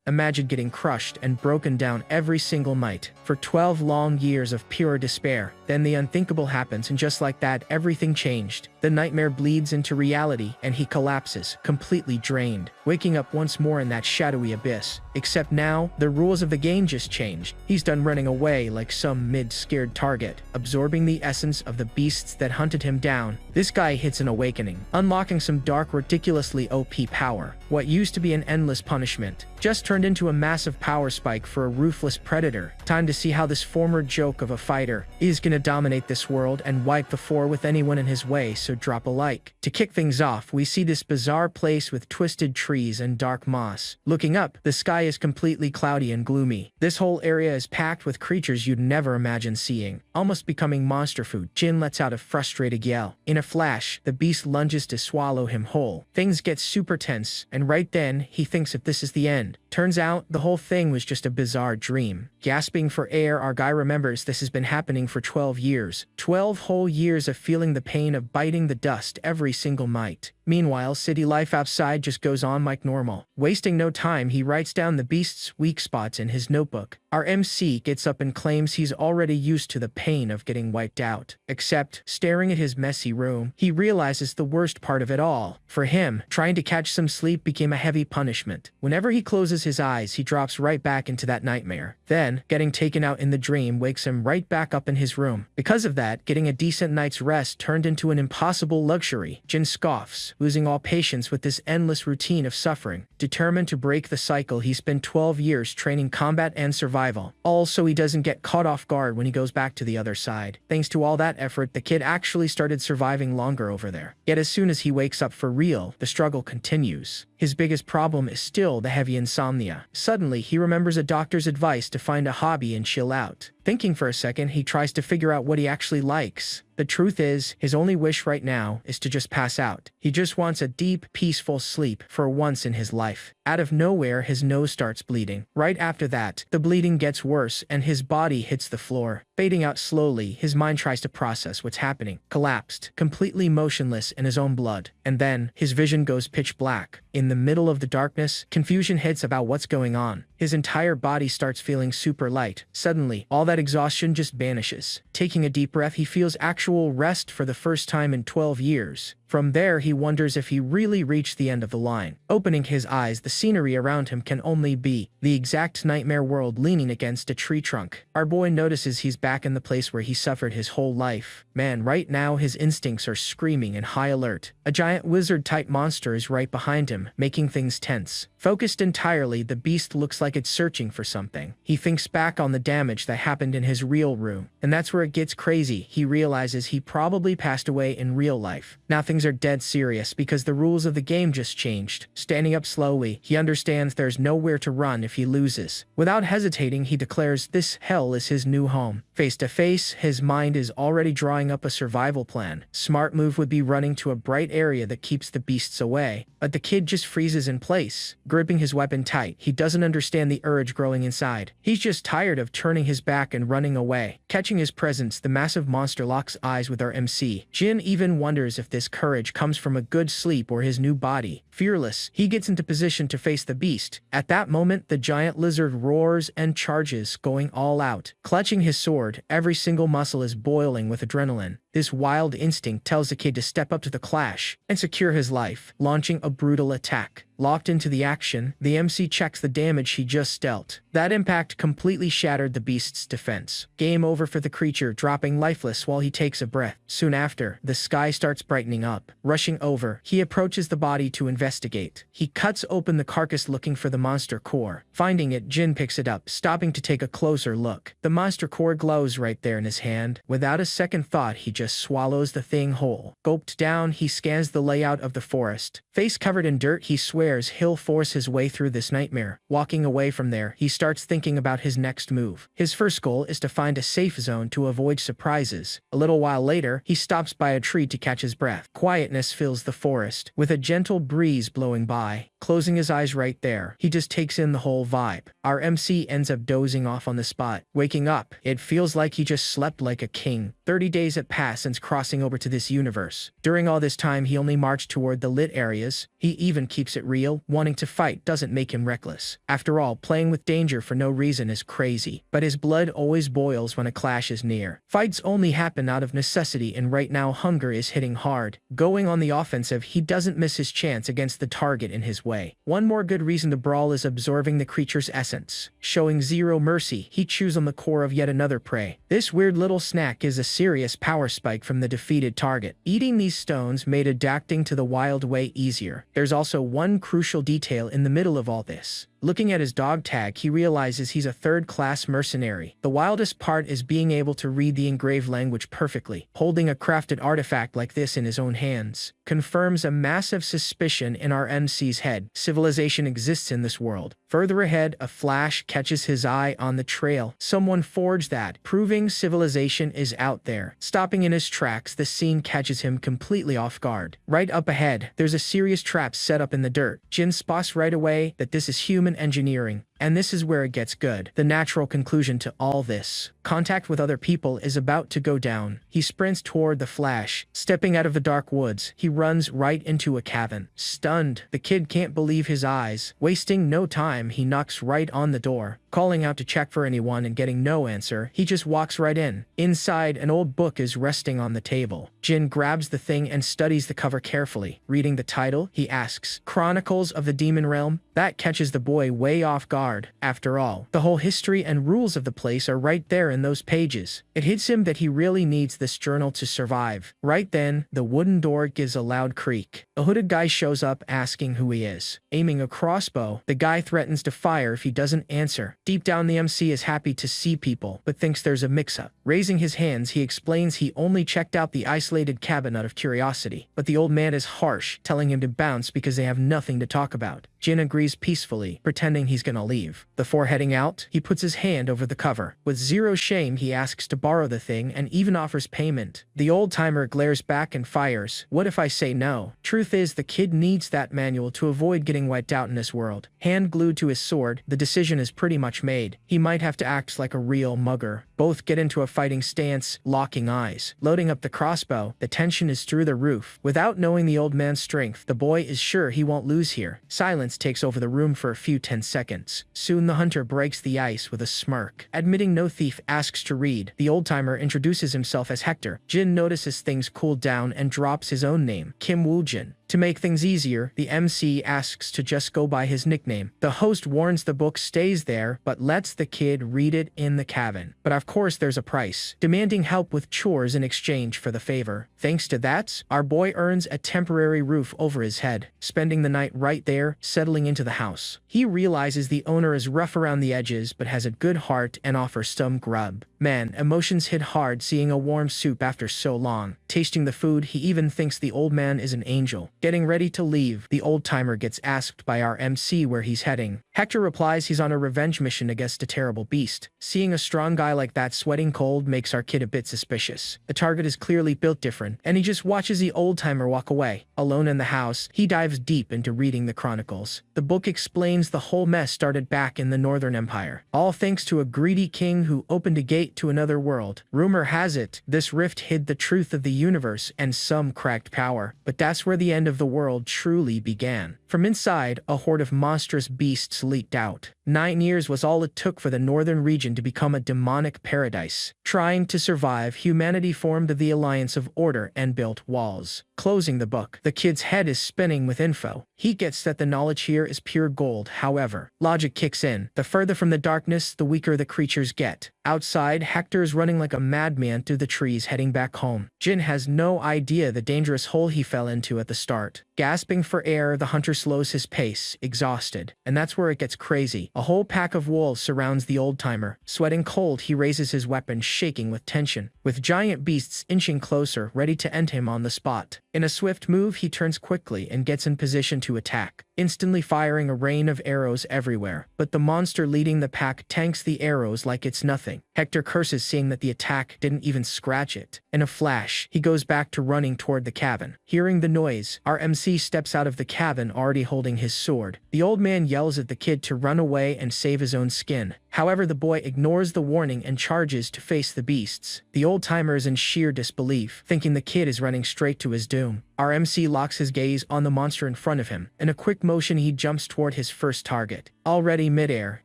Imagine getting crushed and broken down every single night for 12 long years of pure despair. Then the unthinkable happens, and just like that, everything changed. The nightmare bleeds into reality and he collapses, completely drained, waking up once more in that shadowy abyss. Except now, the rules of the game just changed. He's done running away like some mid-scared target, absorbing the essence of the beasts that hunted him down. This guy hits an awakening, unlocking some dark, ridiculously OP power. What used to be an endless punishment just turned into a massive power spike for a ruthless predator. Time to see how this former joke of a fighter is gonna dominate this world and wipe the floor with anyone in his way, so drop a like. To kick things off, we see this bizarre place with twisted trees and dark moss. Looking up, the sky is completely cloudy and gloomy. This whole area is packed with creatures you'd never imagine seeing, almost becoming monster food. Jin lets out a frustrated yell. In a flash, the beast lunges to swallow him whole. Things get super tense, and right then, he thinks if this is the end. Turns out, the whole thing was just a bizarre dream. Gasping for air, our guy remembers this has been happening for 12 years. 12 whole years of feeling the pain of biting the dust every single night. Meanwhile, city life outside just goes on like normal. Wasting no time, he writes down the beast's weak spots in his notebook. Our MC gets up and claims he's already used to the pain of getting wiped out. Except, staring at his messy room, he realizes the worst part of it all. For him, trying to catch some sleep became a heavy punishment. Whenever he closes his eyes, he drops right back into that nightmare. Then, getting taken out in the dream wakes him right back up in his room. Because of that, getting a decent night's rest turned into an impossible luxury. Jin scoffs, losing all patience with this endless routine of suffering. Determined to break the cycle, he spent 12 years training combat and survival, all so he doesn't get caught off guard when he goes back to the other side. Thanks to all that effort, the kid actually started surviving longer over there. Yet as soon as he wakes up for real, the struggle continues. His biggest problem is still the heavy insomnia. Suddenly, he remembers a doctor's advice to find a hobby and chill out. Thinking for a second, he tries to figure out what he actually likes. The truth is, his only wish right now is to just pass out. He just wants a deep, peaceful sleep for once in his life. Out of nowhere, his nose starts bleeding. Right after that, the bleeding gets worse and his body hits the floor. Fading out slowly, his mind tries to process what's happening. Collapsed, completely motionless in his own blood. And then, his vision goes pitch black. In the middle of the darkness, confusion hits about what's going on. His entire body starts feeling super light. Suddenly, all that exhaustion just vanishes. Taking a deep breath, he feels actual rest for the first time in 12 years. From there, he wonders if he really reached the end of the line. Opening his eyes, the scenery around him can only be the exact nightmare world leaning against a tree trunk. Our boy notices he's back in the place where he suffered his whole life. Man, right now his instincts are screaming in high alert. A giant wizard-type monster is right behind him, making things tense. Focused entirely, the beast looks like it's searching for something. He thinks back on the damage that happened in his real room, and that's where it gets crazy. He realizes he probably passed away in real life. Now things are dead serious because the rules of the game just changed. Standing up slowly, he understands there's nowhere to run if he loses. Without hesitating, he declares this hell is his new home. Face to face, his mind is already drawing up a survival plan. Smart move would be running to a bright area that keeps the beasts away, but the kid just freezes in place, gripping his weapon tight. He doesn't understand the urge growing inside. He's just tired of turning his back and running away. Catching his presence, the massive monster locks eyes with our MC. Jin even wonders if this courage comes from a good sleep or his new body. Fearless, he gets into position to face the beast. At that moment, the giant lizard roars and charges, going all out. Clutching his sword, every single muscle is boiling with adrenaline. This wild instinct tells the kid to step up to the clash and secure his life, launching a brutal attack. Locked into the action, the MC checks the damage he just dealt. That impact completely shattered the beast's defense. Game over for the creature, dropping lifeless while he takes a breath. Soon after, the sky starts brightening up. Rushing over, he approaches the body to investigate. He cuts open the carcass looking for the monster core. Finding it, Jin picks it up, stopping to take a closer look. The monster core glows right there in his hand. Without a second thought, he just swallows the thing whole. Gulped down, he scans the layout of the forest. Face covered in dirt, he swears he'll force his way through this nightmare. Walking away from there, he starts thinking about his next move. His first goal is to find a safe zone to avoid surprises. A little while later, he stops by a tree to catch his breath. Quietness fills the forest, with a gentle breeze blowing by. closing his eyes right there. He just takes in the whole vibe. Our MC ends up dozing off on the spot. Waking up, it feels like he just slept like a king. 30 days had passed since crossing over to this universe. During all this time, he only marched toward the lit areas. He even keeps it real. Wanting to fight doesn't make him reckless. After all, playing with danger for no reason is crazy. But his blood always boils when a clash is near. Fights only happen out of necessity, and right now hunger is hitting hard. Going on the offensive, he doesn't miss his chance against the target in his way. One more good reason to brawl is absorbing the creature's essence. Showing zero mercy, he chews on the core of yet another prey. This weird little snack is a serious power spike from the defeated target. Eating these stones made adapting to the wild way easier. There's also one crucial detail in the middle of all this. Looking at his dog tag, he realizes he's a third-class mercenary. The wildest part is being able to read the engraved language perfectly. Holding a crafted artifact like this in his own hands confirms a massive suspicion in our MC's head. Civilization exists in this world. Further ahead, a flash catches his eye on the trail. Someone forged that, proving civilization is out there. Stopping in his tracks, the scene catches him completely off guard. Right up ahead, there's a serious trap set up in the dirt. Jin spots right away that this is human engineering. And this is where it gets good. The natural conclusion to all this. Contact with other people is about to go down. He sprints toward the flash. Stepping out of the dark woods, he runs right into a cabin. Stunned, the kid can't believe his eyes. Wasting no time, he knocks right on the door. Calling out to check for anyone and getting no answer, he just walks right in. Inside, an old book is resting on the table. Jin grabs the thing and studies the cover carefully. Reading the title, he asks, "Chronicles of the Demon Realm?" That catches the boy way off guard. After all, the whole history and rules of the place are right there in those pages. It hits him that he really needs this journal to survive. Right then, the wooden door gives a loud creak. A hooded guy shows up asking who he is. Aiming a crossbow, the guy threatens to fire if he doesn't answer. Deep down, the MC is happy to see people, but thinks there's a mix-up. Raising his hands, he explains he only checked out the isolated cabin out of curiosity. But the old man is harsh, telling him to bounce because they have nothing to talk about. Jin agrees peacefully, pretending he's gonna leave. Before heading out, he puts his hand over the cover. With zero shame, he asks to borrow the thing and even offers payment. The old-timer glares back and fires. "What if I say no?" Truth is, the kid needs that manual to avoid getting wiped out in this world. Hand glued to his sword, the decision is pretty much made. He might have to act like a real mugger. Both get into a fighting stance, locking eyes. Loading up the crossbow, the tension is through the roof. Without knowing the old man's strength, the boy is sure he won't lose here. Silence takes over the room for a few 10 seconds. Soon the hunter breaks the ice with a smirk. Admitting no thief, asks to read. The old-timer introduces himself as Hector. Jin notices things cool down and drops his own name, Kim Woo-jin. To make things easier, the MC asks to just go by his nickname. The host warns the book stays there, but lets the kid read it in the cabin. But of course there's a price, demanding help with chores in exchange for the favor. Thanks to that, our boy earns a temporary roof over his head, spending the night right there, settling into the house. He realizes the owner is rough around the edges, but has a good heart and offers some grub. Man, emotions hit hard seeing a warm soup after so long. Tasting the food, he even thinks the old man is an angel. Getting ready to leave, the old-timer gets asked by our MC where he's heading. Hector replies he's on a revenge mission against a terrible beast. Seeing a strong guy like that sweating cold makes our kid a bit suspicious. The target is clearly built different, and he just watches the old-timer walk away. Alone in the house, he dives deep into reading the chronicles. The book explains the whole mess started back in the Northern Empire, all thanks to a greedy king who opened a gate to another world. Rumor has it, this rift hid the truth of the universe and some cracked power, but that's where the end of the world truly began. From inside, a horde of monstrous beasts leaked out. 9 years was all it took for the northern region to become a demonic paradise. Trying to survive, humanity formed the Alliance of Order and built walls. Closing the book, the kid's head is spinning with info. He gets that the knowledge here is pure gold. However, logic kicks in. The further from the darkness, the weaker the creatures get. Outside, Hector is running like a madman through the trees heading back home. Jin has no idea the dangerous hole he fell into at the start. Gasping for air, the hunter slows his pace, exhausted. And that's where it gets crazy. A whole pack of wolves surrounds the old-timer. Sweating cold, he raises his weapon, shaking with tension. with giant beasts inching closer, ready to end him on the spot. In a swift move, he turns quickly and gets in position to attack, instantly firing a rain of arrows everywhere. But the monster leading the pack tanks the arrows like it's nothing. Hector curses, seeing that the attack didn't even scratch it. In a flash, he goes back to running toward the cabin. Hearing the noise, our MC steps out of the cabin, already holding his sword. The old man yells at the kid to run away and save his own skin. However, the boy ignores the warning and charges to face the beasts. The old-timer is in sheer disbelief, thinking the kid is running straight to his doom. Our MC locks his gaze on the monster in front of him. In a quick motion, he jumps toward his first target. Already midair,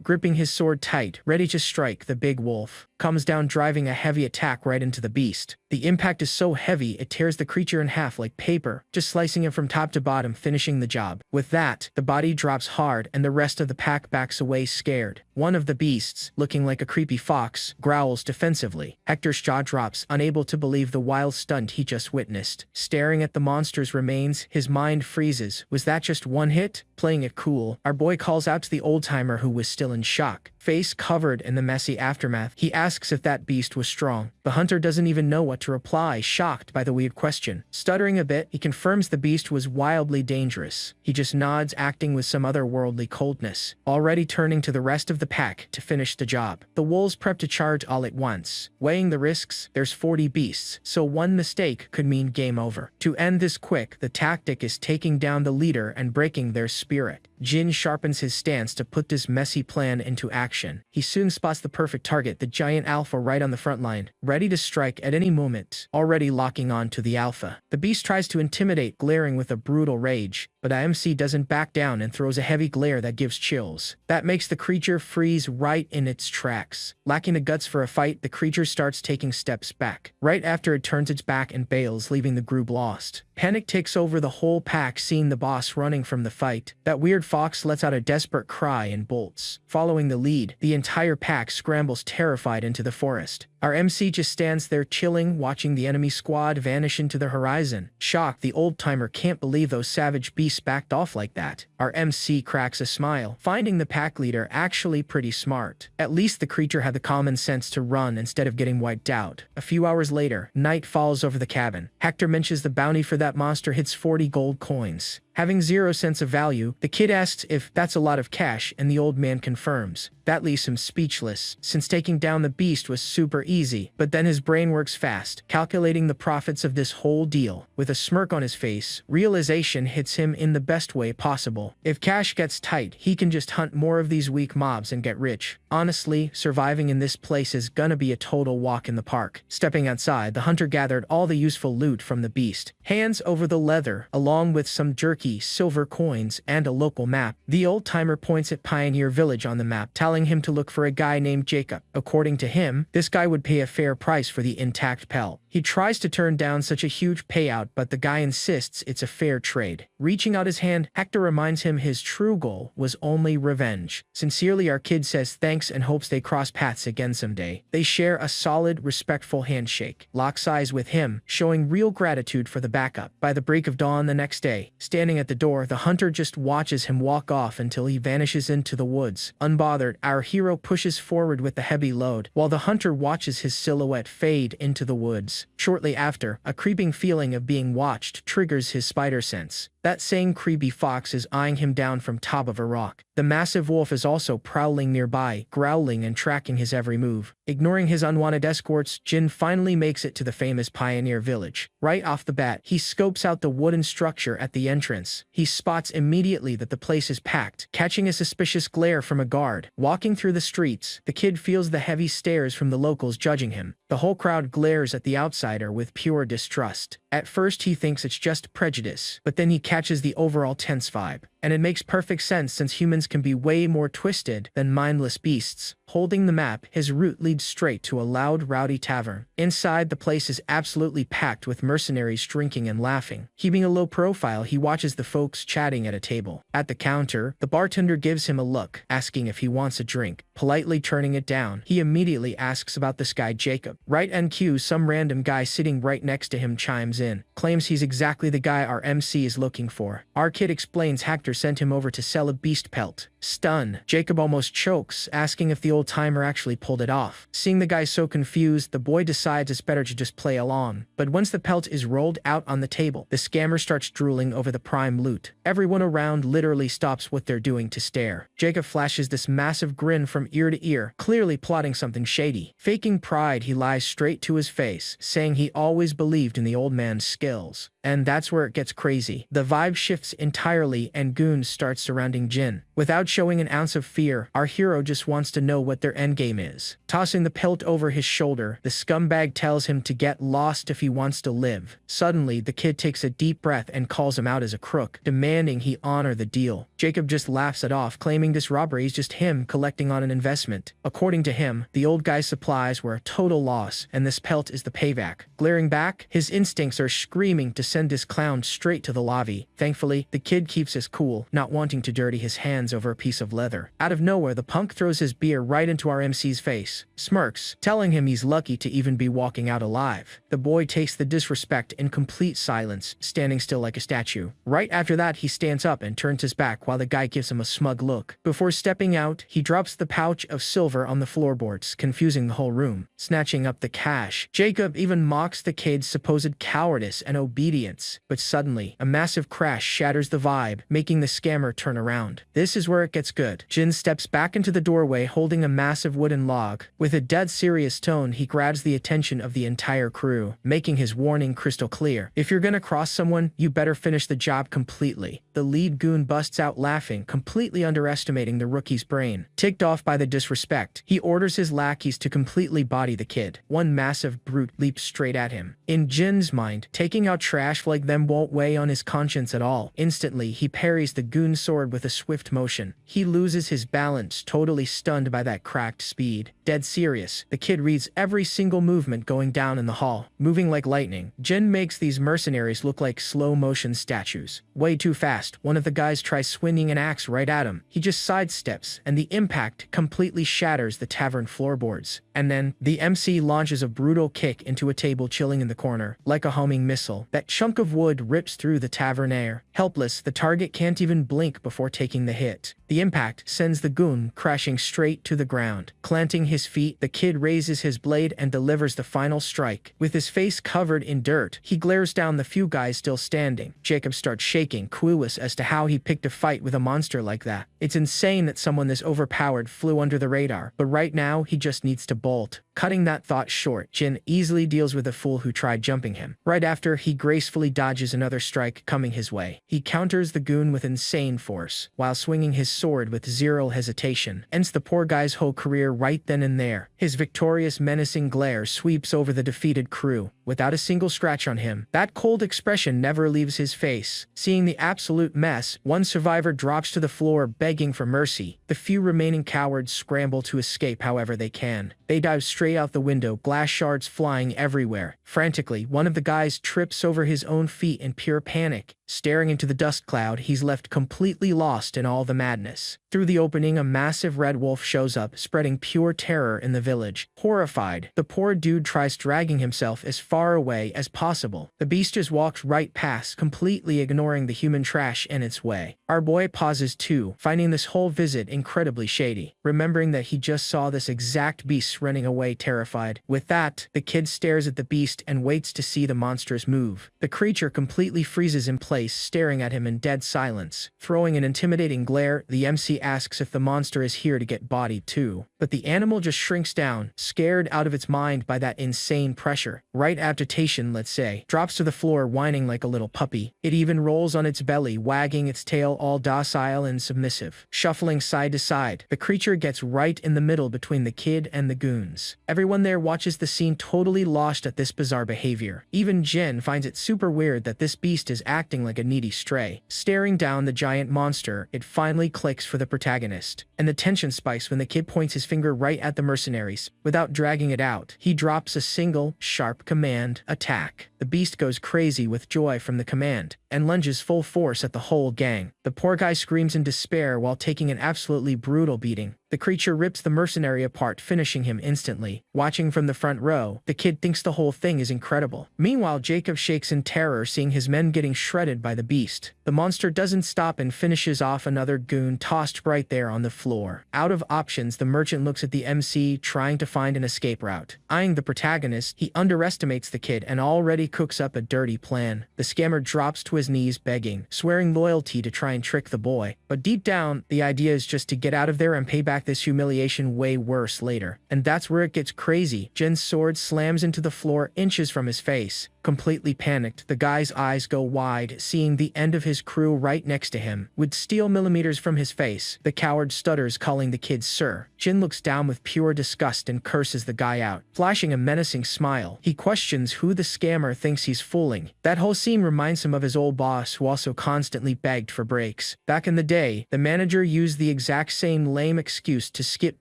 gripping his sword tight, ready to strike, the big wolf comes down, driving a heavy attack right into the beast. The impact is so heavy, it tears the creature in half like paper, just slicing him from top to bottom, finishing the job. With that, the body drops hard and the rest of the pack backs away scared. One of the beasts, looking like a creepy fox, growls defensively. Hector's jaw drops, unable to believe the wild stunt he just witnessed. Staring at the monster's remains, his mind freezes. Was that just one hit? Playing it cool, our boy calls out to the old-timer, who was still in shock. Face covered in the messy aftermath, he asks if that beast was strong. The hunter doesn't even know what to reply, shocked by the weird question. Stuttering a bit, he confirms the beast was wildly dangerous. He just nods, acting with some otherworldly coldness, already turning to the rest of the pack to finish the job. The wolves prep to charge all at once. Weighing the risks, there's 40 beasts, so one mistake could mean game over. To end this quick, the tactic is taking down the leader and breaking their spirit. Jin sharpens his stance to put this messy plan into action. He soon spots the perfect target, the giant alpha right on the front line, ready to strike at any moment, already locking on to the alpha. The beast tries to intimidate, glaring with a brutal rage, but IMC doesn't back down and throws a heavy glare that gives chills. That makes the creature freeze right in its tracks. Lacking the guts for a fight, the creature starts taking steps back. Right after, it turns its back and bails, leaving the group lost. Panic takes over the whole pack, seeing the boss running from the fight. That weird fox lets out a desperate cry and bolts. Following the lead, the entire pack scrambles terrified into the forest. Our MC just stands there chilling, watching the enemy squad vanish into the horizon. Shocked, the old-timer can't believe those savage beasts backed off like that. Our MC cracks a smile, finding the pack leader actually pretty smart. At least the creature had the common sense to run instead of getting wiped out. A few hours later, night falls over the cabin. Hector mentions the bounty for that monster hits 40 gold coins. Having zero sense of value, the kid asks if that's a lot of cash, and the old man confirms. That leaves him speechless, since taking down the beast was super easy. But then his brain works fast, calculating the profits of this whole deal. With a smirk on his face, realization hits him in the best way possible. If cash gets tight, he can just hunt more of these weak mobs and get rich. Honestly, surviving in this place is gonna be a total walk in the park. Stepping outside, the hunter gathered all the useful loot from the beast. Hands over the leather, along with some jerky, silver coins, and a local map. The old-timer points at Pioneer Village on the map, telling him to look for a guy named Jacob. According to him, this guy would pay a fair price for the intact pelt. He tries to turn down such a huge payout, but the guy insists it's a fair trade. Reaching out his hand, Hector reminds him his true goal was only revenge. Sincerely, our kid says thanks and hopes they cross paths again someday. They share a solid, respectful handshake. Locks eyes with him, showing real gratitude for the backup. By the break of dawn the next day, standing at the door, the hunter just watches him walk off until he vanishes into the woods. Unbothered, our hero pushes forward with the heavy load, while the hunter watches his silhouette fade into the woods. Shortly after, a creeping feeling of being watched triggers his spider sense. That same creepy fox is eyeing him down from top of a rock. The massive wolf is also prowling nearby, growling and tracking his every move. Ignoring his unwanted escorts, Jin finally makes it to the famous Pioneer Village. Right off the bat, he scopes out the wooden structure at the entrance. He spots immediately that the place is packed, catching a suspicious glare from a guard. Walking through the streets, the kid feels the heavy stares from the locals judging him. The whole crowd glares at the outsider with pure distrust. At first, he thinks it's just prejudice, but then he catches the overall tense vibe. And it makes perfect sense, since humans can be way more twisted than mindless beasts. Holding the map, his route leads straight to a loud, rowdy tavern. Inside, the place is absolutely packed with mercenaries drinking and laughing. Keeping a low profile, he watches the folks chatting at a table. At the counter, the bartender gives him a look, asking if he wants a drink. Politely turning it down, he immediately asks about this guy Jacob. Right on cue, some random guy sitting right next to him chimes in, claims he's exactly the guy our MC is looking for. Our kid explains Hector sent him over to sell a beast pelt. Stunned, Jacob almost chokes, asking if the old-timer actually pulled it off. Seeing the guy so confused, the boy decides it's better to just play along. But once the pelt is rolled out on the table, the scammer starts drooling over the prime loot. Everyone around literally stops what they're doing to stare. Jacob flashes this massive grin from ear to ear, clearly plotting something shady. Faking pride, he lies straight to his face, saying he always believed in the old man's skills. And that's where it gets crazy. The vibe shifts entirely and goons start surrounding Jin. Without showing an ounce of fear, our hero just wants to know what their endgame is. Tossing the pelt over his shoulder, the scumbag tells him to get lost if he wants to live. Suddenly, the kid takes a deep breath and calls him out as a crook, demanding he honor the deal. Jacob just laughs it off, claiming this robbery is just him collecting on an investment. According to him, the old guy's supplies were a total loss, and this pelt is the payback. Glaring back, his instincts are screaming to send this clown straight to the lobby. Thankfully, the kid keeps his cool, not wanting to dirty his hands over a piece of leather. Out of nowhere, the punk throws his beer right into our MC's face, smirks, telling him he's lucky to even be walking out alive. The boy takes the disrespect in complete silence, standing still like a statue. Right after that, he stands up and turns his back while the guy gives him a smug look. Before stepping out, he drops the pouch of silver on the floorboards, confusing the whole room, snatching up the cash. Jacob even mocks the kid's supposed cowardice and obedience. But suddenly, a massive crash shatters the vibe, making the scammer turn around. This is where it gets good. Jin steps back into the doorway holding a massive wooden log. With a dead serious tone, he grabs the attention of the entire crew, making his warning crystal clear. If you're gonna cross someone, you better finish the job completely. The lead goon busts out laughing, completely underestimating the rookie's brain. Ticked off by the disrespect, he orders his lackeys to completely body the kid. One massive brute leaps straight at him. In Jin's mind, taking out trash like them won't weigh on his conscience at all. Instantly, he parries the goon's sword with a swift motion. He loses his balance, totally stunned by that cracked speed. Dead serious, the kid reads every single movement going down in the hall, moving like lightning. Jin makes these mercenaries look like slow-motion statues. Way too fast, one of the guys tries swinging an axe right at him. He just sidesteps, and the impact completely shatters the tavern floorboards. And then, the MC launches a brutal kick into a table chilling in the corner. Like a homing missile, that chunk of wood rips through the tavern air. Helpless, the target can't even blink before taking the hit. The impact sends the goon crashing straight to the ground. Planting his feet, the kid raises his blade and delivers the final strike. With his face covered in dirt, he glares down the few guys still standing. Jacob starts shaking, clueless as to how he picked a fight with a monster like that. It's insane that someone this overpowered flew under the radar, but right now he just needs to bolt. Cutting that thought short, Jin easily deals with the fool who tried jumping him. Right after, he gracefully dodges another strike coming his way. He counters the goon with insane force, while swinging his sword with zero hesitation. Ends the poor guy's whole career right then and there. His victorious, menacing glare sweeps over the defeated crew, without a single scratch on him. That cold expression never leaves his face. Seeing the absolute mess, one survivor drops to the floor begging for mercy. The few remaining cowards scramble to escape however they can. They dive straight out the window, glass shards flying everywhere. Frantically, one of the guys trips over his own feet in pure panic. Staring into the dust cloud, he's left completely lost in all the madness. Through the opening, a massive red wolf shows up, spreading pure terror in the village. Horrified, the poor dude tries dragging himself as far away as possible. The beast just walks right past, completely ignoring the human trash in its way. Our boy pauses too, finding this whole visit incredibly shady, remembering that he just saw this exact beast running away terrified. With that, the kid stares at the beast and waits to see the monster's move. The creature completely freezes in place, staring at him in dead silence. Throwing an intimidating glare, the MC asks if the monster is here to get bodied too. But the animal just shrinks down, scared out of its mind by that insane pressure. Right aftertation, let's say, drops to the floor whining like a little puppy. It even rolls on its belly, wagging its tail all docile and submissive. Shuffling side to side, the creature gets right in the middle between the kid and the goons. Everyone there watches the scene totally lost at this bizarre behavior. Even Jin finds it super weird that this beast is acting like a needy stray. Staring down the giant monster, it finally clicks for the protagonist. And the tension spikes when the kid points his finger right at the mercenaries. Without dragging it out, he drops a single, sharp command: attack. The beast goes crazy with joy from the command, and lunges full force at the whole gang. The poor guy screams in despair while taking an absolutely brutal beating. The creature rips the mercenary apart, finishing him instantly. Watching from the front row, the kid thinks the whole thing is incredible. Meanwhile, Jacob shakes in terror seeing his men getting shredded by the beast. The monster doesn't stop and finishes off another goon tossed right there on the floor. Out of options, the merchant looks at the MC trying to find an escape route. Eyeing the protagonist, he underestimates the kid and already cooks up a dirty plan. The scammer drops to his knees begging, swearing loyalty to try and trick the boy. But deep down, the idea is just to get out of there and pay back this humiliation way worse later. And that's where it gets crazy. Jin's sword slams into the floor inches from his face. Completely panicked, the guy's eyes go wide, seeing the end of his crew right next to him. With steel millimeters from his face, the coward stutters, calling the kid sir. Jin looks down with pure disgust and curses the guy out. Flashing a menacing smile, he questions who the scammer thinks he's fooling. That whole scene reminds him of his old boss, who also constantly begged for breaks. Back in the day, the manager used the exact same lame excuse to skip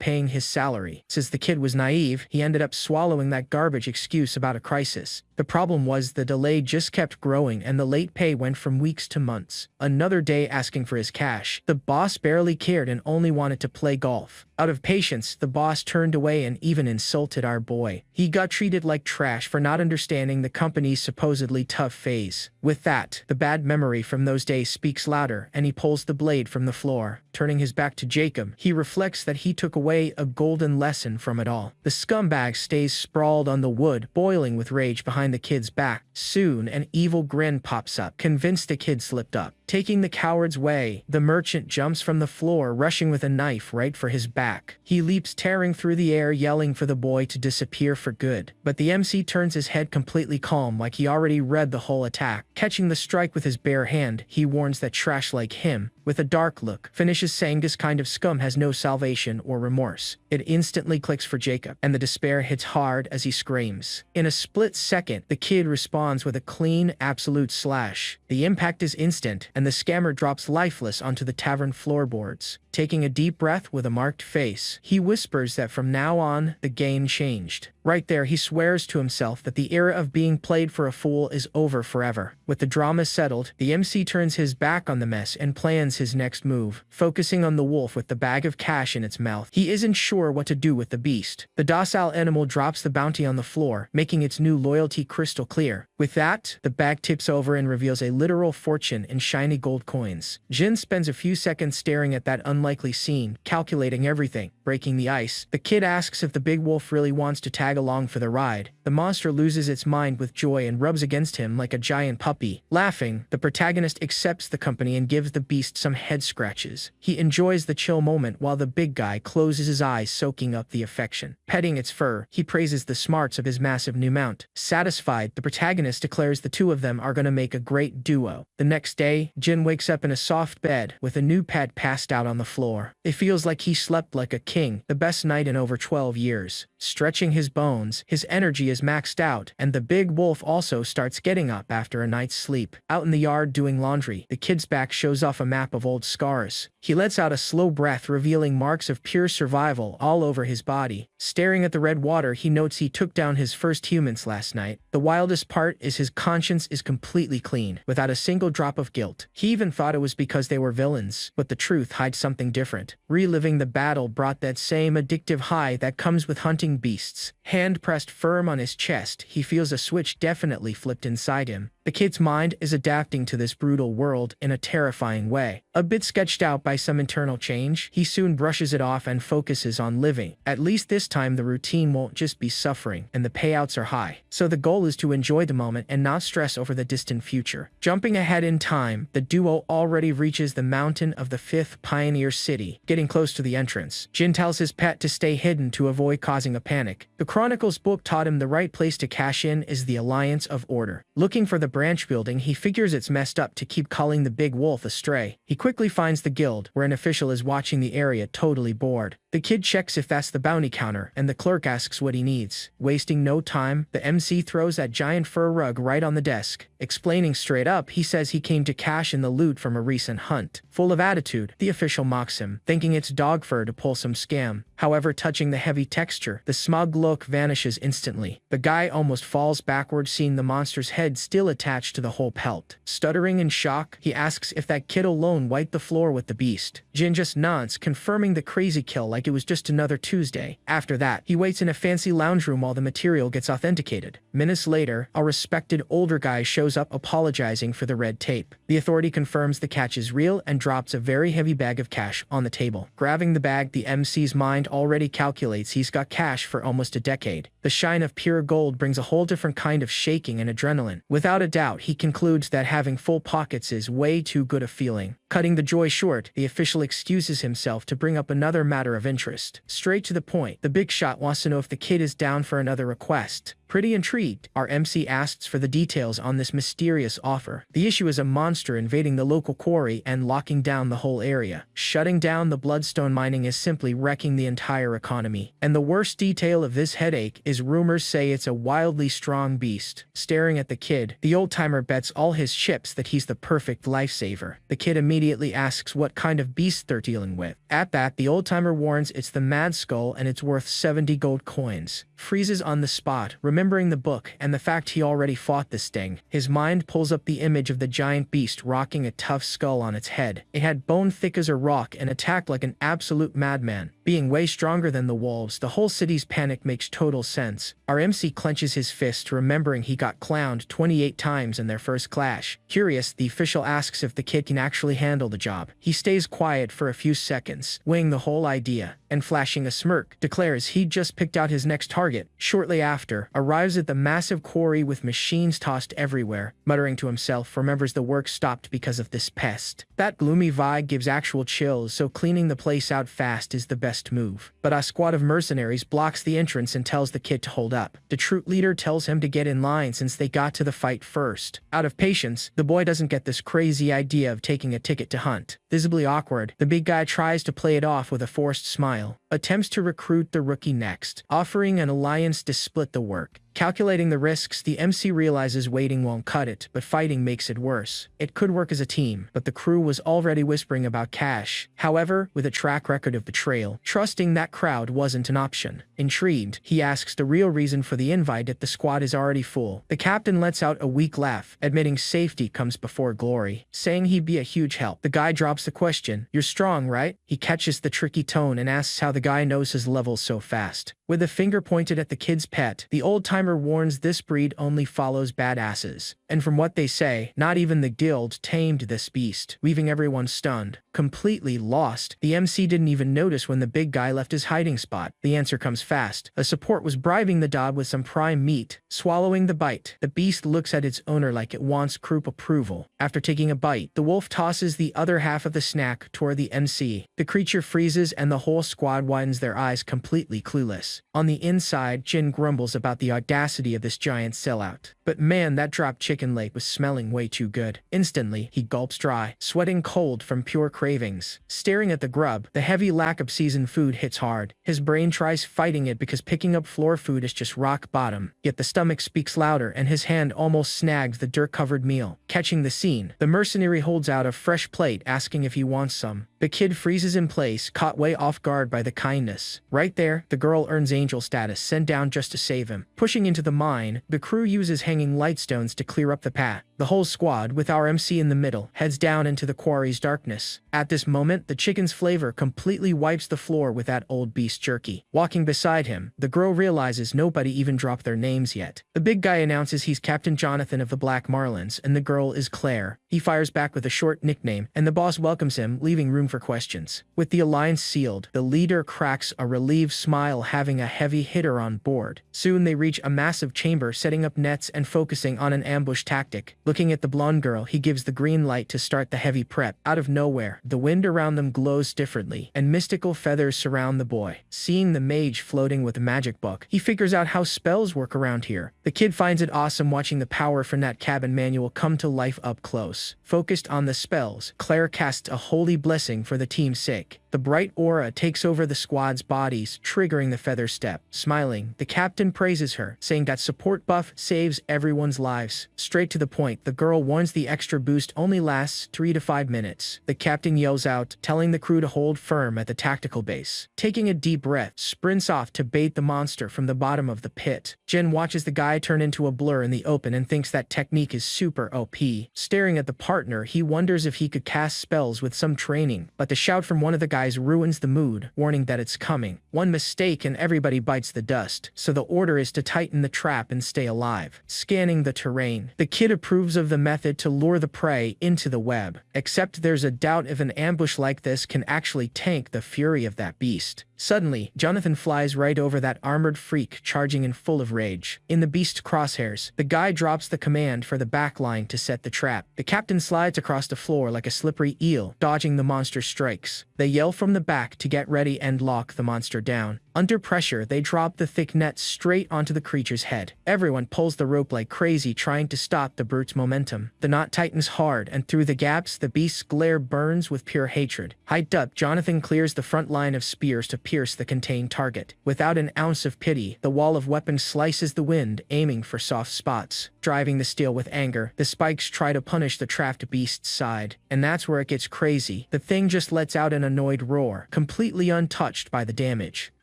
paying his salary. Since the kid was naive, he ended up swallowing that garbage excuse about a crisis. The problem was the delay just kept growing and the late pay went from weeks to months. Another day asking for his cash. The boss barely cared and only wanted to play golf. Out of patience, the boss turned away and even insulted our boy. He got treated like trash for not understanding the company's supposedly tough phase. With that, the bad memory from those days speaks louder and he pulls the blade from the floor. Turning his back to Jacob, he reflects that he took away a golden lesson from it all. The scumbag stays sprawled on the wood, boiling with rage behind the kid's back. Soon, an evil grin pops up, convinced the kid slipped up. Taking the coward's way, the merchant jumps from the floor, rushing with a knife right for his back. He leaps, tearing through the air, yelling for the boy to disappear for good. But the MC turns his head completely calm, like he already read the whole attack. Catching the strike with his bare hand, he warns that trash like him, with a dark look, finishes saying this kind of scum has no salvation or remorse. It instantly clicks for Jacob, and the despair hits hard as he screams. In a split second, the kid responds with a clean, absolute slash. The impact is instant, and the scammer drops lifeless onto the tavern floorboards. Taking a deep breath with a marked face, he whispers that from now on, the game changed. Right there, he swears to himself that the era of being played for a fool is over forever. With the drama settled, the MC turns his back on the mess and plans his next move. Focusing on the wolf with the bag of cash in its mouth, he isn't sure what to do with the beast. The docile animal drops the bounty on the floor, making its new loyalty crystal clear. With that, the bag tips over and reveals a literal fortune in shiny gold coins. Jin spends a few seconds staring at that unlikely scene, calculating everything. Breaking the ice, the kid asks if the big wolf really wants to tag along for the ride. The monster loses its mind with joy and rubs against him like a giant puppy. Laughing, the protagonist accepts the company and gives the beast some head scratches. He enjoys the chill moment while the big guy closes his eyes, soaking up the affection. Petting its fur, he praises the smarts of his massive new mount. Satisfied, the protagonist declares the two of them are gonna make a great duo. The next day, Jin wakes up in a soft bed with a new pet passed out on the floor. It feels like he slept like a king, the best night in over 12 years. Stretching his bones, his energy is maxed out, and the big wolf also starts getting up after a night's sleep. Out in the yard doing laundry, the kid's back shows off a map of old scars. He lets out a slow breath, revealing marks of pure survival all over his body. Staring at the red water, he notes he took down his first humans last night. The wildest part is his conscience is completely clean, without a single drop of guilt. He even thought it was because they were villains, but the truth hides something different. Reliving the battle brought that same addictive high that comes with hunting beasts. Hand pressed firm on his chest, he feels a switch definitely flipped inside him. The kid's mind is adapting to this brutal world in a terrifying way. A bit sketched out by some internal change, he soon brushes it off and focuses on living. At least this time the routine won't just be suffering, and the payouts are high. So the goal is to enjoy the moment and not stress over the distant future. Jumping ahead in time, the duo already reaches the mountain of the 5th Pioneer City. Getting close to the entrance, Jin tells his pet to stay hidden to avoid causing a panic. The Chronicles book taught him the right place to cash in is the Alliance of Order. Looking for the branch building, he figures it's messed up to keep calling the big wolf astray. He quickly finds the guild, where an official is watching the area totally bored. The kid checks if that's the bounty counter, and the clerk asks what he needs. Wasting no time, the MC throws that giant fur rug right on the desk. Explaining straight up, he says he came to cash in the loot from a recent hunt. Full of attitude, the official mocks him, thinking it's dog fur to pull some scam. However, touching the heavy texture, the smug look vanishes instantly. The guy almost falls backwards, seeing the monster's head still attached to the whole pelt. Stuttering in shock, he asks if that kid alone wiped the floor with the beast. Jin just nods, confirming the crazy kill like like it was just another Tuesday. After that, he waits in a fancy lounge room while the material gets authenticated. Minutes later, a respected older guy shows up apologizing for the red tape. The authority confirms the catch is real and drops a very heavy bag of cash on the table. Grabbing the bag, the MC's mind already calculates he's got cash for almost a decade. The shine of pure gold brings a whole different kind of shaking and adrenaline. Without a doubt, he concludes that having full pockets is way too good a feeling. Cutting the joy short, the official excuses himself to bring up another matter of interest. Straight to the point, the big shot wants to know if the kid is down for another request. Pretty intrigued, our MC asks for the details on this mysterious offer. The issue is a monster invading the local quarry and locking down the whole area. Shutting down the bloodstone mining is simply wrecking the entire economy. And the worst detail of this headache is rumors say it's a wildly strong beast. Staring at the kid, the old-timer bets all his chips that he's the perfect lifesaver. The kid immediately asks what kind of beast they're dealing with. At that, the old-timer warns it's the Mad Skull and it's worth 70 gold coins. Freezes on the spot, remembering the book and the fact he already fought this thing. His mind pulls up the image of the giant beast rocking a tough skull on its head. It had bone thick as a rock and attacked like an absolute madman. Being way stronger than the wolves, the whole city's panic makes total sense. Our MC clenches his fist, remembering he got clowned 28 times in their first clash. Curious, the official asks if the kid can actually handle the job. He stays quiet for a few seconds, weighing the whole idea, and flashing a smirk, declares he'd just picked out his next target. Shortly after, arrives at the massive quarry with machines tossed everywhere. Muttering to himself, remembers the work stopped because of this pest. That gloomy vibe gives actual chills, so cleaning the place out fast is the best move. But a squad of mercenaries blocks the entrance and tells the kid to hold up. The troop leader tells him to get in line since they got to the fight first. Out of patience, the boy doesn't get this crazy idea of taking a ticket to hunt. Visibly awkward, the big guy tries to play it off with a forced smile. Attempts to recruit the rookie next, offering an alliance to split the work. Calculating the risks, the MC realizes waiting won't cut it, but fighting makes it worse. It could work as a team, but the crew was already whispering about cash. However, with a track record of betrayal, trusting that crowd wasn't an option. Intrigued, he asks the real reason for the invite if the squad is already full. The captain lets out a weak laugh, admitting safety comes before glory, saying he'd be a huge help. The guy drops the question, "You're strong, right?" He catches the tricky tone and asks how the guy knows his levels so fast. With a finger pointed at the kid's pet, the old-timer warns this breed only follows badasses. And from what they say, not even the guild tamed this beast, leaving everyone stunned. Completely lost, the MC didn't even notice when the big guy left his hiding spot. The answer comes fast. A support was bribing the dog with some prime meat. Swallowing the bite, the beast looks at its owner like it wants group approval. After taking a bite, the wolf tosses the other half of the snack toward the MC. The creature freezes and the whole squad widens their eyes, completely clueless. On the inside, Jin grumbles about the audacity of this giant sellout. But man, that dropped chicken leg was smelling way too good. Instantly, he gulps dry, sweating cold from pure cravings. Staring at the grub, the heavy lack of seasoned food hits hard. His brain tries fighting it because picking up floor food is just rock bottom. Yet the stomach speaks louder and his hand almost snags the dirt-covered meal. Catching the scene, the mercenary holds out a fresh plate asking if he wants some. The kid freezes in place, caught way off guard by the kindness. Right there, the girl earns angel status, sent down just to save him. Pushing into the mine, the crew uses hanging lightstones to clear up the path. The whole squad, with our MC in the middle, heads down into the quarry's darkness. At this moment, the chicken's flavor completely wipes the floor with that old beast jerky. Walking beside him, the girl realizes nobody even dropped their names yet. The big guy announces he's Captain Jonathan of the Black Marlins, and the girl is Claire. He fires back with a short nickname, and the boss welcomes him, leaving room for questions. With the alliance sealed, the leader cracks a relieved smile, having a heavy hitter on board. Soon they reach a massive chamber, setting up nets and focusing on an ambush tactic. Looking at the blonde girl, he gives the green light to start the heavy prep. Out of nowhere, the wind around them glows differently, and mystical feathers surround the boy. Seeing the mage floating with a magic book, he figures out how spells work around here. The kid finds it awesome watching the power from that cabin manual come to life up close. Focused on the spells, Claire casts a holy blessing for the team's sake. The bright aura takes over the squad's bodies, triggering the feather step. Smiling, the captain praises her, saying that support buff saves everyone's lives. Straight to the point, the girl warns the extra boost only lasts 3 to 5 minutes. The captain yells out, telling the crew to hold firm at the tactical base. Taking a deep breath, sprints off to bait the monster from the bottom of the pit. Jen watches the guy turn into a blur in the open and thinks that technique is super OP. Staring at the partner, he wonders if he could cast spells with some training. but the shout from one of the guys ruins the mood, warning that it's coming. One mistake and everybody bites the dust, so the order is to tighten the trap and stay alive. Scanning the terrain, the kid approves of the method to lure the prey into the web, except there's a doubt if an ambush like this can actually tank the fury of that beast. Suddenly, Jonathan flies right over that armored freak charging in full of rage. In the beast's crosshairs, the guy drops the command for the backline to set the trap. The captain slides across the floor like a slippery eel, dodging the monster's strikes. They yell from the back to get ready and lock the monster down. Under pressure, they drop the thick net straight onto the creature's head. Everyone pulls the rope like crazy, trying to stop the brute's momentum. The knot tightens hard, and through the gaps, the beast's glare burns with pure hatred. Hyped up, Jonathan clears the front line of spears to pierce the contained target. Without an ounce of pity, the wall of weapons slices the wind, aiming for soft spots. Driving the steel with anger, the spikes try to punish the trapped beast's side. And that's where it gets crazy. The thing just lets out an annoyed roar, completely untouched by the damage.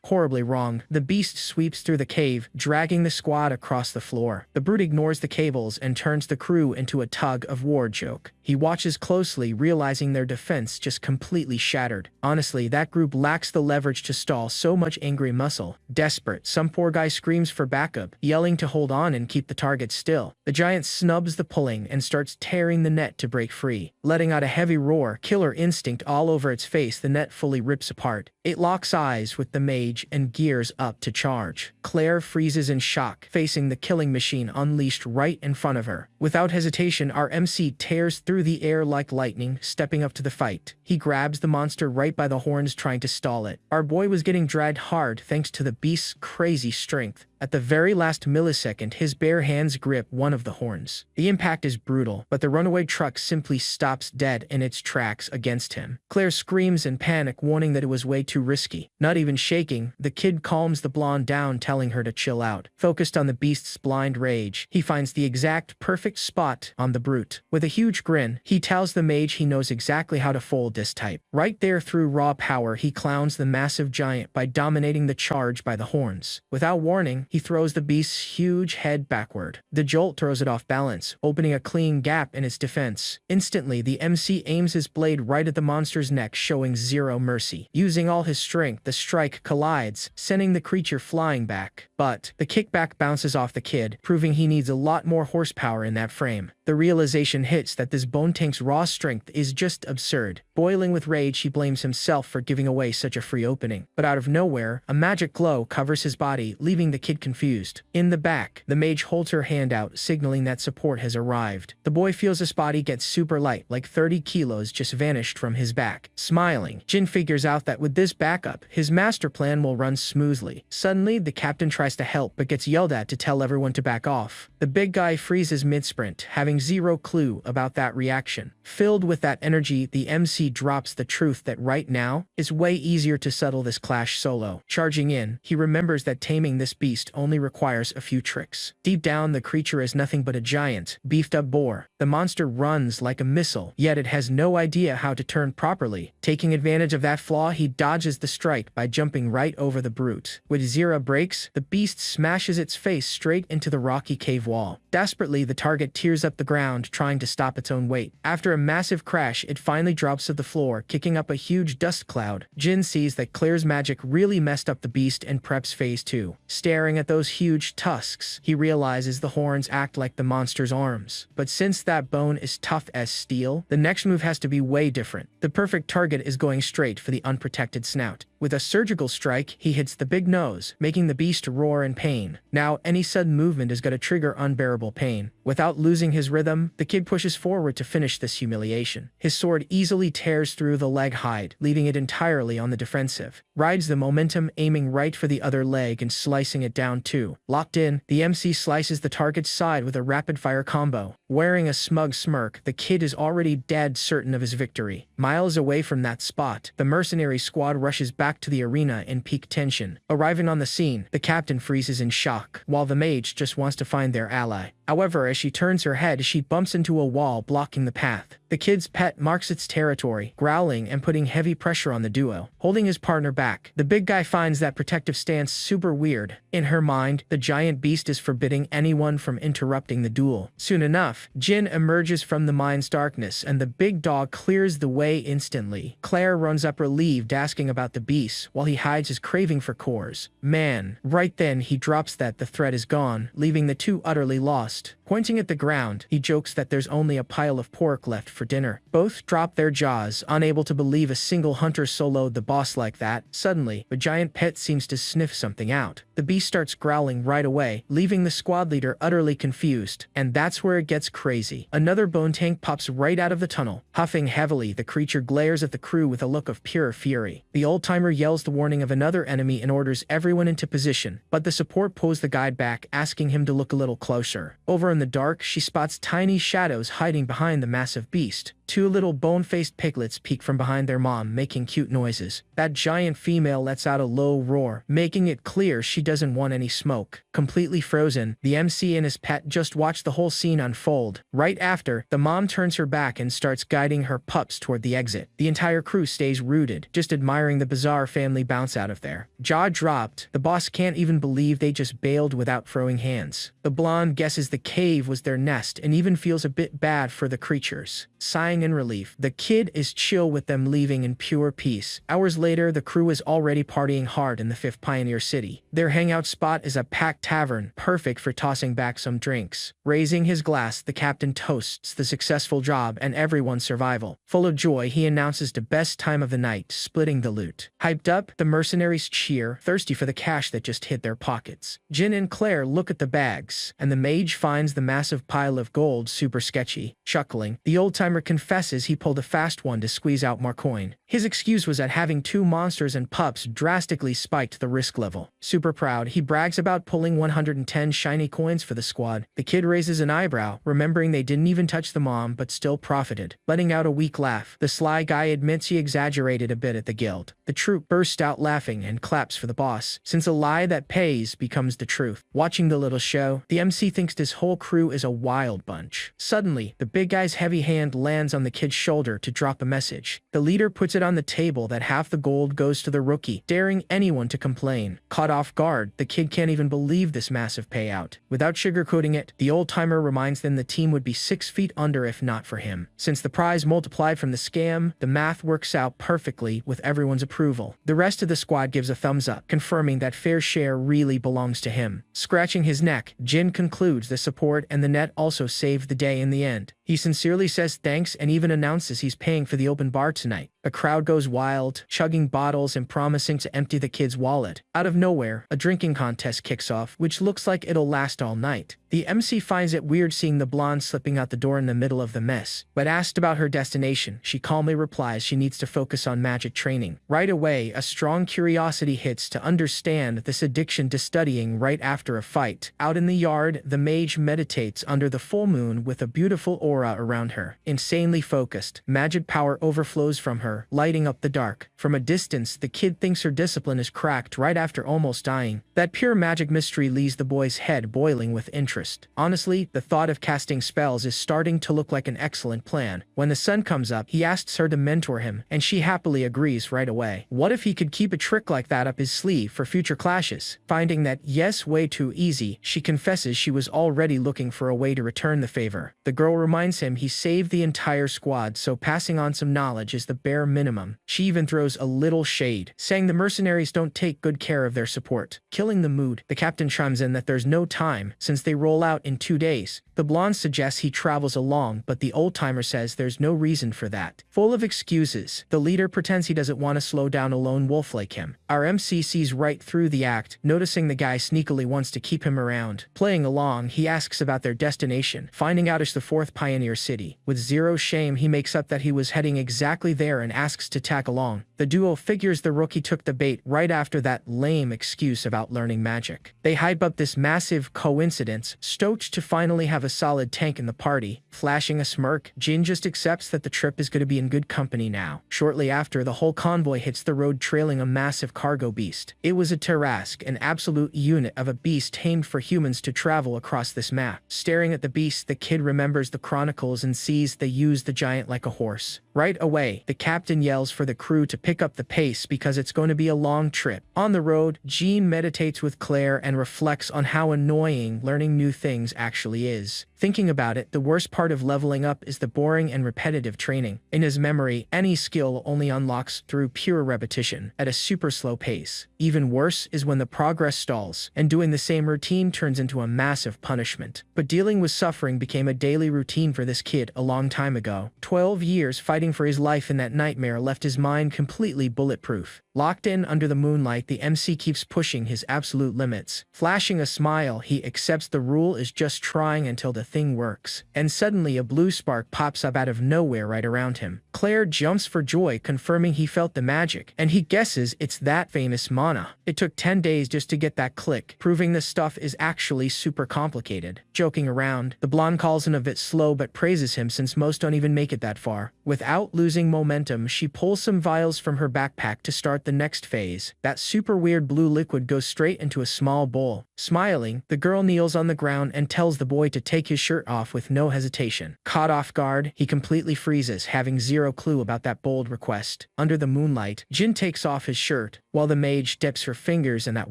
Horribly wrong, the beast sweeps through the cave, dragging the squad across the floor. The brute ignores the cables and turns the crew into a tug-of-war joke. He watches closely, realizing their defense just completely shattered. Honestly, that group lacks the leverage to stall so much angry muscle. Desperate, some poor guy screams for backup, yelling to hold on and keep the target still. The giant snubs the pulling and starts tearing the net to break free. Letting out a heavy roar, killer instinct all over its face, the net fully rips apart. It locks eyes with the mage and gears up to charge. Claire freezes in shock, facing the killing machine unleashed right in front of her. Without hesitation, our MC tears through the air like lightning, stepping up to the fight. He grabs the monster right by the horns, trying to stall it. Our boy was getting dragged hard thanks to the beast's crazy strength. At the very last millisecond, his bare hands grip one of the horns. The impact is brutal, but the runaway truck simply stops dead in its tracks against him. Claire screams in panic, warning that it was way too risky. Not even shaking, the kid calms the blonde down, telling her to chill out. Focused on the beast's blind rage, he finds the exact perfect spot on the brute. With a huge grin, he tells the mage he knows exactly how to fold this type. Right there, through raw power, he clowns the massive giant by dominating the charge by the horns. Without warning, he throws the beast's huge head backward. The jolt throws it off balance, opening a clean gap in its defense. Instantly, the MC aims his blade right at the monster's neck, showing zero mercy. Using all his strength, the strike collides, sending the creature flying back. But the kickback bounces off the kid, proving he needs a lot more horsepower in that frame. The realization hits that this bone tank's raw strength is just absurd. Boiling with rage, he blames himself for giving away such a free opening. But out of nowhere, a magic glow covers his body, leaving the kid confused. In the back, the mage holds her hand out, signaling that support has arrived. The boy feels his body get super light, like 30 kilos just vanished from his back. Smiling, Jin figures out that with this backup, his master plan will run smoothly. Suddenly, the captain tries to help, but gets yelled at to tell everyone to back off. The big guy freezes mid-sprint, having zero clue about that reaction. Filled with that energy, the MC drops the truth that right now, it's way easier to settle this clash solo. Charging in, he remembers that taming this beast only requires a few tricks. Deep down, the creature is nothing but a giant, beefed-up boar. The monster runs like a missile, yet it has no idea how to turn properly. Taking advantage of that flaw, he dodges the strike by jumping right over the brute. With zero brakes, the beast smashes its face straight into the rocky cave wall. Desperately, the target tears up the ground, trying to stop its own weight. After a massive crash, it finally drops to the floor, kicking up a huge dust cloud. Jin sees that Claire's magic really messed up the beast and preps phase 2. Staring at those huge tusks, he realizes the horns act like the monster's arms. But since that bone is tough as steel, the next move has to be way different. The perfect target is going straight for the unprotected snout. With a surgical strike, he hits the big nose, making the beast roar in pain. Now, any sudden movement is going to trigger unbearable pain. Without losing his rhythm, the kid pushes forward to finish this humiliation. His sword easily tears through the leg hide, leaving it entirely on the defensive. Rides the momentum, aiming right for the other leg and slicing it down too. Locked in, the MC slices the target's side with a rapid-fire combo. Wearing a smug smirk, the kid is already dead certain of his victory. Miles away from that spot, the mercenary squad rushes back to the arena in peak tension. Arriving on the scene, the captain freezes in shock, while the mage just wants to find their ally. However, as she turns her head, she bumps into a wall blocking the path. The kid's pet marks its territory, growling and putting heavy pressure on the duo, holding his partner back. The big guy finds that protective stance super weird. In her mind, the giant beast is forbidding anyone from interrupting the duel. Soon enough, Jin emerges from the mine's darkness and the big dog clears the way instantly. Claire runs up relieved, asking about the beast, while he hides his craving for cores. Man, right then he drops that the threat is gone, leaving the two utterly lost. Pointing at the ground, he jokes that there's only a pile of pork left for dinner. Both drop their jaws, unable to believe a single hunter soloed the boss like that. Suddenly, the giant pet seems to sniff something out. The beast starts growling right away, leaving the squad leader utterly confused. And that's where it gets crazy. Another bone tank pops right out of the tunnel. Huffing heavily, the creature glares at the crew with a look of pure fury. The old-timer yells the warning of another enemy and orders everyone into position, but the support pulls the guide back, asking him to look a little closer. Over in the dark, she spots tiny shadows hiding behind the massive beast. Two little bone-faced piglets peek from behind their mom, making cute noises. That giant female lets out a low roar, making it clear she doesn't want any smoke. Completely frozen, the MC and his pet just watch the whole scene unfold. Right after, the mom turns her back and starts guiding her pups toward the exit. The entire crew stays rooted, just admiring the bizarre family bounce out of there. Jaw dropped, the boss can't even believe they just bailed without throwing hands. The blonde guesses the cave was their nest and even feels a bit bad for the creatures. Sighing in relief, the kid is chill with them leaving in pure peace. Hours later, the crew is already partying hard in the 5th Pioneer City. Their hangout spot is a packed tavern, perfect for tossing back some drinks. Raising his glass, the captain toasts the successful job and everyone's survival. Full of joy, he announces the best time of the night, splitting the loot. Hyped up, the mercenaries cheer, thirsty for the cash that just hit their pockets. Jin and Claire look at the bags, and the mage finds the massive pile of gold super sketchy. Chuckling, the old-timer confesses he pulled a fast one to squeeze out more coin. His excuse was that having two monsters and pups drastically spiked the risk level. Super proud, he brags about pulling 110 shiny coins for the squad. The kid raises an eyebrow, remembering they didn't even touch the mom but still profited. Letting out a weak laugh, the sly guy admits he exaggerated a bit at the guild. The troop bursts out laughing and claps for the boss, since a lie that pays becomes the truth. Watching the little show, the MC thinks this whole crew is a wild bunch. Suddenly, the big guy's heavy hand lands on the kid's shoulder to drop a message. The leader puts it on the table that half the gold goes to the rookie, daring anyone to complain. Caught off guard, the kid can't even believe this massive payout. Without sugarcoating it, the old-timer reminds them the team would be 6 feet under if not for him. Since the prize multiplied from the scam, the math works out perfectly with everyone's approval. The rest of the squad gives a thumbs up, confirming that fair share really belongs to him. Scratching his neck, Jin concludes the support and the net also saved the day in the end. He sincerely says thanks and even announces he's paying for the open bar tonight. The crowd goes wild, chugging bottles and promising to empty the kid's wallet. Out of nowhere, a drinking contest kicks off, which looks like it'll last all night. The MC finds it weird seeing the blonde slipping out the door in the middle of the mess, but asked about her destination, she calmly replies she needs to focus on magic training. Right away, a strong curiosity hits to understand this addiction to studying right after a fight. Out in the yard, the mage meditates under the full moon with a beautiful aura around her. Insanely focused, magic power overflows from her, lighting up the dark. From a distance, the kid thinks her discipline is cracked right after almost dying. That pure magic mystery leaves the boy's head boiling with interest. Honestly, the thought of casting spells is starting to look like an excellent plan. When the sun comes up, he asks her to mentor him, and she happily agrees right away. What if he could keep a trick like that up his sleeve for future clashes? Finding that yes, way too easy, she confesses she was already looking for a way to return the favor. The girl reminds him he saved the entire squad, so passing on some knowledge is the bare minimum. She even throws a little shade, saying the mercenaries don't take good care of their support. Killing the mood, the captain chimes in that there's no time, since they roll out in 2 days. The blonde suggests he travels along, but the old-timer says there's no reason for that. Full of excuses, the leader pretends he doesn't want to slow down a lone wolf like him. Our MC sees right through the act, noticing the guy sneakily wants to keep him around. Playing along, he asks about their destination, finding out it's the 4th Pioneer City. With zero shame, he makes up that he was heading exactly there an and asks to tag along. The duo figures the rookie took the bait right after that lame excuse about learning magic. They hype up this massive coincidence, stoked to finally have a solid tank in the party. Flashing a smirk, Jin just accepts that the trip is going to be in good company now. Shortly after, the whole convoy hits the road trailing a massive cargo beast. It was a Tarask, an absolute unit of a beast tamed for humans to travel across this map. Staring at the beast, the kid remembers the chronicles and sees they use the giant like a horse. Right away, the captain yells for the crew to pick up the pace because it's going to be a long trip. On the road, Jean meditates with Claire and reflects on how annoying learning new things actually is. Thinking about it, the worst part of leveling up is the boring and repetitive training. In his memory, any skill only unlocks through pure repetition, at a super slow pace. Even worse is when the progress stalls, and doing the same routine turns into a massive punishment. But dealing with suffering became a daily routine for this kid a long time ago. 12 years fighting for his life in that nightmare left his mind completely bulletproof. Locked in under the moonlight, the MC keeps pushing his absolute limits. Flashing a smile, he accepts the rule is just trying until the thing works. And suddenly a blue spark pops up out of nowhere right around him. Claire jumps for joy, confirming he felt the magic, and he guesses it's that famous mana. It took 10 days just to get that click, proving the stuff is actually super complicated. Joking around, the blonde calls him a bit slow but praises him since most don't even make it that far. Without losing momentum, she pulls some vials from her backpack to start the next phase. That super weird blue liquid goes straight into a small bowl. Smiling, the girl kneels on the ground and tells the boy to take his shirt off with no hesitation. Caught off guard, he completely freezes, having zero clue about that bold request. Under the moonlight, Jin takes off his shirt, while the mage dips her fingers in that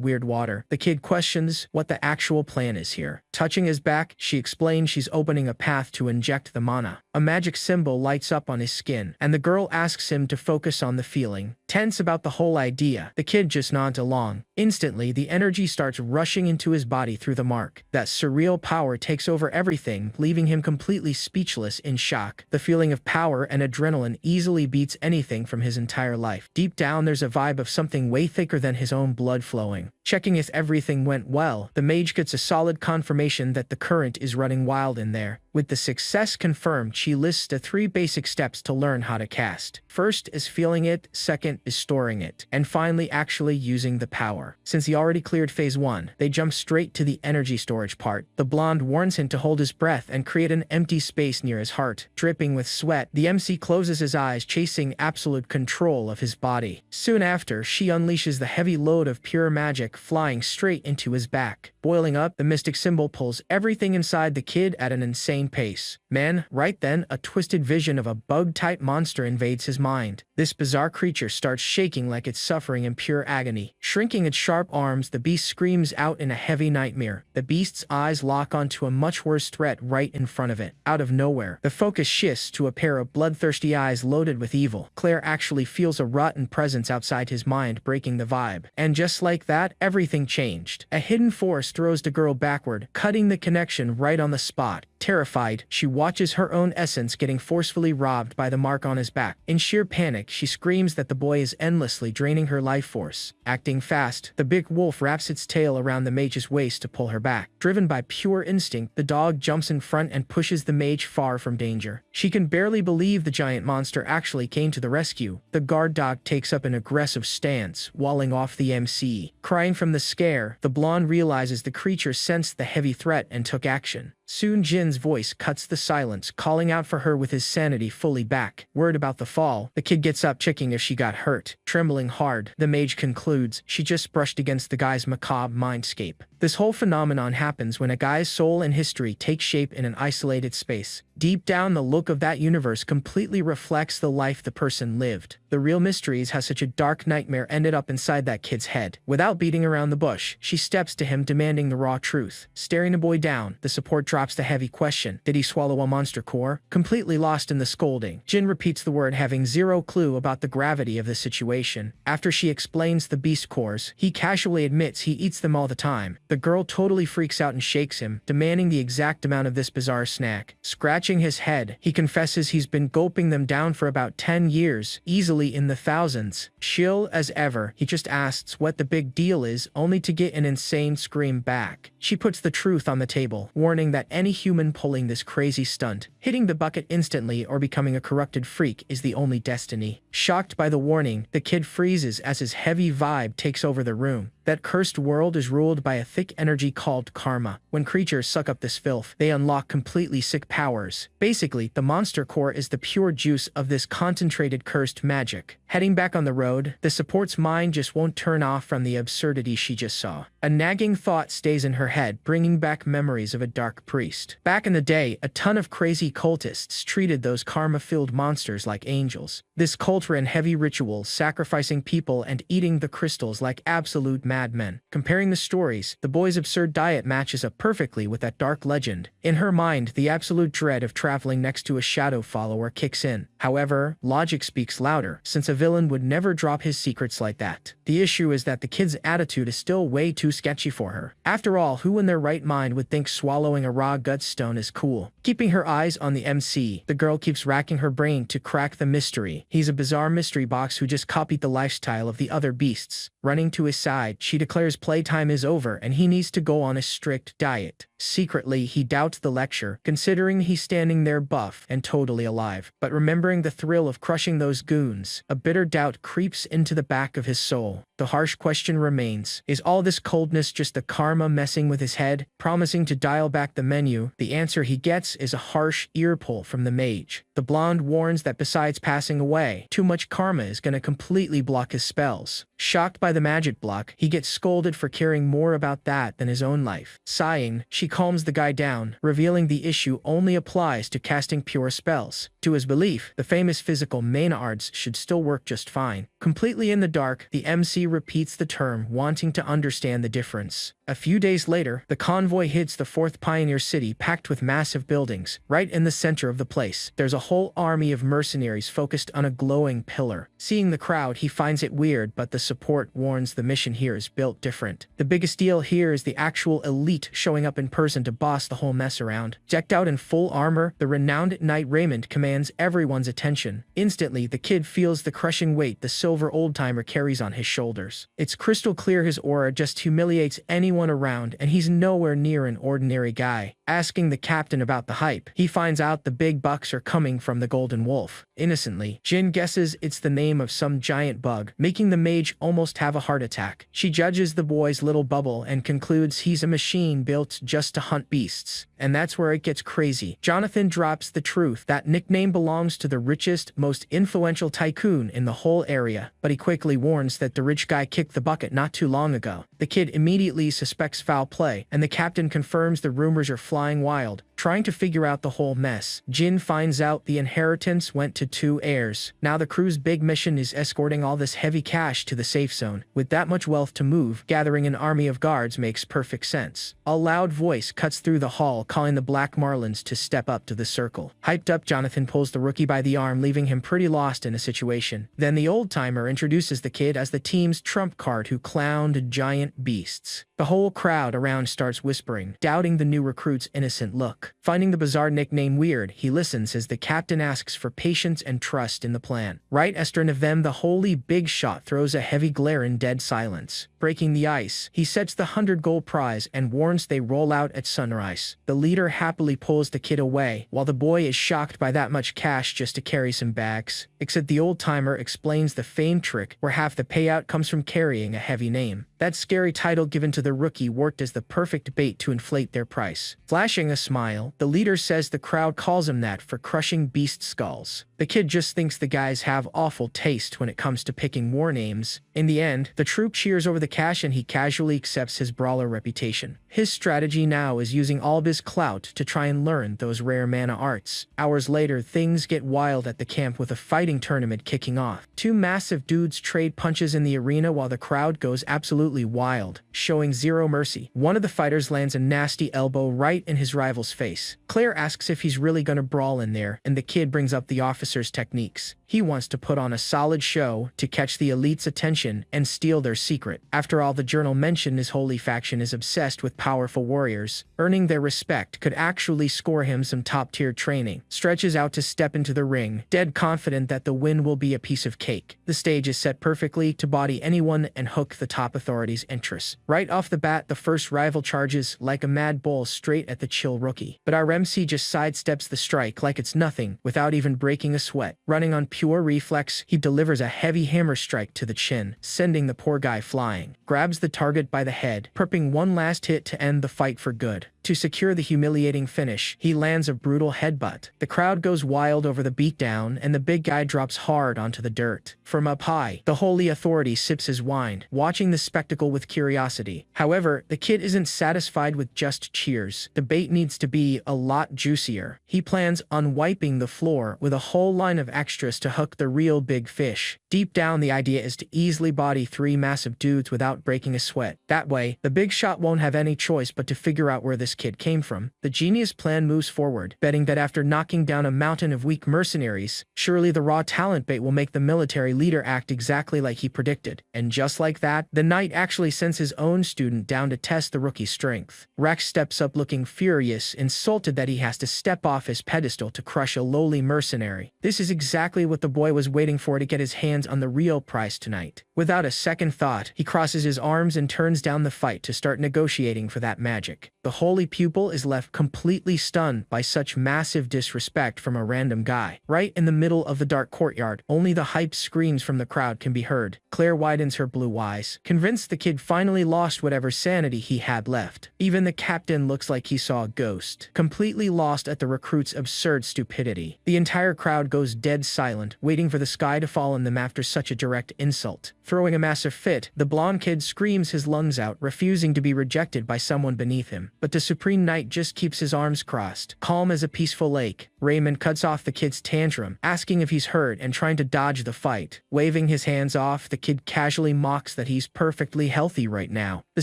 weird water. The kid questions what the actual plan is here. Touching his back, she explains she's opening a path to inject the mana. A magic symbol lights up on his skin, and the girl asks him to focus on the feeling. Tense about the whole idea, the kid just nods along. Instantly, the energy starts rushing into his body through the mark. That surreal power takes over everything, leaving him completely speechless in shock. The feeling of power and adrenaline easily beats anything from his entire life. Deep down, there's a vibe of something way thicker than his own blood flowing. Checking if everything went well, the mage gets a solid confirmation that the current is running wild in there. With the success confirmed, she lists the 3 basic steps to learn how to cast. First is feeling it, second is storing it, and finally actually using the power. Since he already cleared phase 1, they jump straight to the energy storage part. The blonde warns him to hold his breath and create an empty space near his heart. Dripping with sweat, the MC closes his eyes, chasing absolute control of his body. Soon after, she unleashes the heavy load of pure magic, flying straight into his back. Boiling up, the mystic symbol pulls everything inside the kid at an insane pace. Man, right then, a twisted vision of a bug-type monster invades his mind. This bizarre creature starts shaking like it's suffering in pure agony. Shrinking its sharp arms, the beast screams out in a heavy nightmare. The beast's eyes lock onto a much worse threat right in front of it. Out of nowhere, the focus shifts to a pair of bloodthirsty eyes loaded with evil. Claire actually feels a rotten presence outside his mind, breaking the vibe. And just like that, everything changed. A hidden force throws the girl backward, cutting the connection right on the spot. Terrified, she watches her own essence getting forcefully robbed by the mark on his back. In sheer panic, she screams that the boy is endlessly draining her life force. Acting fast, the big wolf wraps its tail around the mage's waist to pull her back. Driven by pure instinct, the dog jumps in front and pushes the mage far from danger. She can barely believe the giant monster actually came to the rescue. The guard dog takes up an aggressive stance, walling off the MC. Crying from the scare, the blonde realizes the creature sensed the heavy threat and took action. Soon Jin's voice cuts the silence, calling out for her with his sanity fully back. Word about the fall, the kid gets up checking if she got hurt. Trembling hard, the mage concludes she just brushed against the guy's macabre mindscape. This whole phenomenon happens when a guy's soul and history take shape in an isolated space. Deep down, the look of that universe completely reflects the life the person lived. The real mystery is how such a dark nightmare ended up inside that kid's head. Without beating around the bush, she steps to him, demanding the raw truth. Staring the boy down, the support drops the heavy question. Did he swallow a monster core? Completely lost in the scolding, Jin repeats the word, having zero clue about the gravity of the situation. After she explains the beast cores, he casually admits he eats them all the time. The girl totally freaks out and shakes him, demanding the exact amount of this bizarre snack. Scratching his head, he confesses he's been gulping them down for about 10 years, easily easily in the thousands. Chill as ever, he just asks what the big deal is, only to get an insane scream back. She puts the truth on the table, warning that any human pulling this crazy stunt, hitting the bucket instantly or becoming a corrupted freak is the only destiny. Shocked by the warning, the kid freezes as his heavy vibe takes over the room. That cursed world is ruled by a thick energy called karma. When creatures suck up this filth, they unlock completely sick powers. Basically, the monster core is the pure juice of this concentrated cursed magic. Heading back on the road, the support's mind just won't turn off from the absurdity she just saw. A nagging thought stays in her head, bringing back memories of a dark priest. Back in the day, a ton of crazy cultists treated those karma-filled monsters like angels. This cult ran heavy rituals, sacrificing people and eating the crystals like absolute madmen. Comparing the stories, the boy's absurd diet matches up perfectly with that dark legend. In her mind, the absolute dread of traveling next to a shadow follower kicks in. However, logic speaks louder, since a villain would never drop his secrets like that. The issue is that the kid's attitude is still way too sketchy for her. After all, who in their right mind would think swallowing a raw gut stone is cool? Keeping her eyes on the MC, the girl keeps racking her brain to crack the mystery. He's a bizarre mystery box who just copied the lifestyle of the other beasts. Running to his side, she declares playtime is over and he needs to go on a strict diet. Secretly, he doubts the lecture, considering he's standing there buff and totally alive. But remembering the thrill of crushing those goons, a bitter doubt creeps into the back of his soul. The harsh question remains, is all this coldness just the karma messing with his head? Promising to dial back the menu, the answer he gets is a harsh ear pull from the mage. The blonde warns that besides passing away, too much karma is gonna completely block his spells. Shocked by the magic block, he gets scolded for caring more about that than his own life. Sighing, she calms the guy down, revealing the issue only applies to casting pure spells. To his belief, the famous physical mana arts should still work just fine. Completely in the dark, the MC repeats the term, wanting to understand the difference. A few days later, the convoy hits the fourth pioneer city packed with massive buildings. Right in the center of the place, there's a whole army of mercenaries focused on a glowing pillar. Seeing the crowd, he finds it weird, but the support warns the mission here is built different. The biggest deal here is the actual elite showing up in person to boss the whole mess around. Decked out in full armor, the renowned Knight Raymond commands everyone's attention. Instantly, the kid feels the crushing weight the silver old-timer carries on his shoulders. It's crystal clear his aura just humiliates anyone around, and he's nowhere near an ordinary guy. Asking the captain about the hype, he finds out the big bucks are coming from the Golden Wolf. Innocently, Jin guesses it's the name of some giant bug, making the mage almost have a heart attack. She judges the boy's little bubble and concludes he's a machine built just to hunt beasts. And that's where it gets crazy. Jonathan drops the truth. That nickname belongs to the richest, most influential tycoon in the whole area, but he quickly warns that the rich guy kicked the bucket not too long ago. The kid immediately suspects foul play, and the captain confirms the rumors are flying wild. Trying to figure out the whole mess, Jin finds out the inheritance went to 2 heirs. Now the crew's big mission is escorting all this heavy cash to the safe zone. With that much wealth to move, gathering an army of guards makes perfect sense. A loud voice cuts through the hall, calling the Black Marlins to step up to the circle. Hyped up, Jonathan pulls the rookie by the arm, leaving him pretty lost in a situation. Then the old-timer introduces the kid as the team's trump card who clowned giant beasts. The whole crowd around starts whispering, doubting the new recruit's innocent look. Finding the bizarre nickname weird, he listens as the captain asks for patience and trust in the plan. Right astern of them, the holy big shot throws a heavy glare in dead silence. Breaking the ice, he sets the 100 gold prize and warns they roll out at sunrise. The leader happily pulls the kid away, while the boy is shocked by that much cash just to carry some bags. Except the old-timer explains the famed trick where half the payout comes from carrying a heavy name. That scary title given to the rookie worked as the perfect bait to inflate their price. Flashing a smile, the leader says the crowd calls him that for crushing beast skulls. The kid just thinks the guys have awful taste when it comes to picking war names. In the end, the troop cheers over the cash and he casually accepts his brawler reputation. His strategy now is using all of his clout to try and learn those rare mana arts. Hours later, things get wild at the camp with a fighting tournament kicking off. 2 massive dudes trade punches in the arena while the crowd goes absolutely wild, showing zero mercy. One of the fighters lands a nasty elbow right in his rival's face. place. Claire asks if he's really gonna brawl in there, and the kid brings up the officer's techniques. He wants to put on a solid show to catch the elite's attention and steal their secret. After all, the journal mentioned his holy faction is obsessed with powerful warriors. Earning their respect could actually score him some top-tier training. Stretches out to step into the ring, dead confident that the win will be a piece of cake. The stage is set perfectly to body anyone and hook the top authority's interest. Right off the bat, the first rival charges like a mad bull straight at the chill rookie. But our MC just sidesteps the strike like it's nothing, without even breaking a sweat. Running on pure reflex, he delivers a heavy hammer strike to the chin, sending the poor guy flying. Grabs the target by the head, prepping one last hit to end the fight for good. To secure the humiliating finish, he lands a brutal headbutt. The crowd goes wild over the beatdown, and the big guy drops hard onto the dirt. From up high, the holy authority sips his wine, watching the spectacle with curiosity. However, the kid isn't satisfied with just cheers. The bait needs to be a lot juicier. He plans on wiping the floor with a whole line of extras to hook the real big fish. Deep down, the idea is to easily body 3 massive dudes without breaking a sweat. That way, the big shot won't have any choice but to figure out where this kid came from. The genius plan moves forward, betting that after knocking down a mountain of weak mercenaries, surely the raw talent bait will make the military leader act exactly like he predicted. And just like that, the knight actually sends his own student down to test the rookie's strength. Rex steps up looking furious, insulted that he has to step off his pedestal to crush a lowly mercenary. This is exactly what the boy was waiting for to get his hands on the real prize tonight. Without a second thought, he crosses his arms and turns down the fight to start negotiating for that magic. The holy pupil is left completely stunned by such massive disrespect from a random guy. Right in the middle of the dark courtyard, only the hyped screams from the crowd can be heard. Claire widens her blue eyes, convinced the kid finally lost whatever sanity he had left. Even the captain looks like he saw a ghost, completely lost at the recruit's absurd stupidity. The entire crowd goes dead silent, waiting for the sky to fall on them after such a direct insult. Throwing a massive fit, the blonde kid screams his lungs out, refusing to be rejected by someone beneath him. But the Supreme Knight just keeps his arms crossed, calm as a peaceful lake. Raymond cuts off the kid's tantrum, asking if he's hurt and trying to dodge the fight. Waving his hands off, the kid casually mocks that he's perfectly healthy right now. The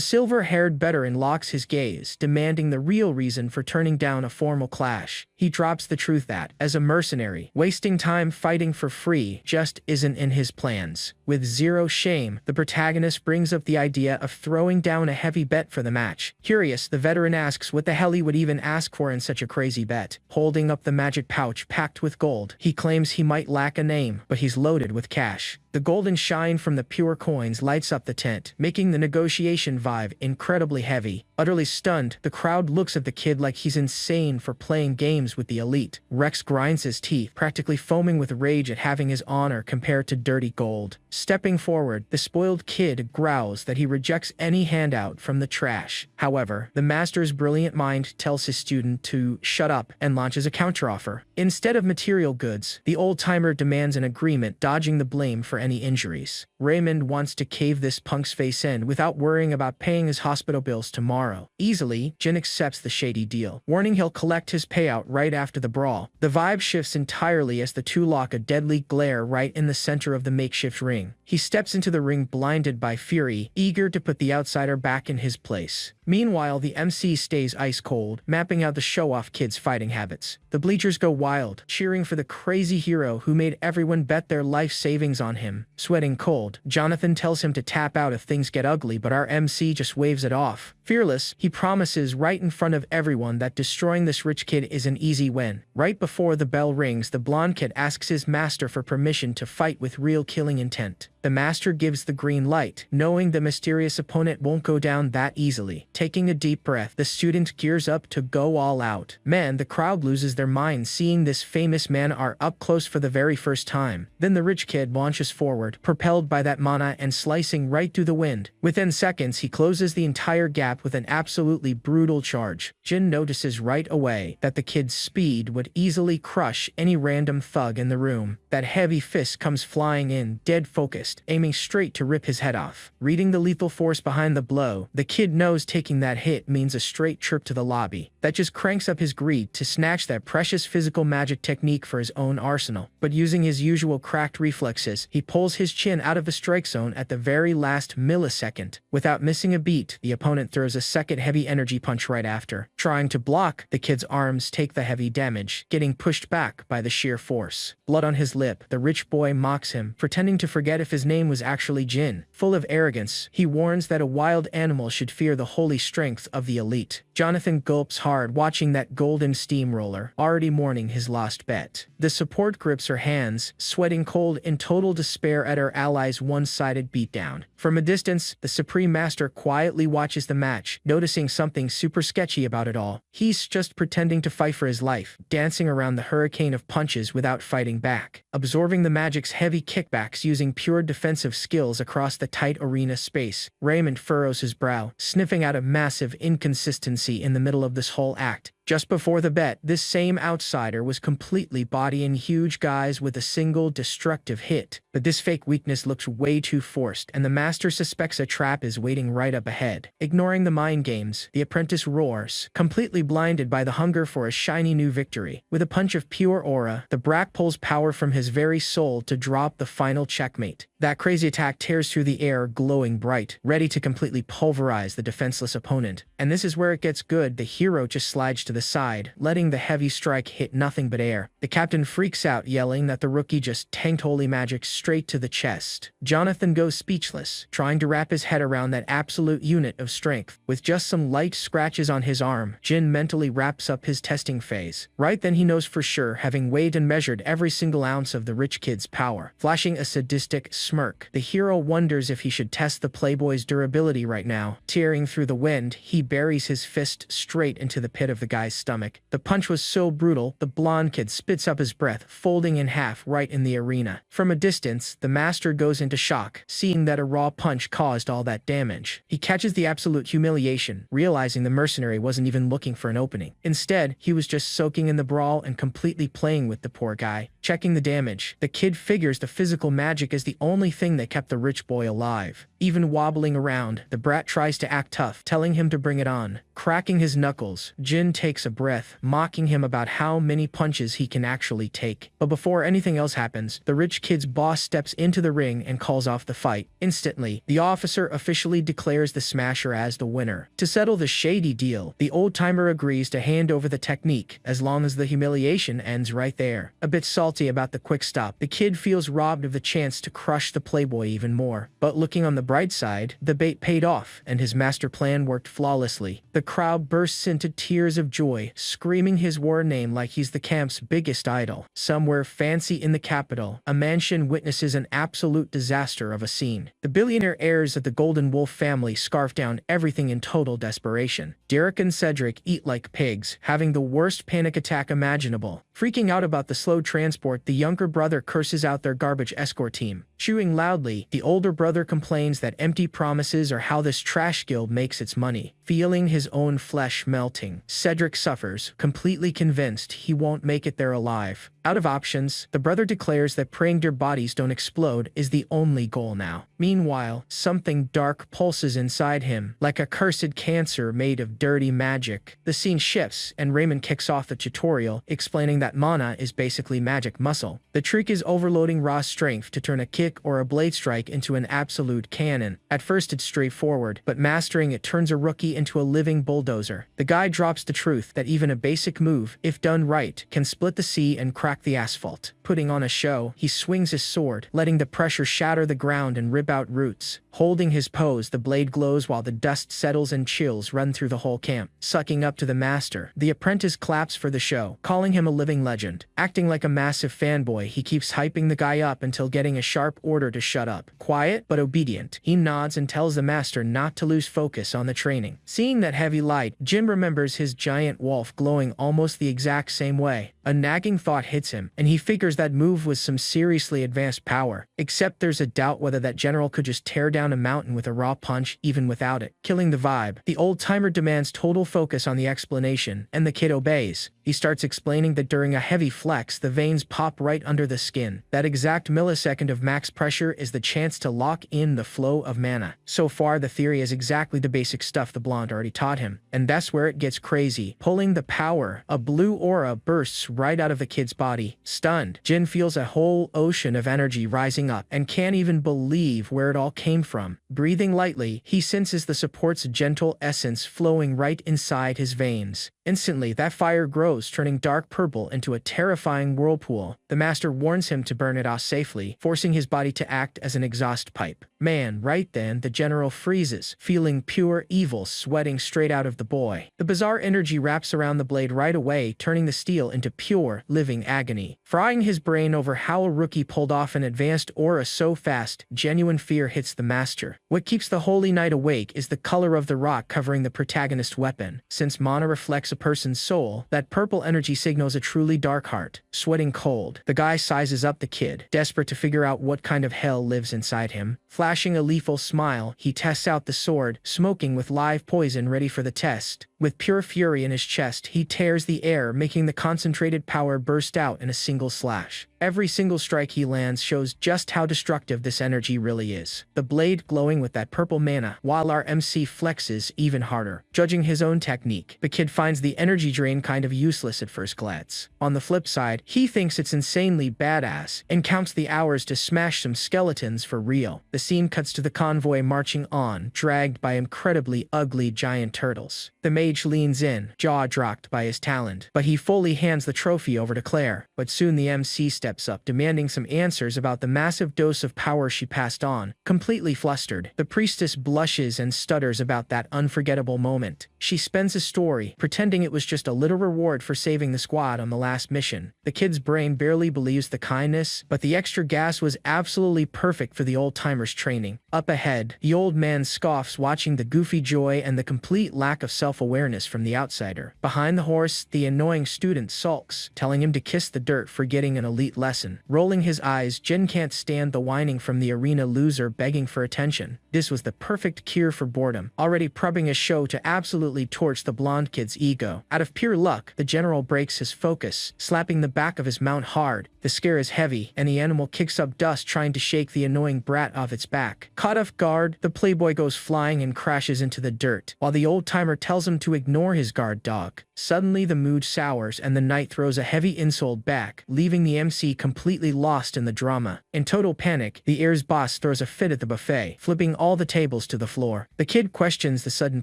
silver-haired veteran locks his gaze, demanding the real reason for turning down a formal clash. He drops the truth that, as a mercenary, wasting time fighting for free just isn't in his plans. With zero shame, the protagonist brings up the idea of throwing down a heavy bet for the match. Curious, the veteran asks what the hell he would even ask for in such a crazy bet. Holding up the magic pouch packed with gold, he claims he might lack a name, but he's loaded with cash. The golden shine from the pure coins lights up the tent, making the negotiation vibe incredibly heavy. Utterly stunned, the crowd looks at the kid like he's insane for playing games with the elite. Rex grinds his teeth, practically foaming with rage at having his honor compared to dirty gold. Stepping forward, the spoiled kid growls that he rejects any handout from the trash. However, the master's brilliant mind tells his student to shut up and launches a counteroffer. Instead of material goods, the old-timer demands an agreement, dodging the blame for any injuries. Raymond wants to cave this punk's face in without worrying about paying his hospital bills tomorrow. Easily, Jin accepts the shady deal, warning he'll collect his payout right after the brawl. The vibe shifts entirely as the two lock a deadly glare right in the center of the makeshift ring. He steps into the ring blinded by fury, eager to put the outsider back in his place. Meanwhile, the MC stays ice cold, mapping out the show-off kid's fighting habits. The bleachers go wild, cheering for the crazy hero who made everyone bet their life savings on him. Sweating cold, Jonathan tells him to tap out if things get ugly, but our MC just waves it off. Fearless, he promises right in front of everyone that destroying this rich kid is an easy win. Right before the bell rings, the blonde kid asks his master for permission to fight with real killing intent. The master gives the green light, knowing the mysterious opponent won't go down that easily. Taking a deep breath, the student gears up to go all out. Man, the crowd loses their minds seeing this famous man are up close for the very first time. Then the rich kid launches forward, propelled by that mana and slicing right through the wind. Within seconds, he closes the entire gap with an absolutely brutal charge. Jin notices right away that the kid's speed would easily crush any random thug in the room. That heavy fist comes flying in, dead focused, aiming straight to rip his head off. Reading the lethal force behind the blow, the kid knows taking that hit means a straight trip to the lobby. That just cranks up his greed to snatch that precious physical magic technique for his own arsenal. But using his usual cracked reflexes, he pulls his chin out of the strike zone at the very last millisecond. Without missing a beat, the opponent throws a second heavy energy punch right after. Trying to block, the kid's arms take the heavy damage, getting pushed back by the sheer force. Blood on his lip, the rich boy mocks him, pretending to forget if his name was actually Jin. Full of arrogance, he warns that a wild animal should fear the holy strength of the elite. Jonathan gulps hard, watching that golden steamroller, already mourning his lost bet. The support grips her hands, sweating cold in total despair at her ally's one-sided beatdown. From a distance, the Supreme Master quietly watches the match, noticing something super sketchy about it all. He's just pretending to fight for his life, dancing around the hurricane of punches without fighting back, absorbing the magic's heavy kickbacks using pure defensive skills across the tight arena space. Raymond furrows his brow, sniffing out a massive inconsistency in the middle of this whole act. Just before the bet, this same outsider was completely bodying huge guys with a single destructive hit. But this fake weakness looks way too forced, and the master suspects a trap is waiting right up ahead. Ignoring the mind games, the apprentice roars, completely blinded by the hunger for a shiny new victory. With a punch of pure aura, the brat pulls power from his very soul to drop the final checkmate. That crazy attack tears through the air, glowing bright, ready to completely pulverize the defenseless opponent. And this is where it gets good. The hero just slides to the side, letting the heavy strike hit nothing but air. The captain freaks out, yelling that the rookie just tanked holy magic straight to the chest. Jonathan goes speechless, trying to wrap his head around that absolute unit of strength. With just some light scratches on his arm, Jin mentally wraps up his testing phase. Right then he knows for sure, having weighed and measured every single ounce of the rich kid's power. Flashing a sadistic smirk, the hero wonders if he should test the playboy's durability right now. Tearing through the wind, he buries his fist straight into the pit of the guy's stomach. The punch was so brutal, the blonde kid spits up his breath, folding in half right in the arena. From a distance, the master goes into shock, seeing that a raw punch caused all that damage. He catches the absolute humiliation, realizing the mercenary wasn't even looking for an opening. Instead, he was just soaking in the brawl and completely playing with the poor guy. Checking the damage, the kid figures the physical magic is the only thing that kept the rich boy alive. Even wobbling around, the brat tries to act tough, telling him to bring it on. Cracking his knuckles, Jin takes a breath, mocking him about how many punches he can actually take. But before anything else happens, the rich kid's boss steps into the ring and calls off the fight. Instantly, the officer officially declares the smasher as the winner. To settle the shady deal, the old-timer agrees to hand over the technique, as long as the humiliation ends right there. A bit salty about the quick stop, the kid feels robbed of the chance to crush the playboy even more. But looking on the bright side, the bait paid off, and his master plan worked flawlessly. The crowd bursts into tears of joy, screaming his war name like he's the camp's biggest idol. Somewhere fancy in the capital, a mansion witnesses an absolute disaster of a scene. The billionaire heirs of the Golden Wolf family scarf down everything in total desperation. Derek and Cedric eat like pigs, having the worst panic attack imaginable. Freaking out about the slow transport, the younger brother curses out their garbage escort team. Chewing loudly, the older brother complains that empty promises are how this trash guild makes its money. Feeling his own flesh melting, Cedric suffers, completely convinced he won't make it there alive. Out of options, the brother declares that praying their bodies don't explode is the only goal now. Meanwhile, something dark pulses inside him, like a cursed cancer made of dirty magic. The scene shifts, and Raymond kicks off the tutorial, explaining that mana is basically magic muscle. The trick is overloading raw strength to turn a kick or a blade strike into an absolute cannon. At first it's straightforward, but mastering it turns a rookie into a living bulldozer. The guy drops the truth that even a basic move, if done right, can split the sea and crack the asphalt. Putting on a show, he swings his sword, letting the pressure shatter the ground and rip out roots. Holding his pose, the blade glows while the dust settles and chills run through the whole camp. Sucking up to the master, the apprentice claps for the show, calling him a living legend. Acting like a massive fanboy, he keeps hyping the guy up until getting a sharp order to shut up. Quiet but obedient, he nods and tells the master not to lose focus on the training. Seeing that heavy light, Jim remembers his giant wolf glowing almost the exact same way. A nagging thought hits him, and he figures that move was some seriously advanced power. Except there's a doubt whether that general could just tear down a mountain with a raw punch even without it. Killing the vibe, the old-timer demands total focus on the explanation, and the kid obeys. He starts explaining that during a heavy flex, the veins pop right under the skin. That exact millisecond of max pressure is the chance to lock in the flow of mana. So far, the theory is exactly the basic stuff the blonde already taught him. And that's where it gets crazy. Pulling the power, a blue aura bursts right out of the kid's body. Stunned, Jin feels a whole ocean of energy rising up and can't even believe where it all came from. Breathing lightly, he senses the support's gentle essence flowing right inside his veins. Instantly, that fire grows, turning dark purple into a terrifying whirlpool. The master warns him to burn it off safely, forcing his body to act as an exhaust pipe. Man, right then, the general freezes, feeling pure evil sweating straight out of the boy. The bizarre energy wraps around the blade right away, turning the steel into pure, living agony. Frying his brain over how a rookie pulled off an advanced aura so fast, genuine fear hits the master. What keeps the Holy Knight awake is the color of the rock covering the protagonist's weapon. Since mana reflects a person's soul, that purple energy signals a truly dark heart. Sweating cold, the guy sizes up the kid, desperate to figure out what kind of hell lives inside him. Flashing a lethal smile, he tests out the sword, smoking with live poison ready for the test. With pure fury in his chest, he tears the air, making the concentrated power burst out in a single slash. Every single strike he lands shows just how destructive this energy really is. The blade glowing with that purple mana, while our MC flexes even harder. Judging his own technique, the kid finds the energy drain kind of useless at first glance. On the flip side, he thinks it's insanely badass, and counts the hours to smash some skeletons for real. The scene cuts to the convoy marching on, dragged by incredibly ugly giant turtles. The mage leans in, jaw-dropped by his talent, but he fully hands the trophy over to Claire. But soon the MC steps up, demanding some answers about the massive dose of power she passed on. Completely flustered, the priestess blushes and stutters about that unforgettable moment. She spins a story, pretending it was just a little reward for saving the squad on the last mission. The kid's brain barely believes the kindness, but the extra gas was absolutely perfect for the old-timer's training. Up ahead, the old man scoffs, watching the goofy joy and the complete lack of self-awareness from the outsider. Behind the horse, the annoying student sulks, telling him to kiss the dirt for getting an elite lesson. Rolling his eyes, Jin can't stand the whining from the arena loser begging for attention. This was the perfect cure for boredom, already prepping a show to absolutely torch the blonde kid's ego. Out of pure luck, the general breaks his focus, slapping the back of his mount hard. The scare is heavy, and the animal kicks up dust trying to shake the annoying brat off its back. Caught off guard, the playboy goes flying and crashes into the dirt, while the old-timer tells him to ignore his guard dog. Suddenly the mood sours and the knight throws a heavy insult back, leaving the MC completely lost in the drama. In total panic, the heir's boss throws a fit at the buffet, flipping all the tables to the floor. The kid questions the sudden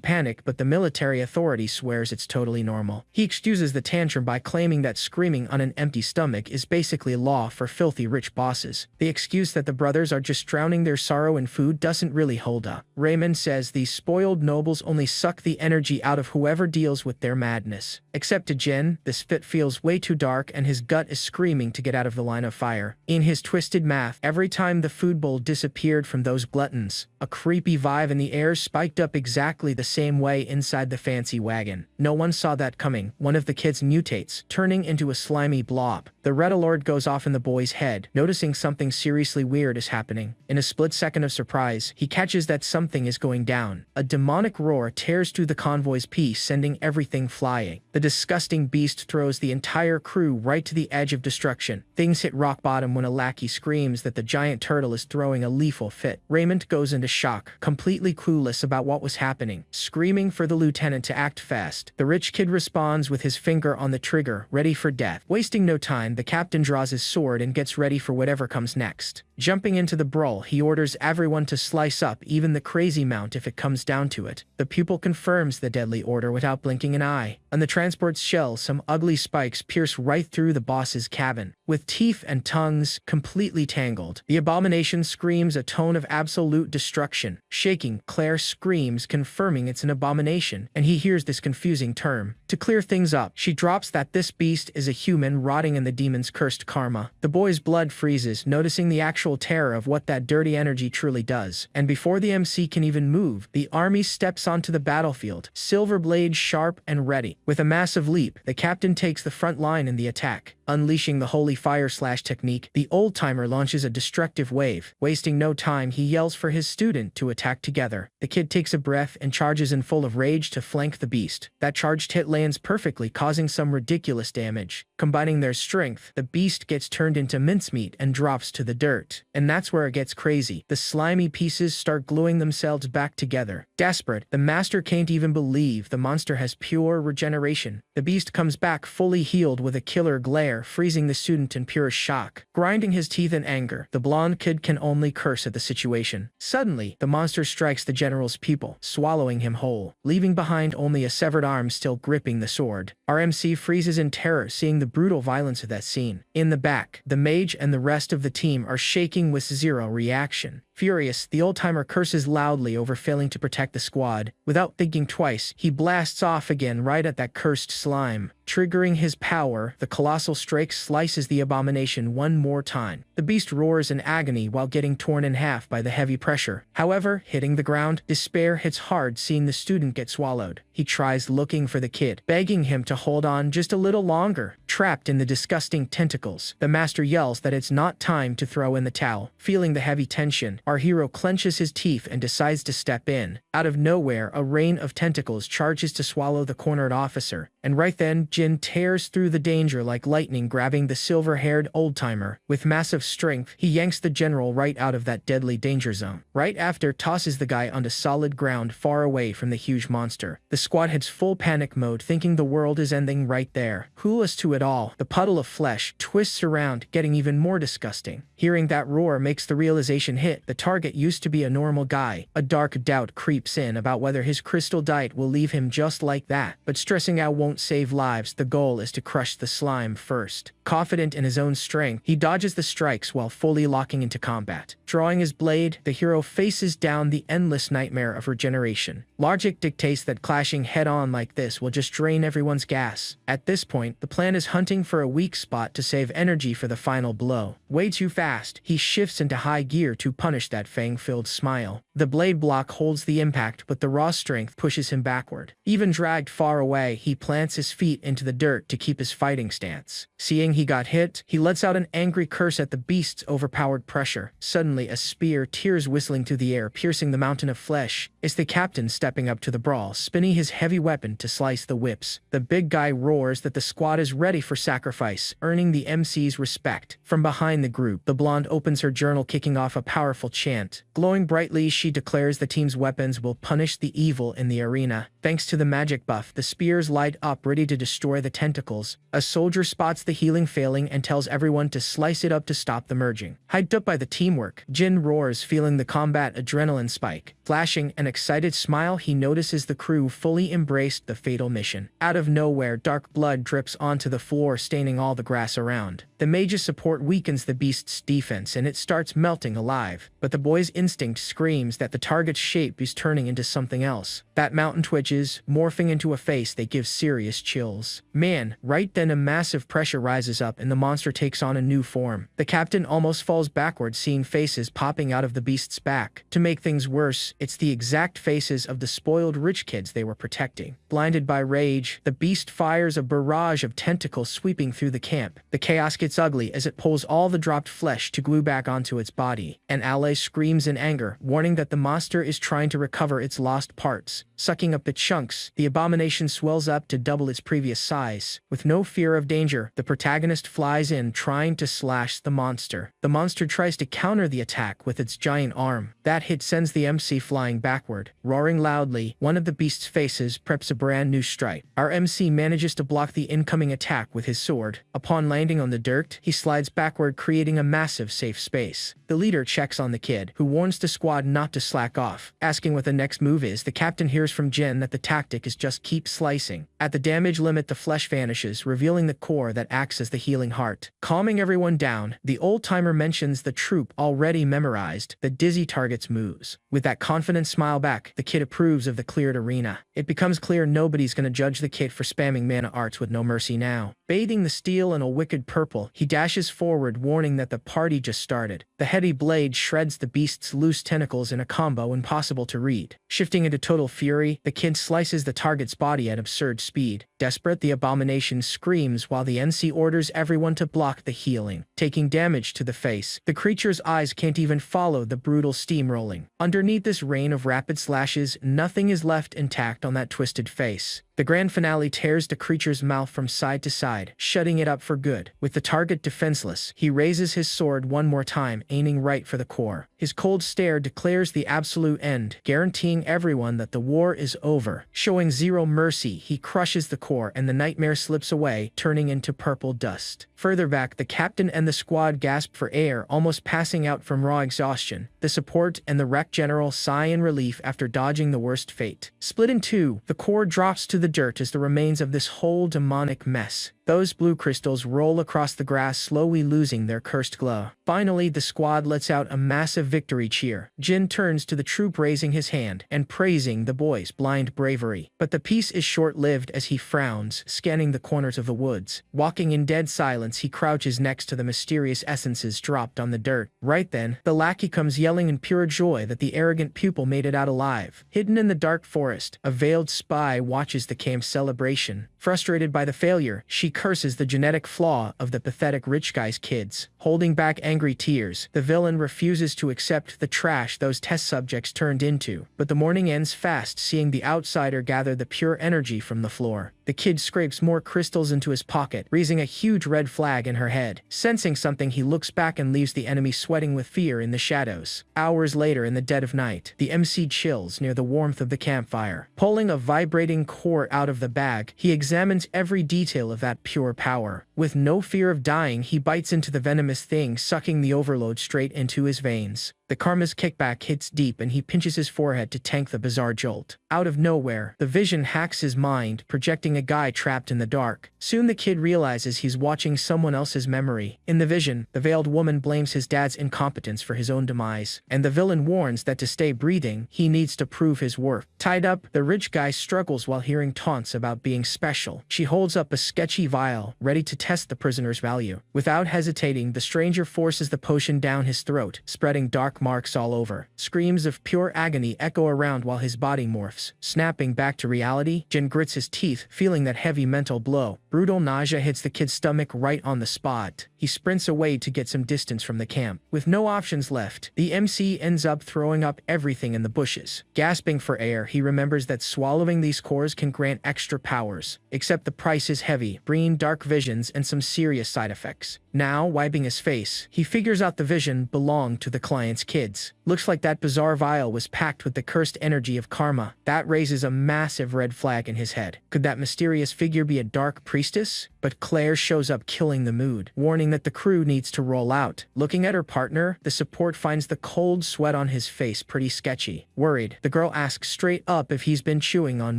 panic, but the military authority swears it's totally normal. He excuses the tantrum by claiming that screaming on an empty stomach is basically law for filthy rich bosses. The excuse that the brothers are just drowning their sorrow in food doesn't really hold up. Raymond says these spoiled nobles only suck the energy out of whoever deals with their madness. Except to Jin, this fit feels way too dark and his gut is screaming to get out of the line of fire. In his twisted math, every time the food bowl disappeared from those gluttons, a creepy vibe in the air spiked up exactly the same way inside the fancy wagon. No one saw that coming. One of the kids mutates, turning into a slimy blob. The red alert goes off in the boy's head, noticing something seriously weird is happening. In a split second of surprise, he catches that something is going down. A demonic roar tears through the convoy's peace, sending everything flying. The disgusting beast throws the entire crew right to the edge of destruction. Things hit rock bottom when a lackey screams that the giant turtle is throwing a lethal fit. Raymond goes into shock, completely clueless about what was happening, screaming for the lieutenant to act fast. The rich kid responds with his finger on the trigger, ready for death. Wasting no time, the captain draws his sword and gets ready for whatever comes next. Jumping into the brawl, he orders everyone to slice up even the crazy mount if it comes down to it. The pupil confirms the deadly order without blinking an eye. On the transport's shell, some ugly spikes pierce right through the boss's cabin. With teeth and tongues completely tangled, the abomination screams a tone of absolute destruction. Shaking, Claire screams, confirming it's an abomination, and he hears this confusing term. To clear things up, she drops that this beast is a human rotting in the demon's cursed karma. The boy's blood freezes, noticing the actual terror of what that dirty energy truly does. And before the MC can even move, the army steps onto the battlefield, silver blades sharp and ready. With a massive leap, the captain takes the front line in the attack. Unleashing the holy fire slash technique, the old-timer launches a destructive wave. Wasting no time, he yells for his student to attack together. The kid takes a breath and charges in full of rage to flank the beast. That charged hit lands perfectly, causing some ridiculous damage. Combining their strength, the beast gets turned into mincemeat and drops to the dirt. And that's where it gets crazy. The slimy pieces start gluing themselves back together. Desperate, the master can't even believe the monster has pure regeneration. The beast comes back fully healed with a killer glare, freezing the student in pure shock. Grinding his teeth in anger, the blonde kid can only curse at the situation. Suddenly, the monster strikes the general's pupil, swallowing him whole, leaving behind only a severed arm still gripping the sword. Our MC freezes in terror seeing the brutal violence of that scene. In the back, the mage and the rest of the team are shaking with zero reaction. Furious, the old-timer curses loudly over failing to protect the squad. Without thinking twice, he blasts off again right at that cursed slime. Triggering his power, the colossal strike slices the abomination one more time. The beast roars in agony while getting torn in half by the heavy pressure. However, hitting the ground, despair hits hard seeing the student get swallowed. He tries looking for the kid, begging him to hold on just a little longer. Trapped in the disgusting tentacles, the master yells that it's not time to throw in the towel. Feeling the heavy tension, our hero clenches his teeth and decides to step in. Out of nowhere, a rain of tentacles charges to swallow the cornered officer, and right then, Jin tears through the danger like lightning, grabbing the silver-haired old-timer. With massive strength, he yanks the general right out of that deadly danger zone. Right after, tosses the guy onto solid ground far away from the huge monster. The squad hits full panic mode, thinking the world is ending right there. Clueless to it all, the puddle of flesh twists around, getting even more disgusting. Hearing that roar makes the realization hit. The target used to be a normal guy. A dark doubt creeps in about whether his crystal diet will leave him just like that. But stressing out won't save lives. The goal is to crush the slime first. Confident in his own strength, he dodges the strikes while fully locking into combat. Drawing his blade, the hero faces down the endless nightmare of regeneration. Logic dictates that clashing head-on like this will just drain everyone's gas. At this point, the plan is hunting for a weak spot to save energy for the final blow. Way too fast, he shifts into high gear to punish that fang-filled smile. The blade block holds the impact, but the raw strength pushes him backward. Even dragged far away, he plants his feet into the dirt to keep his fighting stance. Seeing he got hit, he lets out an angry curse at the beast's overpowered pressure. Suddenly, a spear tears whistling through the air, piercing the mountain of flesh. It's the captain stepping up to the brawl, spinning his heavy weapon to slice the whips. The big guy roars that the squad is ready for sacrifice, earning the MC's respect. From behind the group, the blonde opens her journal, kicking off a powerful chant. Glowing brightly, she declares the team's weapons will punish the evil in the arena. Thanks to the magic buff, the spears light up, ready to destroy the tentacles. A soldier spots the healing failing and tells everyone to slice it up to stop the merging. Hyped up by the teamwork, Jin roars, feeling the combat adrenaline spike. Flashing an excited smile, he notices the crew fully embraced the fatal mission. Out of nowhere, dark blood drips onto the floor, staining all the grass around. The mage's support weakens the beast's defense and it starts melting alive. But the boy's instinct screams that the target's shape is turning into something else. That mountain twitches, morphing into a face that gives serious chills. Man, right then a massive pressure rises up and the monster takes on a new form. The captain almost falls backwards, seeing faces popping out of the beast's back. To make things worse, it's the exact faces of the spoiled rich kids they were protecting. Blinded by rage, the beast fires a barrage of tentacles sweeping through the camp. The chaos gets ugly as it pulls all the dropped flesh to glue back onto its body. An ally screams in anger, warning that the monster is trying to recover its lost parts. Sucking up the chunks, the abomination swells up to double its previous size. With no fear of danger, the protagonist flies in, trying to slash the monster. The monster tries to counter the attack with its giant arm. That hit sends the MC flying backward. Roaring loudly, one of the beast's faces preps a brand new strike. Our MC manages to block the incoming attack with his sword. Upon landing on the dirt, he slides backward, creating a massive safe space. The leader checks on the kid, who warns the squad not to slack off. Asking what the next move is, the captain hears from Jin that the tactic is just keep slicing. At the damage limit, the flesh vanishes, revealing the core that acts as the healing heart. Calming everyone down, the old-timer mentions the troop already memorized, the dizzy target's moves. With that confident smile back, the kid approves of the cleared arena. It becomes clear nobody's gonna judge the kid for spamming mana arts with no mercy now. Bathing the steel in a wicked purple, he dashes forward, warning that the party just started. The heavy blade shreds the beast's loose tentacles in a combo impossible to read. Shifting into total fury, the kid and slices the target's body at absurd speed. Desperate, the Abomination screams while the NC orders everyone to block the healing, taking damage to the face. The creature's eyes can't even follow the brutal steamrolling. Underneath this rain of rapid slashes, nothing is left intact on that twisted face. The grand finale tears the creature's mouth from side to side, shutting it up for good. With the target defenseless, he raises his sword one more time, aiming right for the core. His cold stare declares the absolute end, guaranteeing everyone that the war is over. Showing zero mercy, he crushes the core and the nightmare slips away, turning into purple dust. Further back, the captain and the squad gasp for air, almost passing out from raw exhaustion. The support and the wrecked general sigh in relief after dodging the worst fate. Split in two, the core drops to the dirt as the remains of this whole demonic mess. Those blue crystals roll across the grass, slowly losing their cursed glow. Finally, the squad lets out a massive victory cheer. Jin turns to the troop, raising his hand and praising the boys' blind bravery. But the peace is short-lived as he frowns, scanning the corners of the woods. Walking in dead silence, he crouches next to the mysterious essences dropped on the dirt. Right then, the lackey comes yelling in pure joy that the arrogant pupil made it out alive. Hidden in the dark forest, a veiled spy watches the camp's celebration. Frustrated by the failure, she curses the genetic flaw of the pathetic rich guy's kids. Holding back angry tears, the villain refuses to accept the trash those test subjects turned into. But the morning ends fast, seeing the outsider gather the pure energy from the floor. The kid scrapes more crystals into his pocket, raising a huge red flag in her head. Sensing something, he looks back and leaves the enemy sweating with fear in the shadows. Hours later, in the dead of night, the MC chills near the warmth of the campfire. Pulling a vibrating core out of the bag, he examines every detail of that pure power. With no fear of dying, he bites into the venomous thing, sucking the overload straight into his veins. The karma's kickback hits deep and he pinches his forehead to tank the bizarre jolt. Out of nowhere, the vision hacks his mind, projecting a guy trapped in the dark. Soon the kid realizes he's watching someone else's memory. In the vision, the veiled woman blames his dad's incompetence for his own demise, and the villain warns that to stay breathing, he needs to prove his worth. Tied up, the rich guy struggles while hearing taunts about being special. She holds up a sketchy vial, ready to test the prisoner's value. Without hesitating, the stranger forces the potion down his throat, spreading dark marks all over. Screams of pure agony echo around while his body morphs. Snapping back to reality, Jin grits his teeth, feeling that heavy mental blow. Brutal nausea hits the kid's stomach right on the spot. He sprints away to get some distance from the camp. With no options left, the MC ends up throwing up everything in the bushes. Gasping for air, he remembers that swallowing these cores can grant extra powers. Except the price is heavy, bringing dark visions and some serious side effects. Now, wiping his face, he figures out the vision belonged to the client's kids. Looks like that bizarre vial was packed with the cursed energy of karma. That raises a massive red flag in his head. Could that mysterious figure be a dark priestess? But Claire shows up, killing the mood, warning that the crew needs to roll out. Looking at her partner, the support finds the cold sweat on his face pretty sketchy. Worried, the girl asks straight up if he's been chewing on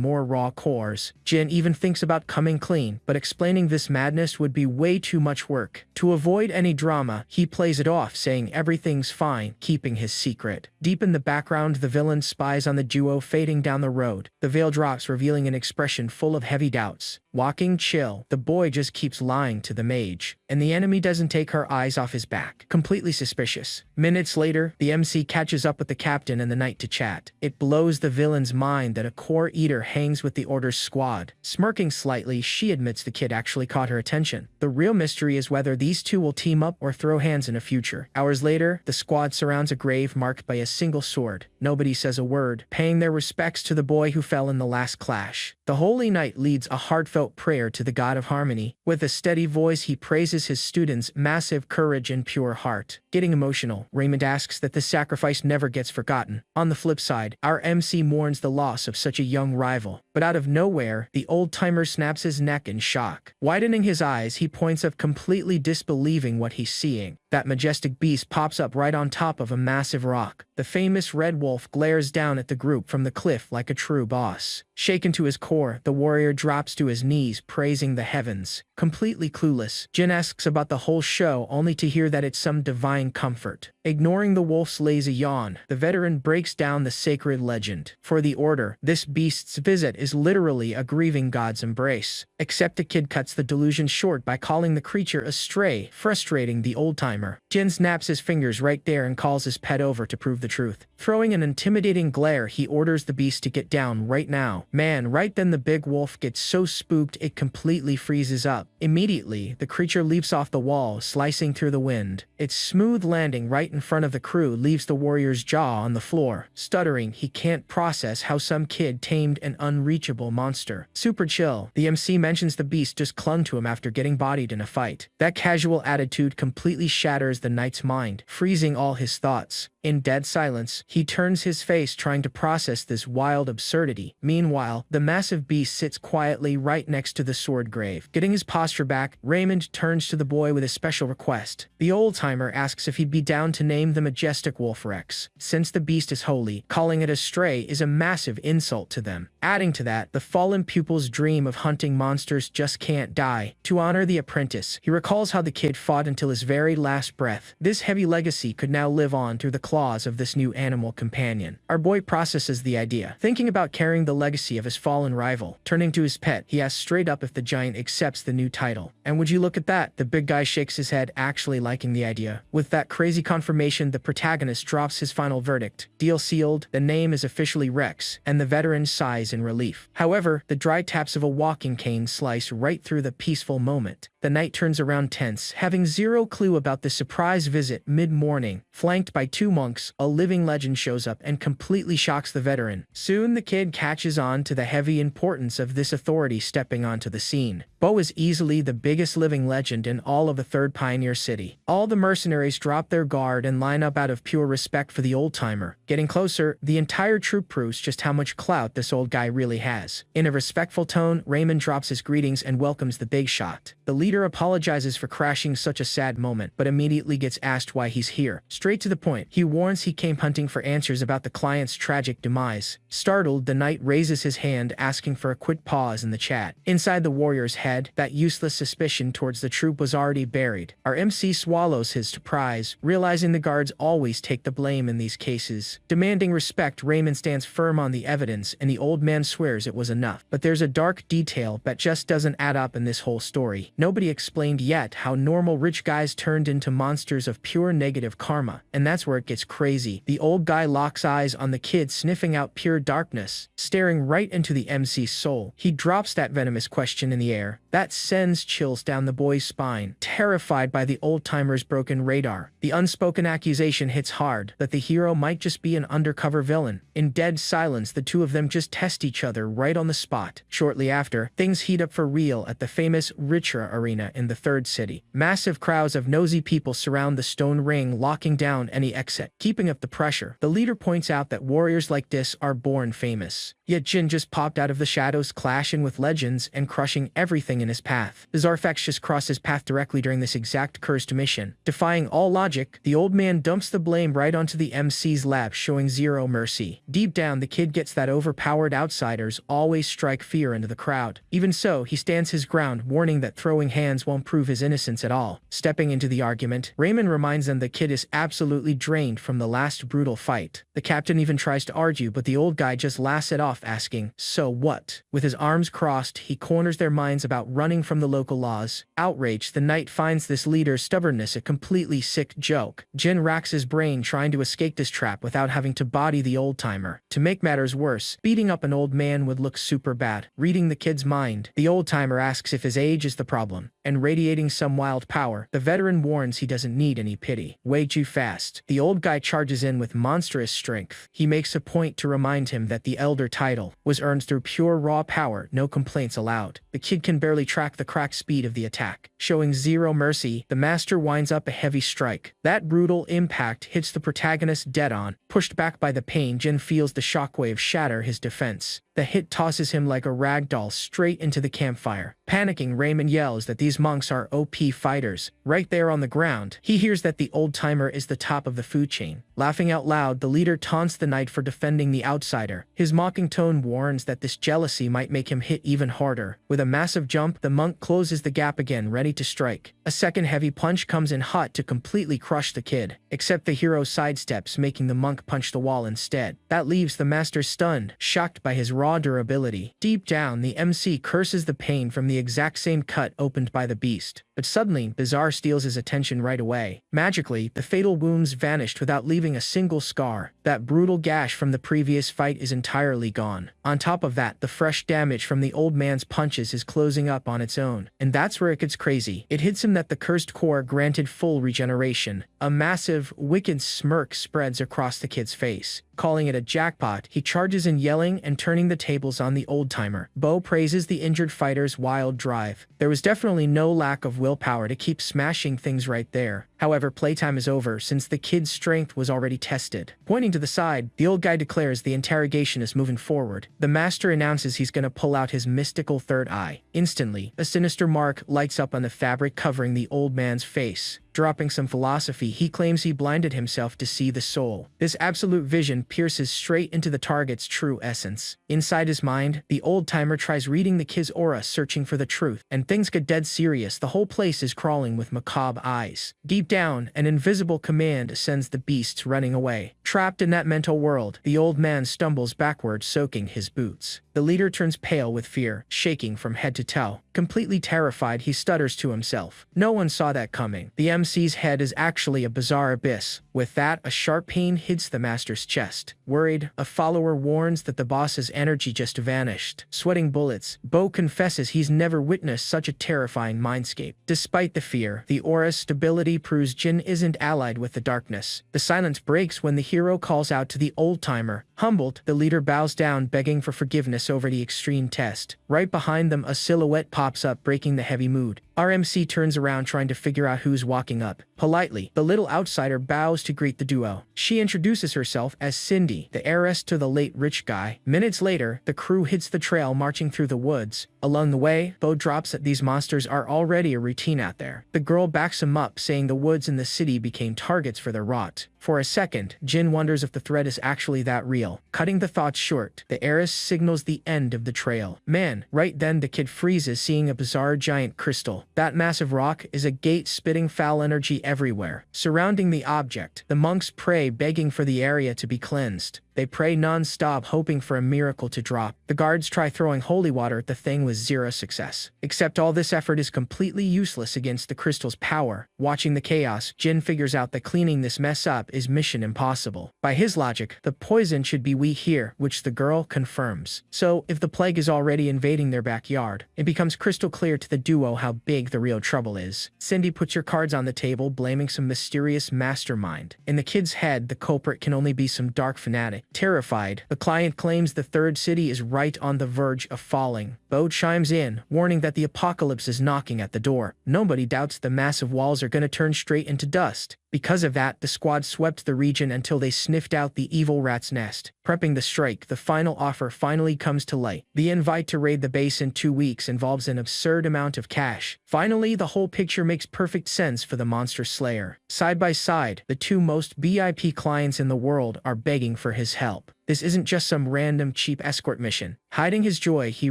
more raw cores. Jin even thinks about coming clean, but explaining this madness would be way too much work. To avoid any drama, he plays it off, saying everything's fine, keeping his secret. Deep in the background, the villain spies on the duo fading down the road. The veil drops, revealing an expression full of heavy doubts. Walking chill, the boy just keeps lying to the mage, and the enemy doesn't take her eyes off his back. Completely suspicious. Minutes later, the MC catches up with the captain and the knight to chat. It blows the villain's mind that a core eater hangs with the Order's squad. Smirking slightly, she admits the kid actually caught her attention. The real mystery is whether these two will team up or throw hands in a future. Hours later, the squad surrounds a grave marked by a single sword. Nobody says a word, paying their respects to the boy who fell in the last clash. The Holy Knight leads a heartfelt prayer to the God of Harmony. With a steady voice, he praises his students' massive courage and pure heart. Getting emotional, Raymond asks that the sacrifice never gets forgotten. On the flip side, our MC mourns the loss of such a young rival. But out of nowhere, the old-timer snaps his neck in shock. Widening his eyes, he points up, completely disbelieving what he's seeing. That majestic beast pops up right on top of a massive rock. The famous Red Wolf glares down at the group from the cliff like a true boss. Shaken to his core, the warrior drops to his knees, praising the heavens. Completely clueless, Jin asks about the whole show, only to hear that it's some divine comfort. Ignoring the wolf's lazy yawn, the veteran breaks down the sacred legend. For the Order, this beast's visit is literally a grieving god's embrace. Except the kid cuts the delusion short by calling the creature a stray, frustrating the old-time old-timer. Jin snaps his fingers right there and calls his pet over to prove the truth. Throwing an intimidating glare, he orders the beast to get down right now. Man, right then the big wolf gets so spooked it completely freezes up. Immediately, the creature leaps off the wall, slicing through the wind. Its smooth landing right in front of the crew leaves the warrior's jaw on the floor. Stuttering, he can't process how some kid tamed an unreachable monster. Super chill. The MC mentions the beast just clung to him after getting bodied in a fight. That casual attitude completely shatters the knight's mind, freezing all his thoughts. In dead silence, he turns his face trying to process this wild absurdity. Meanwhile, the massive beast sits quietly right next to the sword grave. Getting his posture back, Raymond turns to the boy with a special request. The old-timer asks if he'd be down to name the majestic Wolf Rex. Since the beast is holy, calling it a stray is a massive insult to them. Adding to that, the fallen pupil's dream of hunting monsters just can't die. To honor the apprentice, he recalls how the kid fought until his very last breath. This heavy legacy could now live on through the claws of this new animal companion. Our boy processes the idea, thinking about carrying the legacy of his fallen rival. Turning to his pet, he asks straight up if the giant accepts the new title. And would you look at that? The big guy shakes his head, actually liking the idea. With that crazy confirmation, the protagonist drops his final verdict. Deal sealed, the name is officially Rex, and the veteran sighs in relief. However, the dry taps of a walking cane slice right through the peaceful moment. The knight turns around tense, having zero clue about the surprise visit mid-morning. Flanked by two monks, a living legend shows up and completely shocks the veteran. Soon the kid catches on to the heavy importance of this authority stepping onto the scene. Bo is easily the biggest living legend in all of the Third Pioneer City. All the mercenaries drop their guard and line up out of pure respect for the old-timer. Getting closer, the entire troop proves just how much clout this old guy really has. In a respectful tone, Raymond drops his greetings and welcomes the big shot. The leader apologizes for crashing such a sad moment, but immediately gets asked why he's here. Straight to the point, he warns he came hunting for answers about the client's tragic demise. Startled, the knight raises his hand, asking for a quick pause in the chat. Inside the warrior's head, that useless suspicion towards the troop was already buried. Our MC swallows his surprise, realizing the guards always take the blame in these cases. Demanding respect, Raymond stands firm on the evidence, and the old man swears it was enough. But there's a dark detail that just doesn't add up in this whole story. Nobody explained yet how normal rich guys turned into monsters of pure negative karma. And that's where it gets crazy. The old guy locks eyes on the kid sniffing out pure darkness, staring right into the MC's soul. He drops that venomous question in the air. That sends chills down the boy's spine. Terrified by the old-timer's broken radar, the unspoken accusation hits hard that the hero might just be an undercover villain. In dead silence, the two of them just test each other right on the spot. Shortly after, things heat up for real at the famous Ritra Arena in the Third City. Massive crowds of nosy people surround the stone ring, locking down any exit. Keeping up the pressure, the leader points out that warriors like this are born famous. Yet Jin just popped out of the shadows, clashing with legends and crushing everything in his path. The Zarfax just crossed his path directly during this exact cursed mission. Defying all logic, the old man dumps the blame right onto the MC's lap, showing zero mercy. Deep down, the kid gets that overpowered outsiders always strike fear into the crowd. Even so, he stands his ground, warning that throwing hands won't prove his innocence at all. Stepping into the argument, Raymond reminds them the kid is absolutely drained from the last brutal fight. The captain even tries to argue, but the old guy just laughs it off, asking, "So what?" With his arms crossed, he corners their minds about running from the local laws. Outraged, the knight finds this leader's stubbornness a completely sick joke. Jin racks his brain trying to escape this trap without having to body the old-timer. To make matters worse, beating up an old man would look super bad. Reading the kid's mind, the old-timer asks if his age is the problem, and radiating some wild power, the veteran warns he doesn't need any pity. Way too fast. The old guy charges in with monstrous strength. He makes a point to remind him that the elder title was earned through pure raw power, no complaints allowed. The kid can barely track the crack speed of the attack. Showing zero mercy, the master winds up a heavy strike. That brutal impact hits the protagonist dead on. Pushed back by the pain, Jin feels the shockwave shatter his defense. The hit tosses him like a rag doll straight into the campfire. Panicking, Raymond yells that these monks are OP fighters. Right there on the ground, he hears that the old-timer is the top of the food chain. Laughing out loud, the leader taunts the knight for defending the outsider. His mocking tone warns that this jealousy might make him hit even harder. With a massive jump, the monk closes the gap again, ready to strike. A second heavy punch comes in hot to completely crush the kid. Except the hero sidesteps, making the monk monk punch the wall instead. That leaves the master stunned, shocked by his raw durability. Deep down, the MC curses the pain from the exact same cut opened by the beast. But suddenly, Bizarre steals his attention right away. Magically, the fatal wounds vanished without leaving a single scar. That brutal gash from the previous fight is entirely gone. On top of that, the fresh damage from the old man's punches is closing up on its own. And that's where it gets crazy. It hits him that the cursed core granted full regeneration. A massive, wicked smirk spreads across the kid's face. Calling it a jackpot, he charges in yelling and turning the tables on the old-timer. Bo praises the injured fighter's wild drive. There was definitely no lack of willpower to keep smashing things right there. However, playtime is over since the kid's strength was already tested. Pointing to the side, the old guy declares the interrogation is moving forward. The master announces he's gonna pull out his mystical third eye. Instantly, a sinister mark lights up on the fabric covering the old man's face. Dropping some philosophy, he claims he blinded himself to see the soul. This absolute vision pierces straight into the target's true essence. Inside his mind, the old-timer tries reading the kid's aura, searching for the truth, and things get dead serious. The whole place is crawling with macabre eyes. Deep down, an invisible command sends the beasts running away. Trapped in that mental world, the old man stumbles backward, soaking his boots. The leader turns pale with fear, shaking from head to toe. Completely terrified, he stutters to himself. No one saw that coming. The MC's head is actually a bizarre abyss. With that, a sharp pain hits the master's chest. Worried, a follower warns that the boss's energy just vanished. Sweating bullets, Bo confesses he's never witnessed such a terrifying mindscape. Despite the fear, the aura's stability proves Jin isn't allied with the darkness. The silence breaks when the hero calls out to the old-timer. Humbled, the leader bows down, begging for forgiveness over the extreme test. Right behind them, a silhouette pops up, breaking the heavy mood. Our MC turns around, trying to figure out who's walking up. Politely, the little outsider bows to greet the duo. She introduces herself as Cindy, the heiress to the late rich guy. Minutes later, the crew hits the trail, marching through the woods. Along the way, Bo drops that these monsters are already a routine out there. The girl backs him up, saying the woods in the city became targets for their rot. For a second, Jin wonders if the threat is actually that real. Cutting the thoughts short, the heiress signals the end of the trail. Man, right then the kid freezes, seeing a bizarre giant crystal. That massive rock is a gate, spitting foul energy everywhere. Surrounding the object, the monks pray, begging for the area to be cleansed. They pray non-stop, hoping for a miracle to drop. The guards try throwing holy water at the thing with zero success. Except all this effort is completely useless against the crystal's power. Watching the chaos, Jin figures out that cleaning this mess up is mission impossible. By his logic, the poison should be weak here, which the girl confirms. So, if the plague is already invading their backyard, it becomes crystal clear to the duo how big the real trouble is. Cindy puts her cards on the table, blaming some mysterious mastermind. In the kid's head, the culprit can only be some dark fanatic. Terrified, the client claims the third city is right on the verge of falling. Bo chimes in, warning that the apocalypse is knocking at the door. Nobody doubts the massive walls are gonna turn straight into dust. Because of that, the squad swept the region until they sniffed out the evil rat's nest. Prepping the strike, the final offer finally comes to light. The invite to raid the base in 2 weeks involves an absurd amount of cash. Finally, the whole picture makes perfect sense for the monster slayer. Side by side, the two most VIP clients in the world are begging for his help. This isn't just some random cheap escort mission. Hiding his joy, he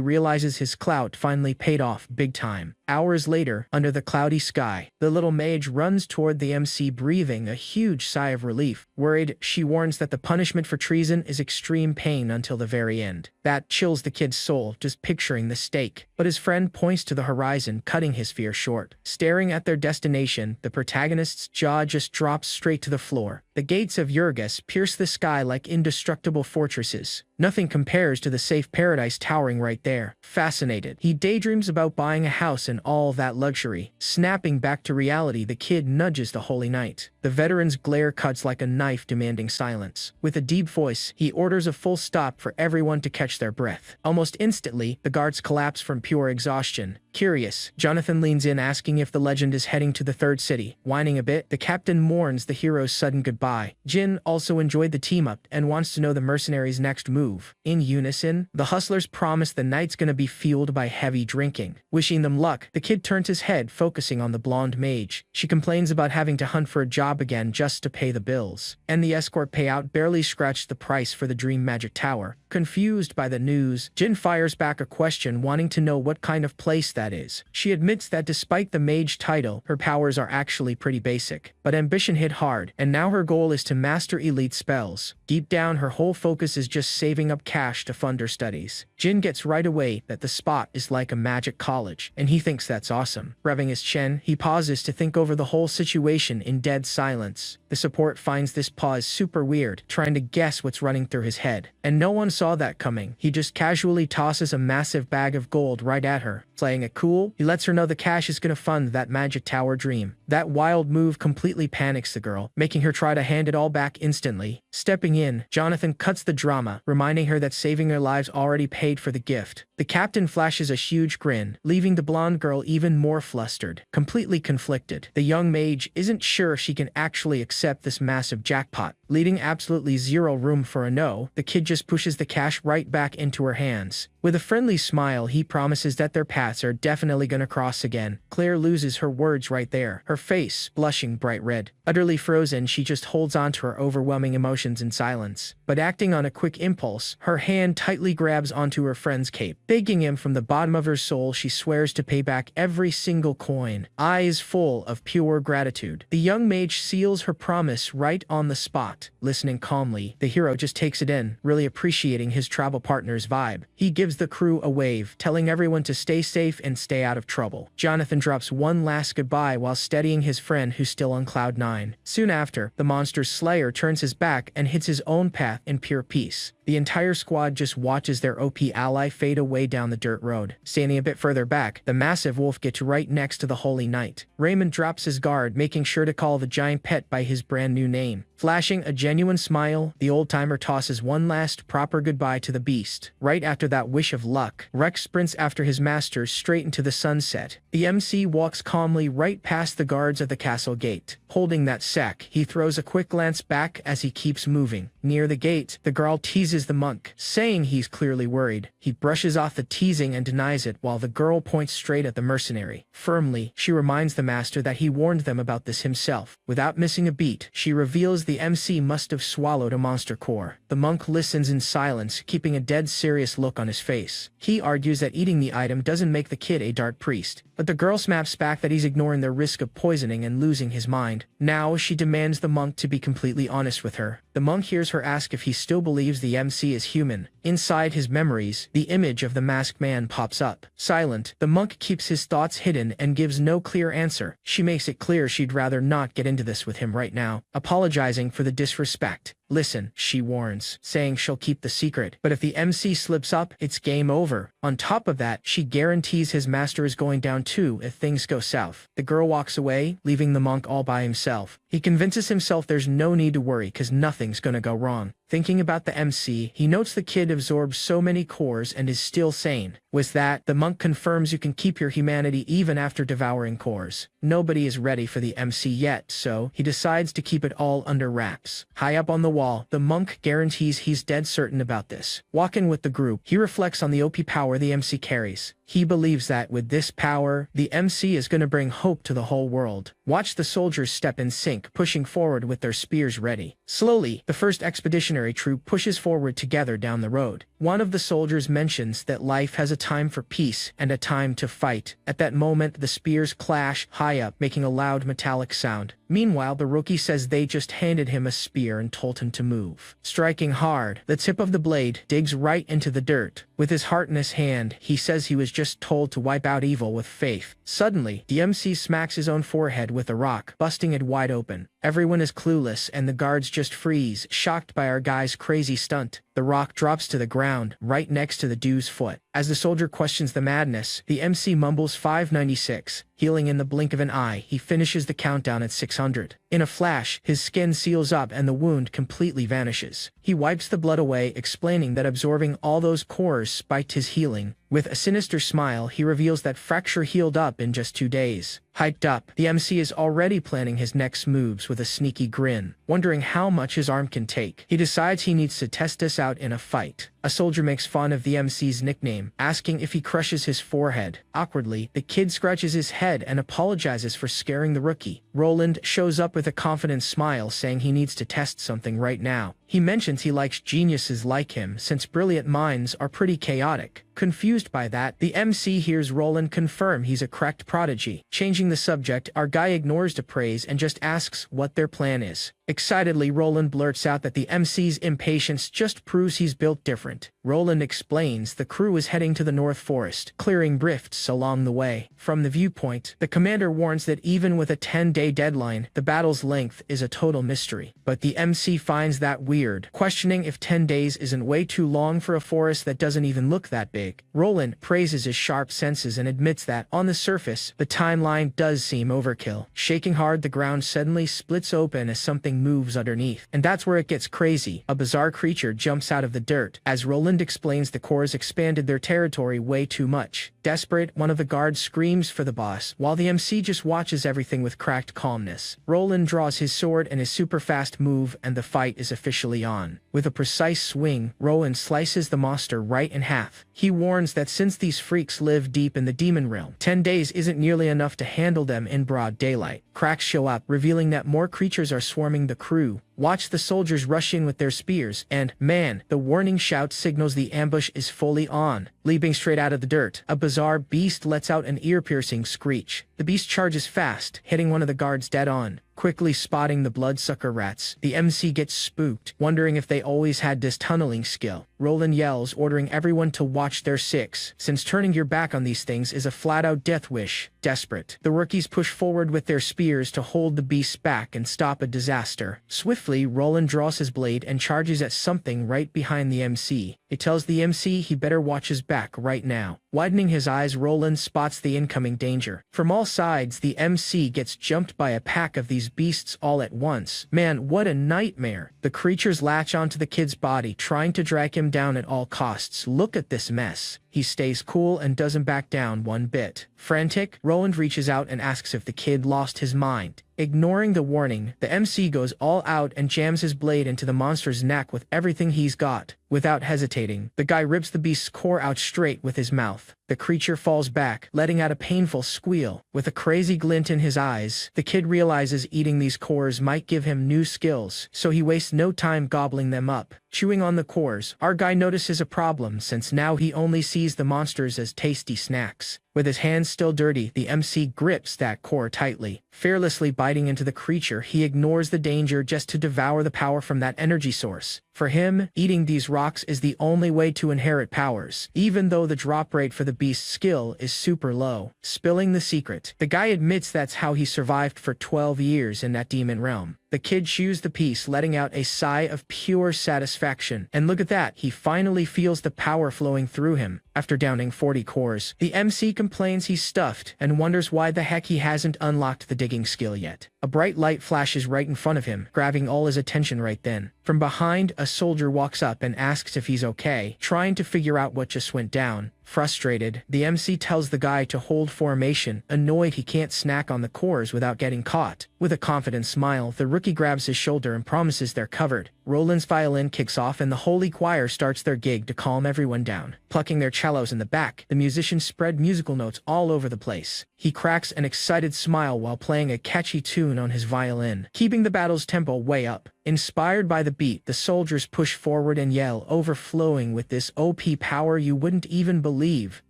realizes his clout finally paid off big time. Hours later, under the cloudy sky, the little mage runs toward the MC, breathing a huge sigh of relief. Worried, she warns that the punishment for treason is extreme pain until the very end. That chills the kid's soul, just picturing the stake. But his friend points to the horizon, cutting his fear short. Staring at their destination, the protagonist's jaw just drops straight to the floor. The gates of Yurgis pierce the sky like indestructible fortresses. Nothing compares to the safe paradise towering right there. Fascinated, he daydreams about buying a house and all that luxury. Snapping back to reality, the kid nudges the holy knight. The veteran's glare cuts like a knife, demanding silence. With a deep voice, he orders a full stop for everyone to catch their breath. Almost instantly, the guards collapse from pure exhaustion. Curious, Jonathan leans in, asking if the legend is heading to the third city. Whining a bit, the captain mourns the hero's sudden goodbye. Jin also enjoyed the team-up and wants to know the mercenaries' next move. move. In unison, the hustlers promise the night's gonna be fueled by heavy drinking. Wishing them luck, the kid turns his head, focusing on the blonde mage. She complains about having to hunt for a job again just to pay the bills. And the escort payout barely scratched the price for the dream magic tower. Confused by the news, Jin fires back a question, wanting to know what kind of place that is. She admits that despite the mage title, her powers are actually pretty basic. But ambition hit hard, and now her goal is to master elite spells. Deep down, her whole focus is just saving up cash to fund her studies. Jin gets right away that the spot is like a magic college, and he thinks that's awesome. Revving his chin, he pauses to think over the whole situation in dead silence. The support finds this pause super weird, trying to guess what's running through his head. And no one saw that coming. He just casually tosses a massive bag of gold right at her. Playing it cool, he lets her know the cash is gonna fund that magic tower dream. That wild move completely panics the girl, making her try to hand it all back instantly. Stepping in, Jonathan cuts the drama, reminding her that saving their lives already paid for the gift. The captain flashes a huge grin, leaving the blonde girl even more flustered, completely conflicted. The young mage isn't sure she can actually accept this massive jackpot. Leaving absolutely zero room for a no, the kid just pushes the cash right back into her hands. With a friendly smile, he promises that their paths are definitely gonna cross again. Claire loses her words right there, her face blushing bright red. Utterly frozen, she just holds on to her overwhelming emotions in silence. But acting on a quick impulse, her hand tightly grabs onto her friend's cape. Begging him from the bottom of her soul, she swears to pay back every single coin, eyes full of pure gratitude. The young mage seals her promise right on the spot. Listening calmly, the hero just takes it in, really appreciating his travel partner's vibe. He gives the crew a wave, telling everyone to stay safe and stay out of trouble. Jonathan drops one last goodbye while steadying his friend who's still on cloud 9. Soon after, the monster's slayer turns his back and hits his own path in pure peace. The entire squad just watches their OP ally fade away down the dirt road. Standing a bit further back, the massive wolf gets right next to the holy knight. Raymond drops his guard, making sure to call the giant pet by his brand new name. Flashing a genuine smile, the old-timer tosses one last proper goodbye to the beast. Right after that wish of luck, Rex sprints after his master straight into the sunset. The MC walks calmly right past the guards of the castle gate. Holding that sack, he throws a quick glance back as he keeps moving. Near the gate, the girl teases the monk, saying he's clearly worried. He brushes off the teasing and denies it while the girl points straight at the mercenary. Firmly, she reminds the master that he warned them about this himself. Without missing a beat, she reveals the MC must have swallowed a monster core. The monk listens in silence, keeping a dead serious look on his face. He argues that eating the item doesn't make the kid a dark priest, but the girl snaps back that he's ignoring the risk of poisoning and losing his mind. Now she demands the monk to be completely honest with her. The monk hears her ask if he still believes the MC is human. Inside his memories, the image of the masked man pops up. Silent, the monk keeps his thoughts hidden and gives no clear answer. She makes it clear she'd rather not get into this with him right now, apologizing for the disrespect. Listen, she warns, saying she'll keep the secret, but if the MC slips up, it's game over. On top of that, she guarantees his master is going down too if things go south. The girl walks away, leaving the monk all by himself. He convinces himself there's no need to worry because nothing's gonna go wrong. Thinking about the MC, he notes the kid absorbs so many cores and is still sane. With that, the monk confirms you can keep your humanity even after devouring cores. Nobody is ready for the MC yet, so he decides to keep it all under wraps. High up on the wall, the monk guarantees he's dead certain about this. Walking with the group, he reflects on the OP power the MC carries. He believes that with this power, the MC is going to bring hope to the whole world. Watch the soldiers step in sync, pushing forward with their spears ready. Slowly, the first expeditionary troop pushes forward together down the road. One of the soldiers mentions that life has a time for peace and a time to fight. At that moment, the spears clash high up, making a loud metallic sound. Meanwhile, the rookie says they just handed him a spear and told him to move. Striking hard, the tip of the blade digs right into the dirt. With his heart in his hand, he says he was just told to wipe out evil with faith. Suddenly, the MC smacks his own forehead with a rock, busting it wide open. Everyone is clueless and the guards just freeze, shocked by our guy's crazy stunt. The rock drops to the ground, right next to the dude's foot. As the soldier questions the madness, the MC mumbles 596. Healing in the blink of an eye, he finishes the countdown at 600. In a flash, his skin seals up and the wound completely vanishes. He wipes the blood away, explaining that absorbing all those cores spiked his healing. With a sinister smile, he reveals that fracture healed up in just 2 days. Hyped up, the MC is already planning his next moves with a sneaky grin. Wondering how much his arm can take, he decides he needs to test this out in a fight. A soldier makes fun of the MC's nickname, asking if he crushes his forehead. Awkwardly, the kid scratches his head and apologizes for scaring the rookie. Roland shows up with a confident smile, saying he needs to test something right now. He mentions he likes geniuses like him since brilliant minds are pretty chaotic. Confused by that, the MC hears Roland confirm he's a cracked prodigy. Changing the subject, our guy ignores the praise and just asks what their plan is. Excitedly, Roland blurts out that the MC's impatience just proves he's built different. Roland explains the crew is heading to the North Forest, clearing rifts along the way. From the viewpoint, the commander warns that even with a 10-day deadline, the battle's length is a total mystery. But the MC finds that weird, questioning if 10 days isn't way too long for a forest that doesn't even look that big. Roland praises his sharp senses and admits that, on the surface, the timeline does seem overkill. Shaking hard, the ground suddenly splits open as something moves underneath. And that's where it gets crazy. A bizarre creature jumps out of the dirt. As Roland explains, the Corps expanded their territory way too much. Desperate, one of the guards screams for the boss, while the MC just watches everything with cracked calmness. Roland draws his sword and his super fast move, and the fight is officially on. With a precise swing, Roland slices the monster right in half. He warns that since these freaks live deep in the demon realm, 10 days isn't nearly enough to handle them in broad daylight. Cracks show up, revealing that more creatures are swarming the crew. Watch the soldiers rush in with their spears, and, man, the warning shout signals the ambush is fully on. Leaping straight out of the dirt, a bizarre beast lets out an ear-piercing screech. The beast charges fast, hitting one of the guards dead on. Quickly spotting the bloodsucker rats, the MC gets spooked, wondering if they always had this tunneling skill. Roland yells, ordering everyone to watch their six, since turning your back on these things is a flat-out death wish. Desperate, the rookies push forward with their spears to hold the beasts back and stop a disaster. Swiftly, Roland draws his blade and charges at something right behind the MC. It tells the MC he better watch his back right now. Widening his eyes, Roland spots the incoming danger. From all sides, the MC gets jumped by a pack of these beasts all at once. Man, what a nightmare. The creatures latch onto the kid's body, trying to drag him down at all costs. Look at this mess. He stays cool and doesn't back down one bit. Frantic, Roland reaches out and asks if the kid lost his mind. Ignoring the warning, the MC goes all out and jams his blade into the monster's neck with everything he's got. Without hesitating, the guy rips the beast's core out straight with his mouth. The creature falls back, letting out a painful squeal. With a crazy glint in his eyes, the kid realizes eating these cores might give him new skills, so he wastes no time gobbling them up. Chewing on the cores, our guy notices a problem since now he only sees the monsters as tasty snacks. With his hands still dirty, the MC grips that core tightly. Fearlessly biting into the creature, he ignores the danger just to devour the power from that energy source. For him, eating these rocks is the only way to inherit powers, even though the drop rate for the beast's skill is super low. Spilling the secret, the guy admits that's how he survived for 12 years in that demon realm. The kid chews the piece, letting out a sigh of pure satisfaction. And look at that, he finally feels the power flowing through him. After downing 40 cores, the MC complains he's stuffed and wonders why the heck he hasn't unlocked the digging skill yet. A bright light flashes right in front of him, grabbing all his attention right then. From behind, a soldier walks up and asks if he's okay, trying to figure out what just went down. Frustrated, the MC tells the guy to hold formation, annoyed he can't snack on the cores without getting caught. With a confident smile, the rookie grabs his shoulder and promises they're covered. Roland's violin kicks off and the holy choir starts their gig to calm everyone down. Plucking their cellos in the back, the musicians spread musical notes all over the place. He cracks an excited smile while playing a catchy tune on his violin, keeping the battle's tempo way up. Inspired by the beat, the soldiers push forward and yell, overflowing with this OP power you wouldn't even believe.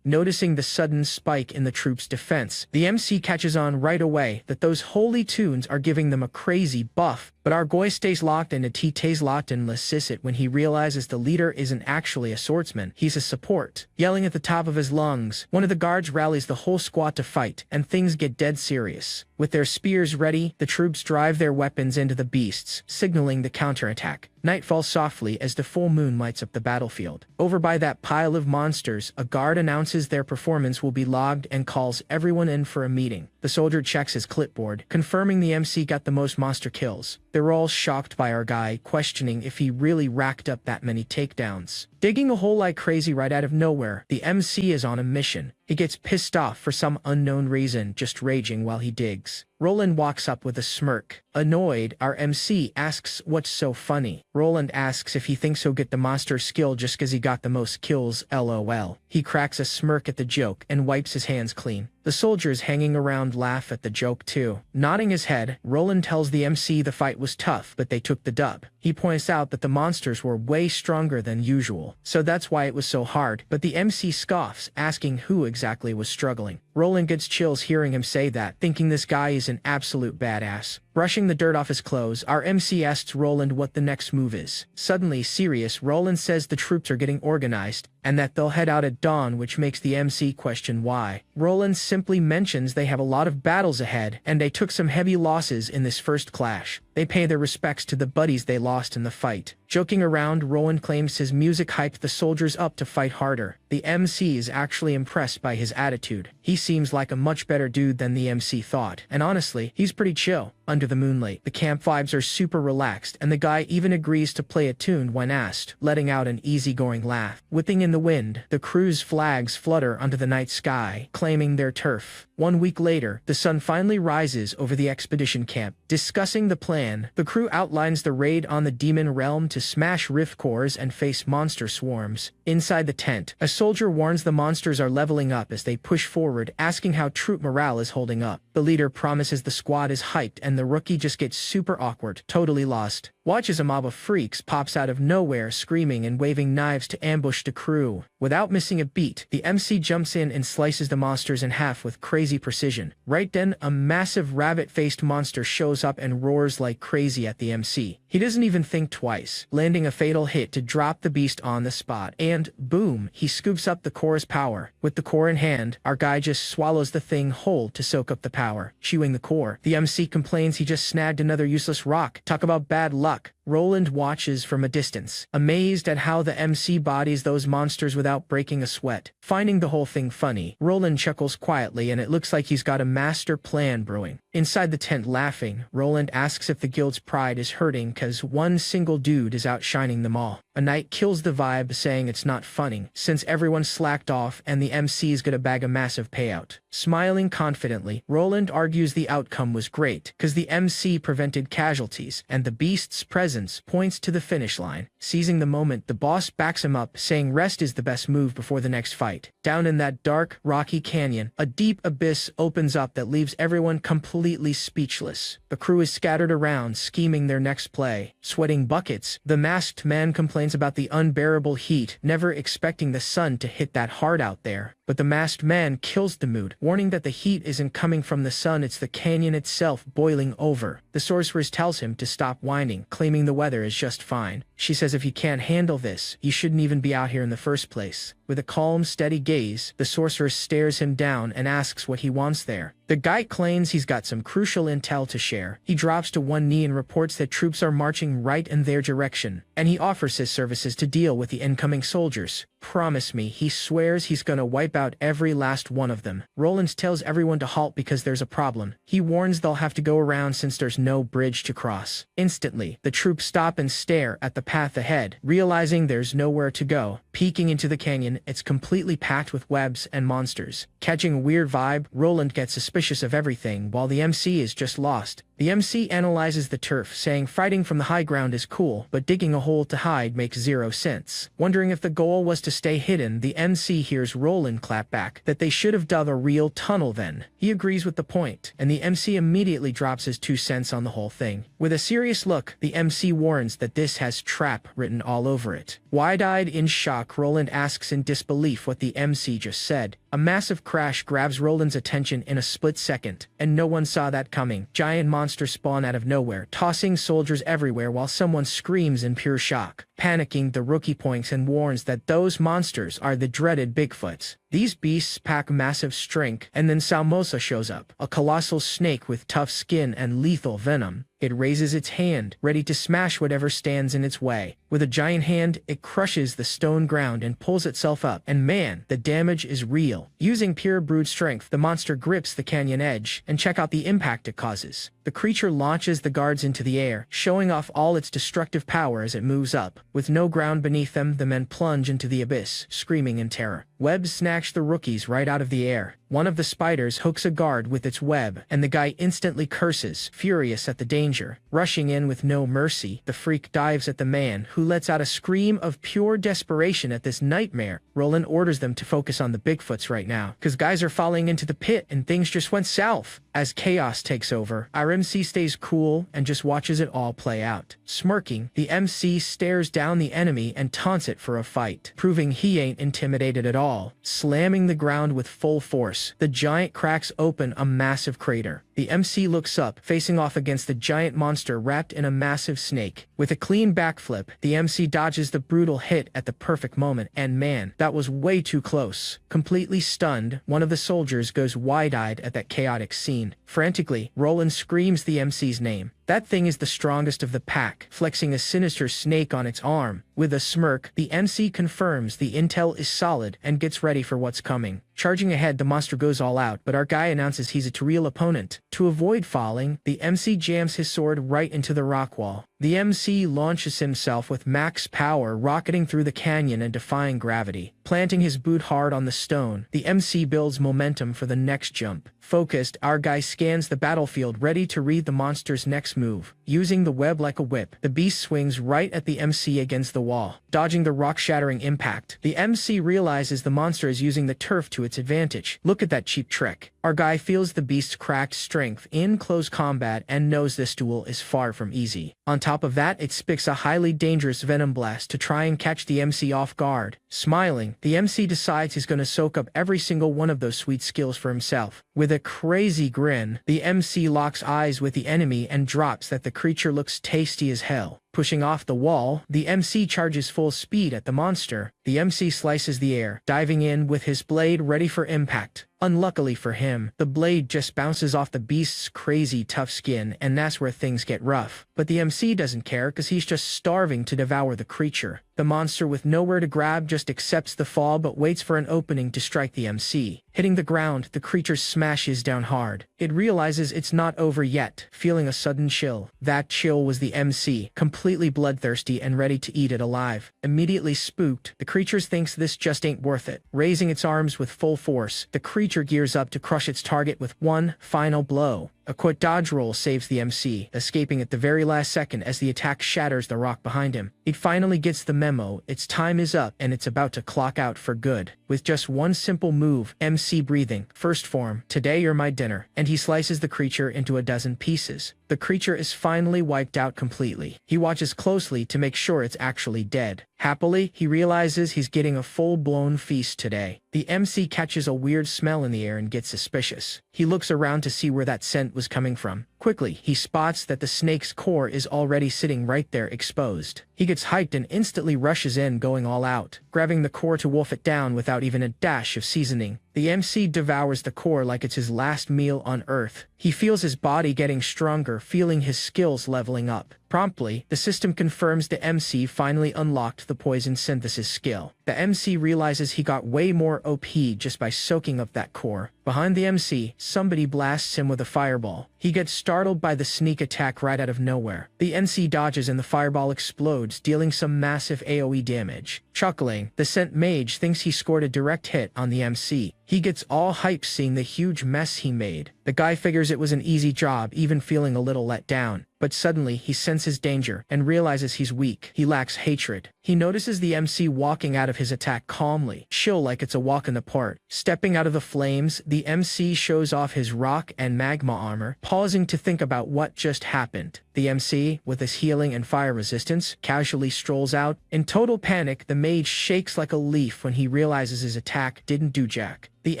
Noticing the sudden spike in the troops' defense, the MC catches on right away that those holy tunes are giving them a crazy buff. But our guy stays locked and stays locked and lets it when he realizes the leader isn't actually a swordsman, he's a support. Yelling at the top of his lungs, one of the guards rallies the whole squad to fight, and things get dead serious. With their spears ready, the troops drive their weapons into the beasts, signaling the counterattack. Night falls softly as the full moon lights up the battlefield. Over by that pile of monsters, a guard announces their performance will be logged and calls everyone in for a meeting. The soldier checks his clipboard, confirming the MC got the most monster kills. They're all shocked by our guy, questioning if he really racked up that many takedowns. Digging a hole like crazy right out of nowhere, the MC is on a mission. He gets pissed off for some unknown reason, just raging while he digs. Roland walks up with a smirk. Annoyed, our MC asks what's so funny. Roland asks if he thinks he'll get the monster skill just cause he got the most kills, lol. He cracks a smirk at the joke and wipes his hands clean. The soldiers hanging around laugh at the joke too. Nodding his head, Roland tells the MC the fight was tough, but they took the dub. He points out that the monsters were way stronger than usual, so that's why it was so hard, but the MC scoffs, asking who exactly was struggling. Roland gets chills hearing him say that, thinking this guy is an absolute badass. Brushing the dirt off his clothes, our MC asks Roland what the next move is. Suddenly serious, Roland says the troops are getting organized, and that they'll head out at dawn, which makes the MC question why. Roland simply mentions they have a lot of battles ahead, and they took some heavy losses in this first clash. They pay their respects to the buddies they lost in the fight. Joking around, Roland claims his music hyped the soldiers up to fight harder. The MC is actually impressed by his attitude. He seems like a much better dude than the MC thought, and honestly, he's pretty chill. Under the moonlight, the camp vibes are super relaxed, and the guy even agrees to play a tune when asked, letting out an easygoing laugh. Whipping in the wind, the crew's flags flutter under the night sky, claiming their turf. 1 week later, the sun finally rises over the expedition camp. Discussing the plan, the crew outlines the raid on the demon realm to smash rift cores and face monster swarms. Inside the tent, a soldier warns the monsters are leveling up as they push forward, asking how troop morale is holding up. The leader promises the squad is hyped, and the rookie just gets super awkward, totally lost. Watch as a mob of freaks pops out of nowhere, screaming and waving knives to ambush the crew. Without missing a beat, the MC jumps in and slices the monsters in half with crazy precision. Right then, a massive rabbit-faced monster shows up and roars like crazy at the MC. He doesn't even think twice, landing a fatal hit to drop the beast on the spot, and boom, he scoops up the core's power. With the core in hand, our guy just swallows the thing whole to soak up the power. Chewing the core, the MC complains he just snagged another useless rock. Talk about bad luck. Roland watches from a distance, amazed at how the MC bodies those monsters without breaking a sweat. Finding the whole thing funny, Roland chuckles quietly, and it looks like he's got a master plan brewing. Inside the tent laughing, Roland asks if the guild's pride is hurting cause one single dude is outshining them all. A knight kills the vibe, saying it's not funny, since everyone slacked off and the MC's gonna bag a massive payout. Smiling confidently, Roland argues the outcome was great, cause the MC prevented casualties, and the beast's presence points to the finish line. Seizing the moment, the boss backs him up, saying rest is the best move before the next fight. Down in that dark, rocky canyon, a deep abyss opens up that leaves everyone completely speechless. The crew is scattered around, scheming their next play. Sweating buckets, the masked man complains about the unbearable heat, never expecting the sun to hit that hard out there. But the masked man kills the mood, warning that the heat isn't coming from the sun, it's the canyon itself boiling over. The sorceress tells him to stop whining, claiming the weather is just fine. She says if you can't handle this, you shouldn't even be out here in the first place. With a calm, steady gaze, the sorceress stares him down and asks what he wants there. The guy claims he's got some crucial intel to share. He drops to one knee and reports that troops are marching right in their direction, and he offers his services to deal with the incoming soldiers. Promise me, he swears he's gonna wipe out every last one of them. Roland tells everyone to halt because there's a problem. He warns they'll have to go around since there's no bridge to cross. Instantly, the troops stop and stare at the path ahead, realizing there's nowhere to go. Peeking into the canyon, it's completely packed with webs and monsters. Catching a weird vibe, Roland gets suspicious of everything while the MC is just lost. The MC analyzes the turf, saying fighting from the high ground is cool, but digging a hole to hide makes zero sense. Wondering if the goal was to stay hidden, the MC hears Roland clap back that they should have dug a real tunnel then. He agrees with the point, and the MC immediately drops his 2 cents on the whole thing. With a serious look, the MC warns that this has trap written all over it. Wide-eyed in shock, Roland asks in disbelief what the MC just said. A massive crash grabs Roland's attention in a split second, and no one saw that coming. Giant monsters spawn out of nowhere, tossing soldiers everywhere while someone screams in pure shock. Panicking, the rookie points and warns that those monsters are the dreaded Bigfoots. These beasts pack massive strength, and then Salmosa shows up, a colossal snake with tough skin and lethal venom. It raises its hand, ready to smash whatever stands in its way. With a giant hand, it crushes the stone ground and pulls itself up, and man, the damage is real. Using pure brute strength, the monster grips the canyon edge, and check out the impact it causes. The creature launches the guards into the air, showing off all its destructive power as it moves up. With no ground beneath them, the men plunge into the abyss, screaming in terror. Webs snag snatch the rookies right out of the air. One of the spiders hooks a guard with its web, and the guy instantly curses, furious at the danger. Rushing in with no mercy, the freak dives at the man, who lets out a scream of pure desperation at this nightmare. Roland orders them to focus on the Bigfoots right now, cause guys are falling into the pit and things just went south. As chaos takes over, our MC stays cool and just watches it all play out. Smirking, the MC stares down the enemy and taunts it for a fight, proving he ain't intimidated at all. Slamming the ground with full force, the giant cracks open a massive crater. The MC looks up, facing off against the giant monster wrapped in a massive snake. With a clean backflip, the MC dodges the brutal hit at the perfect moment, and man, that was way too close. Completely stunned, one of the soldiers goes wide-eyed at that chaotic scene. Frantically, Roland screams the MC's name. That thing is the strongest of the pack, flexing a sinister snake on its arm. With a smirk, the MC confirms the intel is solid and gets ready for what's coming. Charging ahead, the monster goes all out, but our guy announces he's a real opponent. To avoid falling, the MC jams his sword right into the rock wall. The MC launches himself with max power, rocketing through the canyon and defying gravity. Planting his boot hard on the stone, the MC builds momentum for the next jump. Focused, our guy scans the battlefield, ready to read the monster's next move. Using the web like a whip, the beast swings right at the MC against the wall. Dodging the rock-shattering impact, the MC realizes the monster is using the turf to its advantage. Look at that cheap trick. Our guy feels the beast's cracked strength in close combat and knows this duel is far from easy. On top of that, it spits a highly dangerous venom blast to try and catch the MC off guard. Smiling, the MC decides he's going to soak up every single one of those sweet skills for himself. With a crazy grin, the MC locks eyes with the enemy and drops that the creature looks tasty as hell. Pushing off the wall, the MC charges full speed at the monster. The MC slices the air, diving in with his blade ready for impact. Unluckily for him, the blade just bounces off the beast's crazy tough skin, and that's where things get rough. But the MC doesn't care, cause he's just starving to devour the creature. The monster, with nowhere to grab, just accepts the fall but waits for an opening to strike the MC. Hitting the ground, the creature smashes down hard. It realizes it's not over yet, feeling a sudden chill. That chill was the MC, completely bloodthirsty and ready to eat it alive. Immediately spooked, the creature thinks this just ain't worth it. Raising its arms with full force, the creature gears up to crush its target with one final blow. A quick dodge roll saves the MC, escaping at the very last second as the attack shatters the rock behind him. It finally gets the memo, its time is up and it's about to clock out for good. With just one simple move, MC breathing, first form, today you're my dinner, and he slices the creature into a dozen pieces. The creature is finally wiped out completely. He watches closely to make sure it's actually dead. Happily, he realizes he's getting a full-blown feast today. The MC catches a weird smell in the air and gets suspicious. He looks around to see where that scent was coming from. Quickly, he spots that the snake's core is already sitting right there exposed. He gets hyped and instantly rushes in, going all out, grabbing the core to wolf it down without even a dash of seasoning. The MC devours the core like it's his last meal on Earth. He feels his body getting stronger, feeling his skills leveling up. Promptly, the system confirms the MC finally unlocked the poison synthesis skill. The MC realizes he got way more OP just by soaking up that core. Behind the MC, somebody blasts him with a fireball. He gets startled by the sneak attack right out of nowhere. The MC dodges and the fireball explodes, dealing some massive AoE damage. Chuckling, the Scent Mage thinks he scored a direct hit on the MC. He gets all hyped seeing the huge mess he made. The guy figures it was an easy job, even feeling a little let down. But suddenly, he senses danger and realizes he's weak. He lacks hatred. He notices the MC walking out of his attack calmly, chill like it's a walk in the park. Stepping out of the flames, the MC shows off his rock and magma armor, pausing to think about what just happened. The MC, with his healing and fire resistance, casually strolls out. In total panic, the mage shakes like a leaf when he realizes his attack didn't do jack. The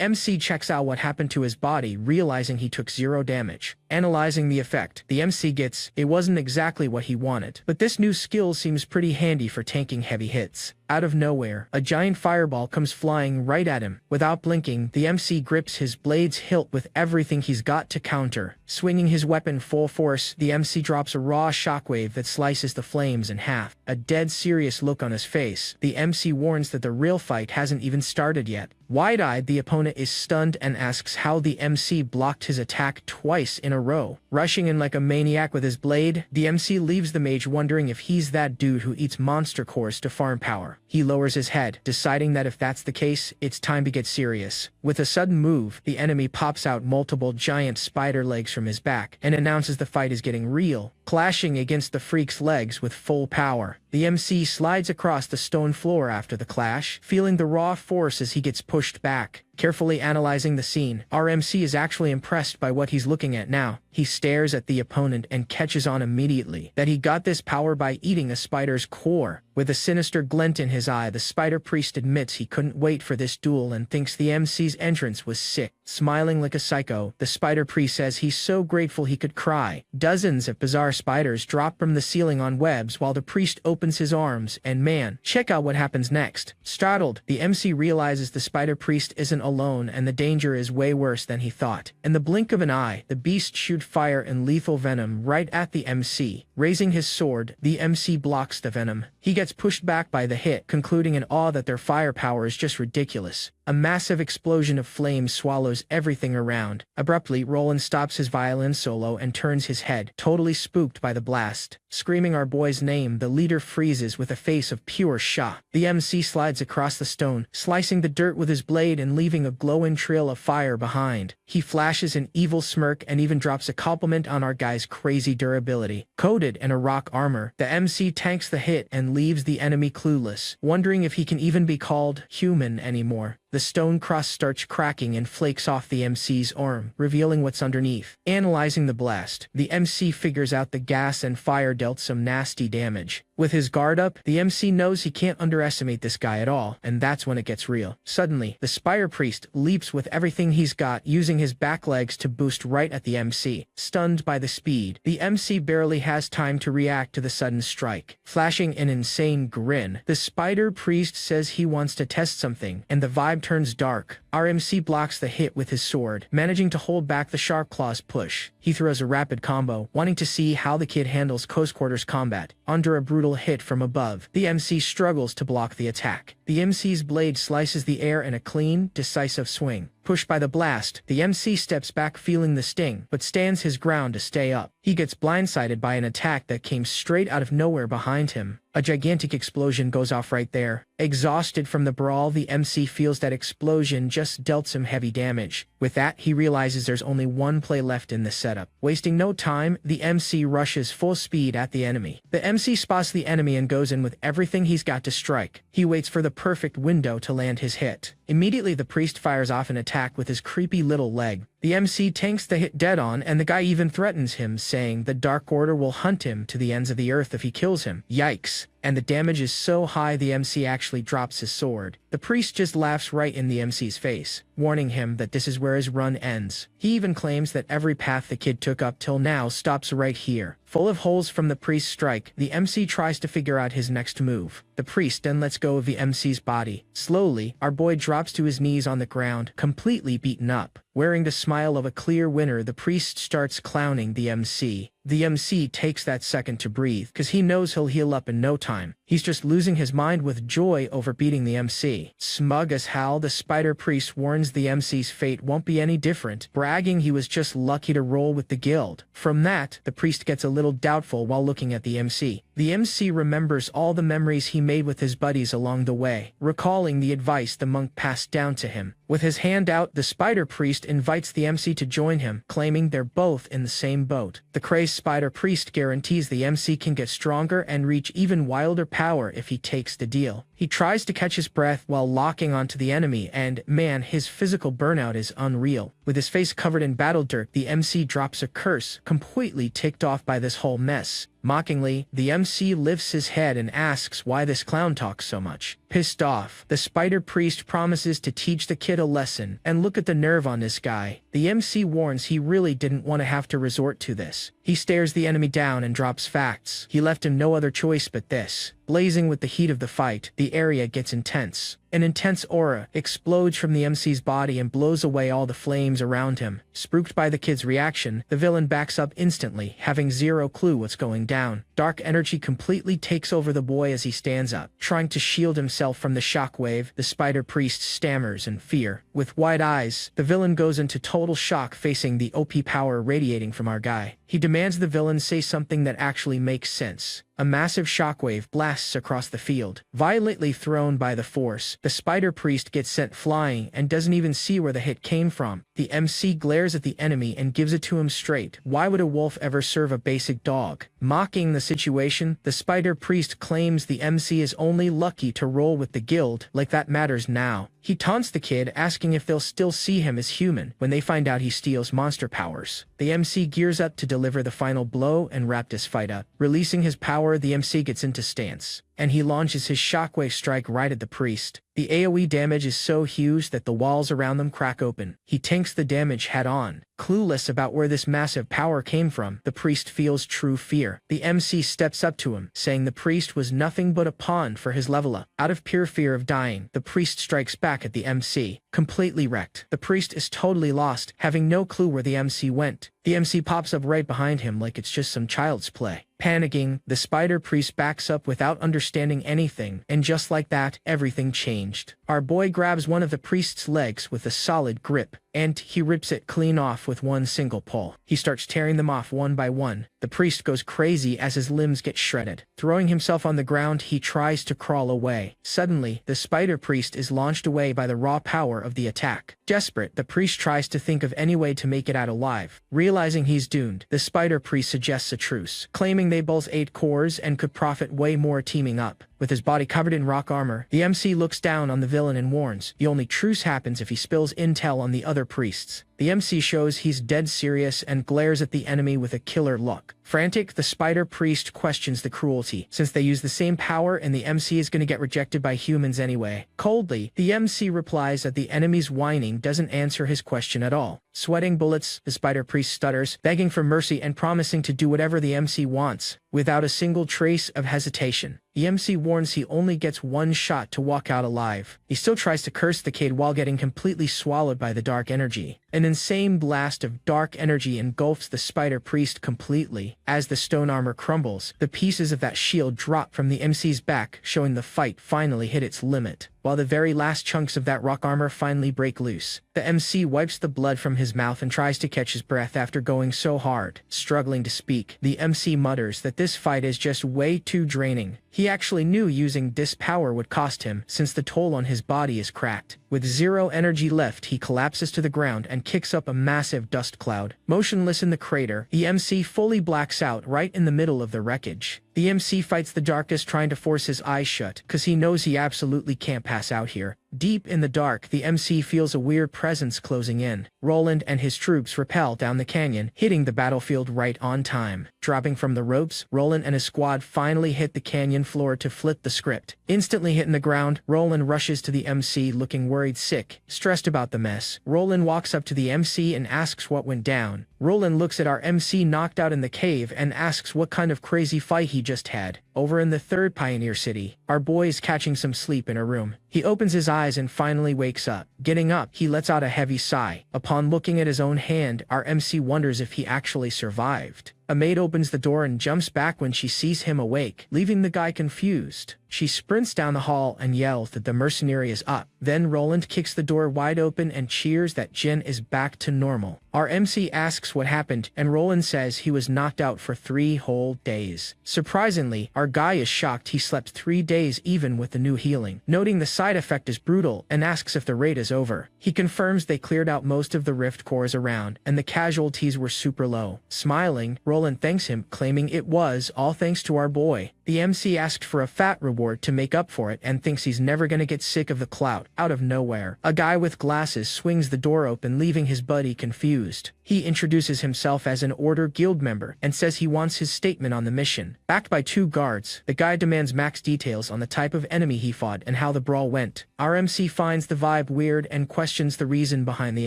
MC checks out what happened to his body, realizing he took 0 damage. Analyzing the effect, the MC gets, it wasn't exactly what he wanted, but this new skill seems pretty handy for tanking heavy hits. Out of nowhere, a giant fireball comes flying right at him. Without blinking, the MC grips his blade's hilt with everything he's got to counter. Swinging his weapon full force, the MC drops a raw shockwave that slices the flames in half. A dead serious look on his face, the MC warns that the real fight hasn't even started yet. Wide-eyed, the opponent is stunned and asks how the MC blocked his attack twice in a row. Rushing in like a maniac with his blade, the MC leaves the mage wondering if he's that dude who eats monster cores to farm power. He lowers his head, deciding that if that's the case, it's time to get serious. With a sudden move, the enemy pops out multiple giant spider legs from his back and announces the fight is getting real, clashing against the freak's legs with full power. The MC slides across the stone floor after the clash, feeling the raw force as he gets pushed back. Carefully analyzing the scene, our MC is actually impressed by what he's looking at now. He stares at the opponent and catches on immediately that he got this power by eating a spider's core. With a sinister glint in his eye, the spider priest admits he couldn't wait for this duel and thinks the MC's entrance was sick. Smiling like a psycho, the spider priest says he's so grateful he could cry. Dozens of bizarre spiders drop from the ceiling on webs while the priest opens his arms, and man, check out what happens next. Startled, the MC realizes the spider priest isn't alone and the danger is way worse than he thought. In the blink of an eye, the beast shoots fire and lethal venom right at the MC. Raising his sword, the MC blocks the venom. He gets pushed back by the hit, concluding in awe that their firepower is just ridiculous. A massive explosion of flames swallows everything around. Abruptly, Roland stops his violin solo and turns his head, totally spooked by the blast. Screaming our boy's name, the leader freezes with a face of pure shock. The MC slides across the stone, slicing the dirt with his blade and leaving a glowing trail of fire behind. He flashes an evil smirk and even drops a compliment on our guy's crazy durability. Coated in a rock armor, the MC tanks the hit and leaves the enemy clueless, wondering if he can even be called human anymore. The stone cross starts cracking and flakes off the MC's arm, revealing what's underneath. Analyzing the blast, the MC figures out the gas and fire dealt some nasty damage. With his guard up, the MC knows he can't underestimate this guy at all, and that's when it gets real. Suddenly, the spider priest leaps with everything he's got, using his back legs to boost right at the MC. Stunned by the speed, the MC barely has time to react to the sudden strike. Flashing an insane grin, the spider priest says he wants to test something, and the vibe turns dark. Our MC blocks the hit with his sword, managing to hold back the sharp claw's push. He throws a rapid combo, wanting to see how the kid handles close quarters combat. Under a brutal hit from above, the MC struggles to block the attack. The MC's blade slices the air in a clean, decisive swing. Pushed by the blast, the MC steps back feeling the sting, but stands his ground to stay up. He gets blindsided by an attack that came straight out of nowhere behind him. A gigantic explosion goes off right there. Exhausted from the brawl, the MC feels that explosion just dealt some heavy damage. With that, he realizes there's only one play left in the setup. Wasting no time, the MC rushes full speed at the enemy. The MC spots the enemy and goes in with everything he's got to strike. He waits for the perfect window to land his hit. Immediately, the priest fires off an attack with his creepy little leg. The MC tanks the hit dead on, and the guy even threatens him, saying the Dark Order will hunt him to the ends of the earth if he kills him. Yikes. And the damage is so high the MC actually drops his sword. The priest just laughs right in the MC's face, warning him that this is where his run ends. He even claims that every path the kid took up till now stops right here. Full of holes from the priest's strike, the MC tries to figure out his next move. The priest then lets go of the MC's body. Slowly, our boy drops to his knees on the ground, completely beaten up. Wearing the smile of a clear winner, the priest starts clowning the MC. The MC takes that second to breathe, cause he knows he'll heal up in no time. He's just losing his mind with joy over beating the MC. Smug as hell, the spider priest warns the MC's fate won't be any different, bragging he was just lucky to roll with the guild. From that, the priest gets a little doubtful while looking at the MC. The MC remembers all the memories he made with his buddies along the way, recalling the advice the monk passed down to him. With his hand out, the spider priest invites the MC to join him, claiming they're both in the same boat. The crazed spider priest guarantees the MC can get stronger and reach even wilder power if he takes the deal. He tries to catch his breath while locking onto the enemy, and man, his physical burnout is unreal. With his face covered in battle dirt, the MC drops a curse, completely ticked off by this whole mess. Mockingly, the MC lifts his head and asks why this clown talks so much. Pissed off, the spider priest promises to teach the kid a lesson, and look at the nerve on this guy. The MC warns he really didn't want to have to resort to this. He stares the enemy down and drops facts. He left him no other choice but this. Blazing with the heat of the fight, the area gets intense. An intense aura explodes from the MC's body and blows away all the flames around him. Spooked by the kid's reaction, the villain backs up instantly, having zero clue what's going down. Dark energy completely takes over the boy as he stands up. Trying to shield himself from the shockwave, the spider priest stammers in fear. With wide eyes, the villain goes into total shock facing the OP power radiating from our guy. He demands the villain say something that actually makes sense. A massive shockwave blasts across the field. Violently thrown by the force, the spider priest gets sent flying and doesn't even see where the hit came from. The MC glares at the enemy and gives it to him straight. Why would a wolf ever serve a basic dog? Mocking the situation, the spider priest claims the MC is only lucky to roll with the guild, like that matters now. He taunts the kid, asking if they'll still see him as human when they find out he steals monster powers. The MC gears up to deliver the final blow and wrap this fight up. Releasing his power, the MC gets into stance, and he launches his shockwave strike right at the priest. The AoE damage is so huge that the walls around them crack open. He tanks the damage head-on. Clueless about where this massive power came from, the priest feels true fear. The MC steps up to him, saying the priest was nothing but a pawn for his level up. Out of pure fear of dying, the priest strikes back at the MC, completely wrecked. The priest is totally lost, having no clue where the MC went. The MC pops up right behind him like it's just some child's play. Panicking, the spider priest backs up without understanding anything, and just like that, everything changed. Our boy grabs one of the priest's legs with a solid grip, and he rips it clean off with one single pull. He starts tearing them off one by one. The priest goes crazy as his limbs get shredded. Throwing himself on the ground, he tries to crawl away. Suddenly, the spider priest is launched away by the raw power of the attack. Desperate, the priest tries to think of any way to make it out alive. Realizing he's doomed, the spider priest suggests a truce, claiming they both ate cores and could profit way more teaming up. With his body covered in rock armor, the MC looks down on the villain and warns, the only truce happens if he spills intel on the other priests. The MC shows he's dead serious and glares at the enemy with a killer look. Frantic, the spider priest questions the cruelty, since they use the same power and the MC is going to get rejected by humans anyway. Coldly, the MC replies that the enemy's whining doesn't answer his question at all. Sweating bullets, the spider priest stutters, begging for mercy and promising to do whatever the MC wants, without a single trace of hesitation. The MC warns he only gets one shot to walk out alive. He still tries to curse the kid while getting completely swallowed by the dark energy. An insane blast of dark energy engulfs the spider priest completely. As the stone armor crumbles, the pieces of that shield drop from the MC's back, showing the fight finally hit its limit. While the very last chunks of that rock armor finally break loose, the MC wipes the blood from his mouth and tries to catch his breath after going so hard. Struggling to speak, the MC mutters that this fight is just way too draining. He actually knew using this power would cost him, since the toll on his body is cracked. With zero energy left, he collapses to the ground and kicks up a massive dust cloud. Motionless in the crater, the MC fully blacks out right in the middle of the wreckage. The MC fights the darkness, trying to force his eyes shut, cause he knows he absolutely can't pass out here. Deep in the dark, the MC feels a weird presence closing in. Roland and his troops rappel down the canyon, hitting the battlefield right on time. Dropping from the ropes, Roland and his squad finally hit the canyon floor to flip the script. Instantly hitting the ground, Roland rushes to the MC looking worried sick, stressed about the mess. Roland walks up to the MC and asks what went down. Roland looks at our MC knocked out in the cave and asks what kind of crazy fight he just had. Over in the third Pioneer City, our boy is catching some sleep in a room. He opens his eyes and finally wakes up. Getting up, he lets out a heavy sigh. Upon looking at his own hand, our MC wonders if he actually survived. A maid opens the door and jumps back when she sees him awake, leaving the guy confused. She sprints down the hall and yells that the mercenary is up. Then Roland kicks the door wide open and cheers that Jen is back to normal. Our MC asks what happened, and Roland says he was knocked out for 3 whole days. Surprisingly, our guy is shocked he slept 3 days even with the new healing, noting the side effect is brutal and asks if the raid is over. He confirms they cleared out most of the rift cores around, and the casualties were super low. Smiling, Roland thanks him, claiming it was all thanks to our boy. The MC asked for a fat reward to make up for it and thinks he's never gonna get sick of the clout. Out of nowhere, a guy with glasses swings the door open, leaving his buddy confused. He introduces himself as an Order Guild member and says he wants his statement on the mission. Backed by 2 guards, the guy demands max details on the type of enemy he fought and how the brawl went. Our MC finds the vibe weird and questions the reason behind the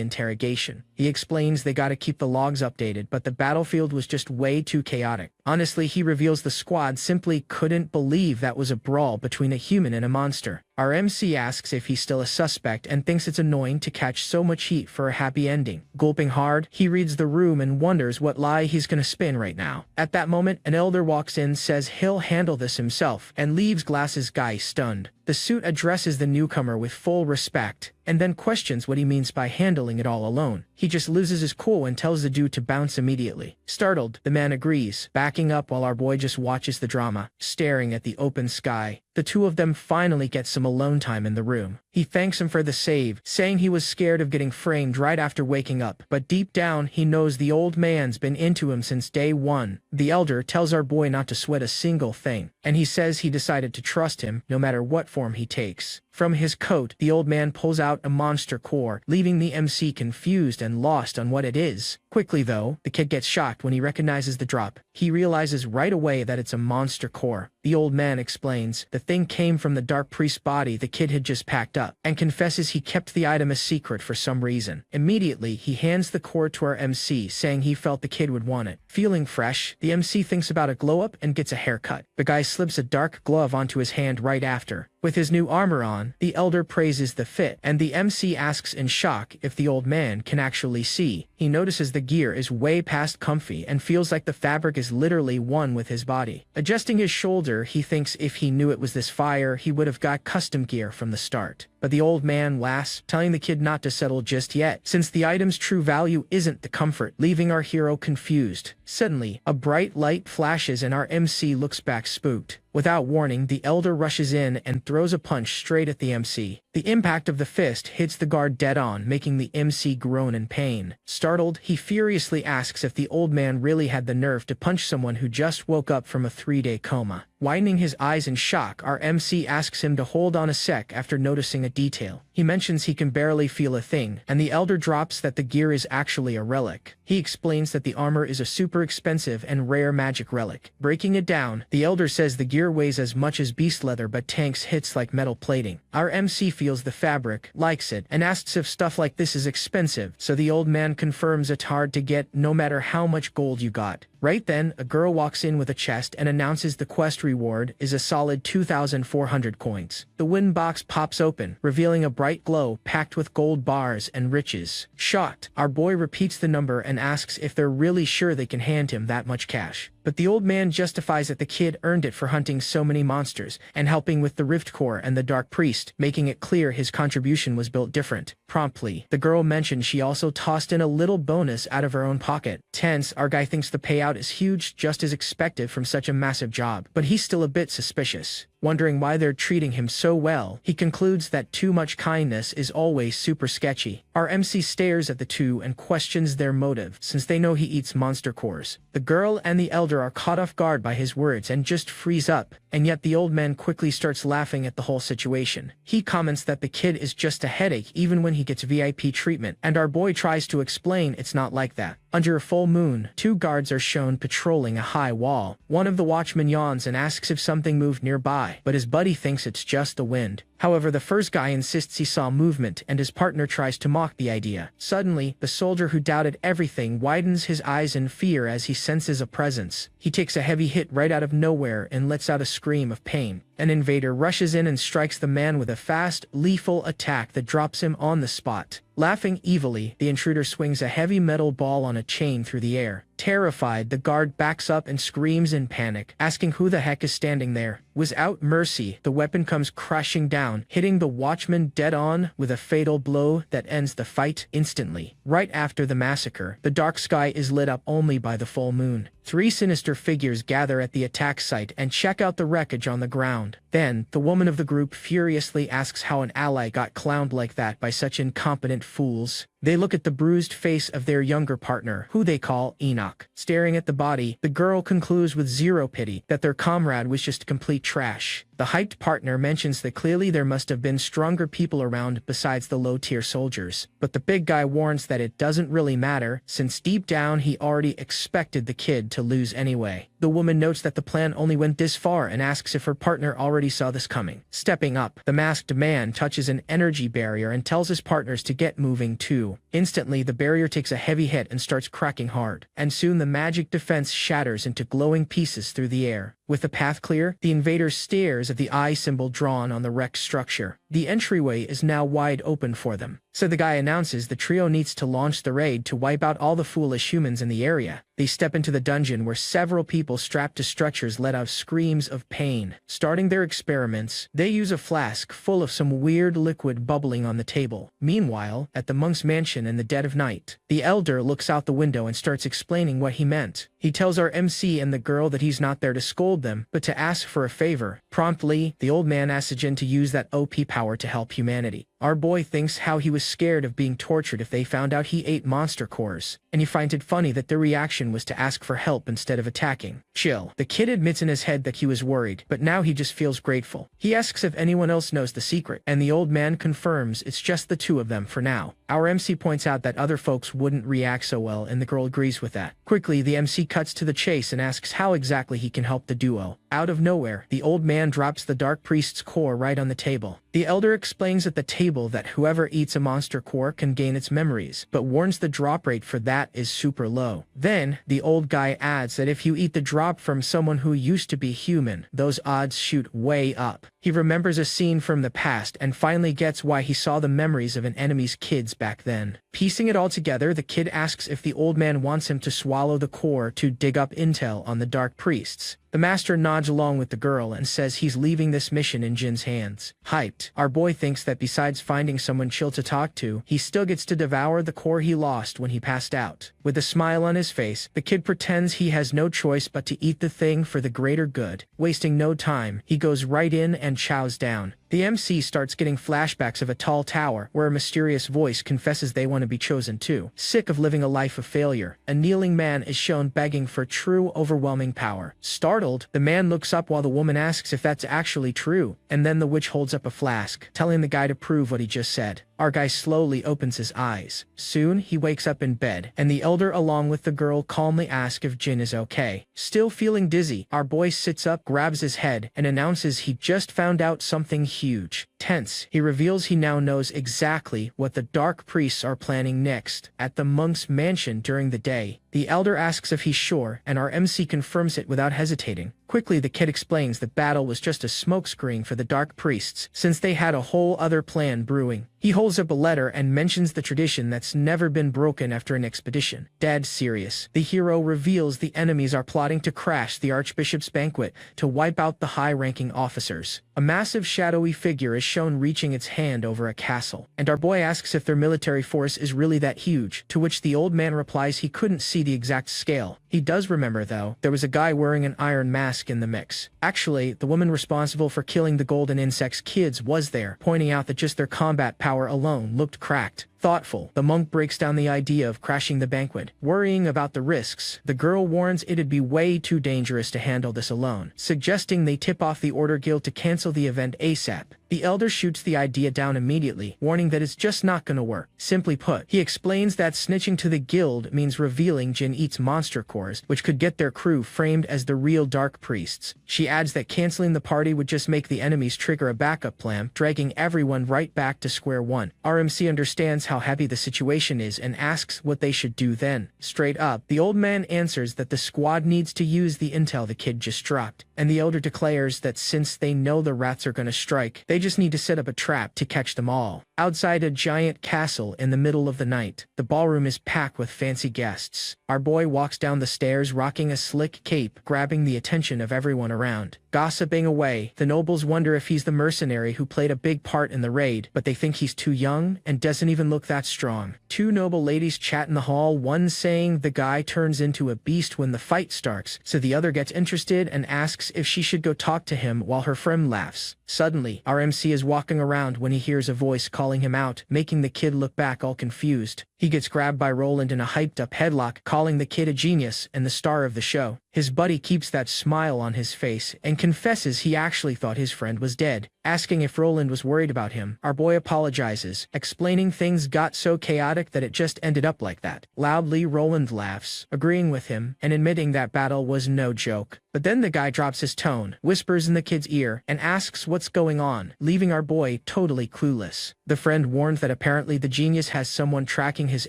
interrogation. He explains they gotta keep the logs updated, but the battlefield was just way too chaotic. Honestly, he reveals the squad simply couldn't believe that was a brawl between a human and a monster. Our MC asks if he's still a suspect and thinks it's annoying to catch so much heat for a happy ending. Gulping hard, he reads the room and wonders what lie he's gonna spin right now. At that moment, an elder walks in, says he'll handle this himself, and leaves Glasses guy stunned. The suit addresses the newcomer with full respect, and then questions what he means by handling it all alone. He just loses his cool and tells the dude to bounce immediately. Startled, the man agrees, backing up while our boy just watches the drama, staring at the open sky. The two of them finally get some alone time in the room. He thanks him for the save, saying he was scared of getting framed right after waking up, but deep down he knows the old man's been into him since day one. The elder tells our boy not to sweat a single thing, and he says he decided to trust him no matter what form he takes. From his coat, the old man pulls out a monster core, leaving the MC confused and lost on what it is. Quickly though, the kid gets shocked when he recognizes the drop. He realizes right away that it's a monster core. The old man explains the thing came from the dark priest's body the kid had just packed up, and confesses he kept the item a secret for some reason. Immediately, he hands the core to our MC, saying he felt the kid would want it. Feeling fresh, the MC thinks about a glow-up and gets a haircut. The guy slips a dark glove onto his hand right after. With his new armor on, the elder praises the fit, and the MC asks in shock if the old man can actually see. He notices the gear is way past comfy and feels like the fabric is literally one with his body. Adjusting his shoulder, he thinks if he knew it was this fire, he would have got custom gear from the start. But the old man laughs, telling the kid not to settle just yet, since the item's true value isn't the comfort, leaving our hero confused. Suddenly, a bright light flashes and our MC looks back spooked. Without warning, the elder rushes in and throws a punch straight at the MC. The impact of the fist hits the guard dead on, making the MC groan in pain. Startled, he furiously asks if the old man really had the nerve to punch someone who just woke up from a 3-day coma. Widening his eyes in shock, our MC asks him to hold on a sec after noticing a detail. He mentions he can barely feel a thing, and the elder drops that the gear is actually a relic. He explains that the armor is a super expensive and rare magic relic. Breaking it down, the elder says the gear weighs as much as beast leather but tanks hits like metal plating. Our MC feels the fabric, likes it, and asks if stuff like this is expensive, so the old man confirms it's hard to get no matter how much gold you got. Right then, a girl walks in with a chest and announces the quest reward is a solid 2,400 coins. The win box pops open, revealing a bright glow packed with gold bars and riches. Shocked, our boy repeats the number and asks if they're really sure they can hand him that much cash. But the old man justifies that the kid earned it for hunting so many monsters and helping with the Rift Core and the Dark Priest, making it clear his contribution was built different. Promptly, the girl mentioned she also tossed in a little bonus out of her own pocket. Tense, our guy thinks the payout is huge, just as expected from such a massive job, but he's still a bit suspicious. Wondering why they're treating him so well, he concludes that too much kindness is always super sketchy. Our MC stares at the two and questions their motive, since they know he eats monster cores. The girl and the elder are caught off guard by his words and just freeze up, and yet the old man quickly starts laughing at the whole situation. He comments that the kid is just a headache even when he gets VIP treatment, and our boy tries to explain it's not like that. Under a full moon, two guards are shown patrolling a high wall. One of the watchmen yawns and asks if something moved nearby, but his buddy thinks it's just the wind. However, the first guy insists he saw movement, and his partner tries to mock the idea. Suddenly, the soldier who doubted everything widens his eyes in fear as he senses a presence. He takes a heavy hit right out of nowhere and lets out a scream of pain. An invader rushes in and strikes the man with a fast, lethal attack that drops him on the spot. Laughing evilly, the intruder swings a heavy metal ball on a chain through the air. Terrified, the guard backs up and screams in panic, asking who the heck is standing there. Without mercy, the weapon comes crashing down, hitting the watchman dead on with a fatal blow that ends the fight instantly. Right after the massacre, the dark sky is lit up only by the full moon. Three sinister figures gather at the attack site and check out the wreckage on the ground. Then, the woman of the group furiously asks how an ally got clowned like that by such incompetent fools. They look at the bruised face of their younger partner, who they call Enoch. Staring at the body, the girl concludes with zero pity that their comrade was just complete trash. The hyped partner mentions that clearly there must have been stronger people around besides the low-tier soldiers. But the big guy warns that it doesn't really matter, since deep down he already expected the kid to lose anyway. The woman notes that the plan only went this far and asks if her partner already saw this coming. Stepping up, the masked man touches an energy barrier and tells his partners to get moving too. Instantly, the barrier takes a heavy hit and starts cracking hard, and soon the magic defense shatters into glowing pieces through the air. With the path clear, the invader stares at the eye symbol drawn on the wrecked structure. The entryway is now wide open for them. So the guy announces the trio needs to launch the raid to wipe out all the foolish humans in the area. They step into the dungeon where several people strapped to structures let out screams of pain. Starting their experiments, they use a flask full of some weird liquid bubbling on the table. Meanwhile, at the monk's mansion in the dead of night, the elder looks out the window and starts explaining what he meant. He tells our MC and the girl that he's not there to scold them, but to ask for a favor. Promptly, the old man asks Jin to use that OP power to help humanity. Our boy thinks how he was scared of being tortured if they found out he ate monster cores, and he finds it funny that their reaction was to ask for help instead of attacking. Chill. The kid admits in his head that he was worried, but now he just feels grateful. He asks if anyone else knows the secret, and the old man confirms it's just the two of them for now. Our MC points out that other folks wouldn't react so well, and the girl agrees with that. Quickly, the MC cuts to the chase and asks how exactly he can help the duo. Out of nowhere, the old man drops the Dark Priest's core right on the table. The elder explains at the table that whoever eats a monster core can gain its memories, but warns the drop rate for that is super low. Then, the old guy adds that if you eat the drop from someone who used to be human, those odds shoot way up. He remembers a scene from the past and finally gets why he saw the memories of an enemy's kids back then. Piecing it all together, the kid asks if the old man wants him to swallow the core to dig up intel on the Dark Priests. The master nods along with the girl and says he's leaving this mission in Jin's hands. Hyped, our boy thinks that besides finding someone chill to talk to, he still gets to devour the core he lost when he passed out. With a smile on his face, the kid pretends he has no choice but to eat the thing for the greater good. Wasting no time, he goes right in and chows down. The MC starts getting flashbacks of a tall tower where a mysterious voice confesses they want to be chosen too. Sick of living a life of failure, a kneeling man is shown begging for true overwhelming power. Startled, the man looks up while the woman asks if that's actually true, and then the witch holds up a flask, telling the guy to prove what he just said. Our guy slowly opens his eyes. Soon, he wakes up in bed, and the elder along with the girl calmly ask if Jin is okay. Still feeling dizzy, our boy sits up, grabs his head, and announces he just found out something huge. Tense, he reveals he now knows exactly what the Dark Priests are planning next. At the monk's mansion during the day, the elder asks if he's sure, and our MC confirms it without hesitating. Quickly, the kid explains the battle was just a smokescreen for the Dark Priests, since they had a whole other plan brewing. He holds up a letter and mentions the tradition that's never been broken after an expedition. Dead serious, the hero reveals the enemies are plotting to crash the Archbishop's banquet to wipe out the high-ranking officers. A massive shadowy figure is shown reaching its hand over a castle, and our boy asks if their military force is really that huge, to which the old man replies he couldn't see the exact scale. He does remember, though, there was a guy wearing an iron mask in the mix. Actually, the woman responsible for killing the golden insect's kids was there, pointing out that just their combat power alone looked cracked. Thoughtful, the monk breaks down the idea of crashing the banquet. Worrying about the risks, the girl warns it'd be way too dangerous to handle this alone, suggesting they tip off the Order Guild to cancel the event ASAP. The elder shoots the idea down immediately, warning that it's just not gonna work. Simply put, he explains that snitching to the guild means revealing Jin eats monster cores, which could get their crew framed as the real Dark Priests. She adds that canceling the party would just make the enemies trigger a backup plan, dragging everyone right back to square one. RMC understands how heavy the situation is and asks what they should do then. Straight up, the old man answers that the squad needs to use the intel the kid just dropped, and the elder declares that since they know the rats are gonna strike, they just need to set up a trap to catch them all. Outside a giant castle in the middle of the night, the ballroom is packed with fancy guests. Our boy walks down the stairs rocking a slick cape, grabbing the attention of everyone around. Gossiping away, the nobles wonder if he's the mercenary who played a big part in the raid, but they think he's too young and doesn't even look that strong. Two noble ladies chat in the hall, one saying the guy turns into a beast when the fight starts, so the other gets interested and asks if she should go talk to him while her friend laughs. Suddenly, our MC is walking around when he hears a voice calling him out, making the kid look back all confused. He gets grabbed by Roland in a hyped-up headlock, calling the kid a genius and the star of the show. His buddy keeps that smile on his face and confesses he actually thought his friend was dead. Asking if Roland was worried about him, our boy apologizes, explaining things got so chaotic that it just ended up like that. Loudly, Roland laughs, agreeing with him and admitting that battle was no joke. But then the guy drops his tone, whispers in the kid's ear, and asks what's going on, leaving our boy totally clueless. The friend warns that apparently the genius has someone tracking his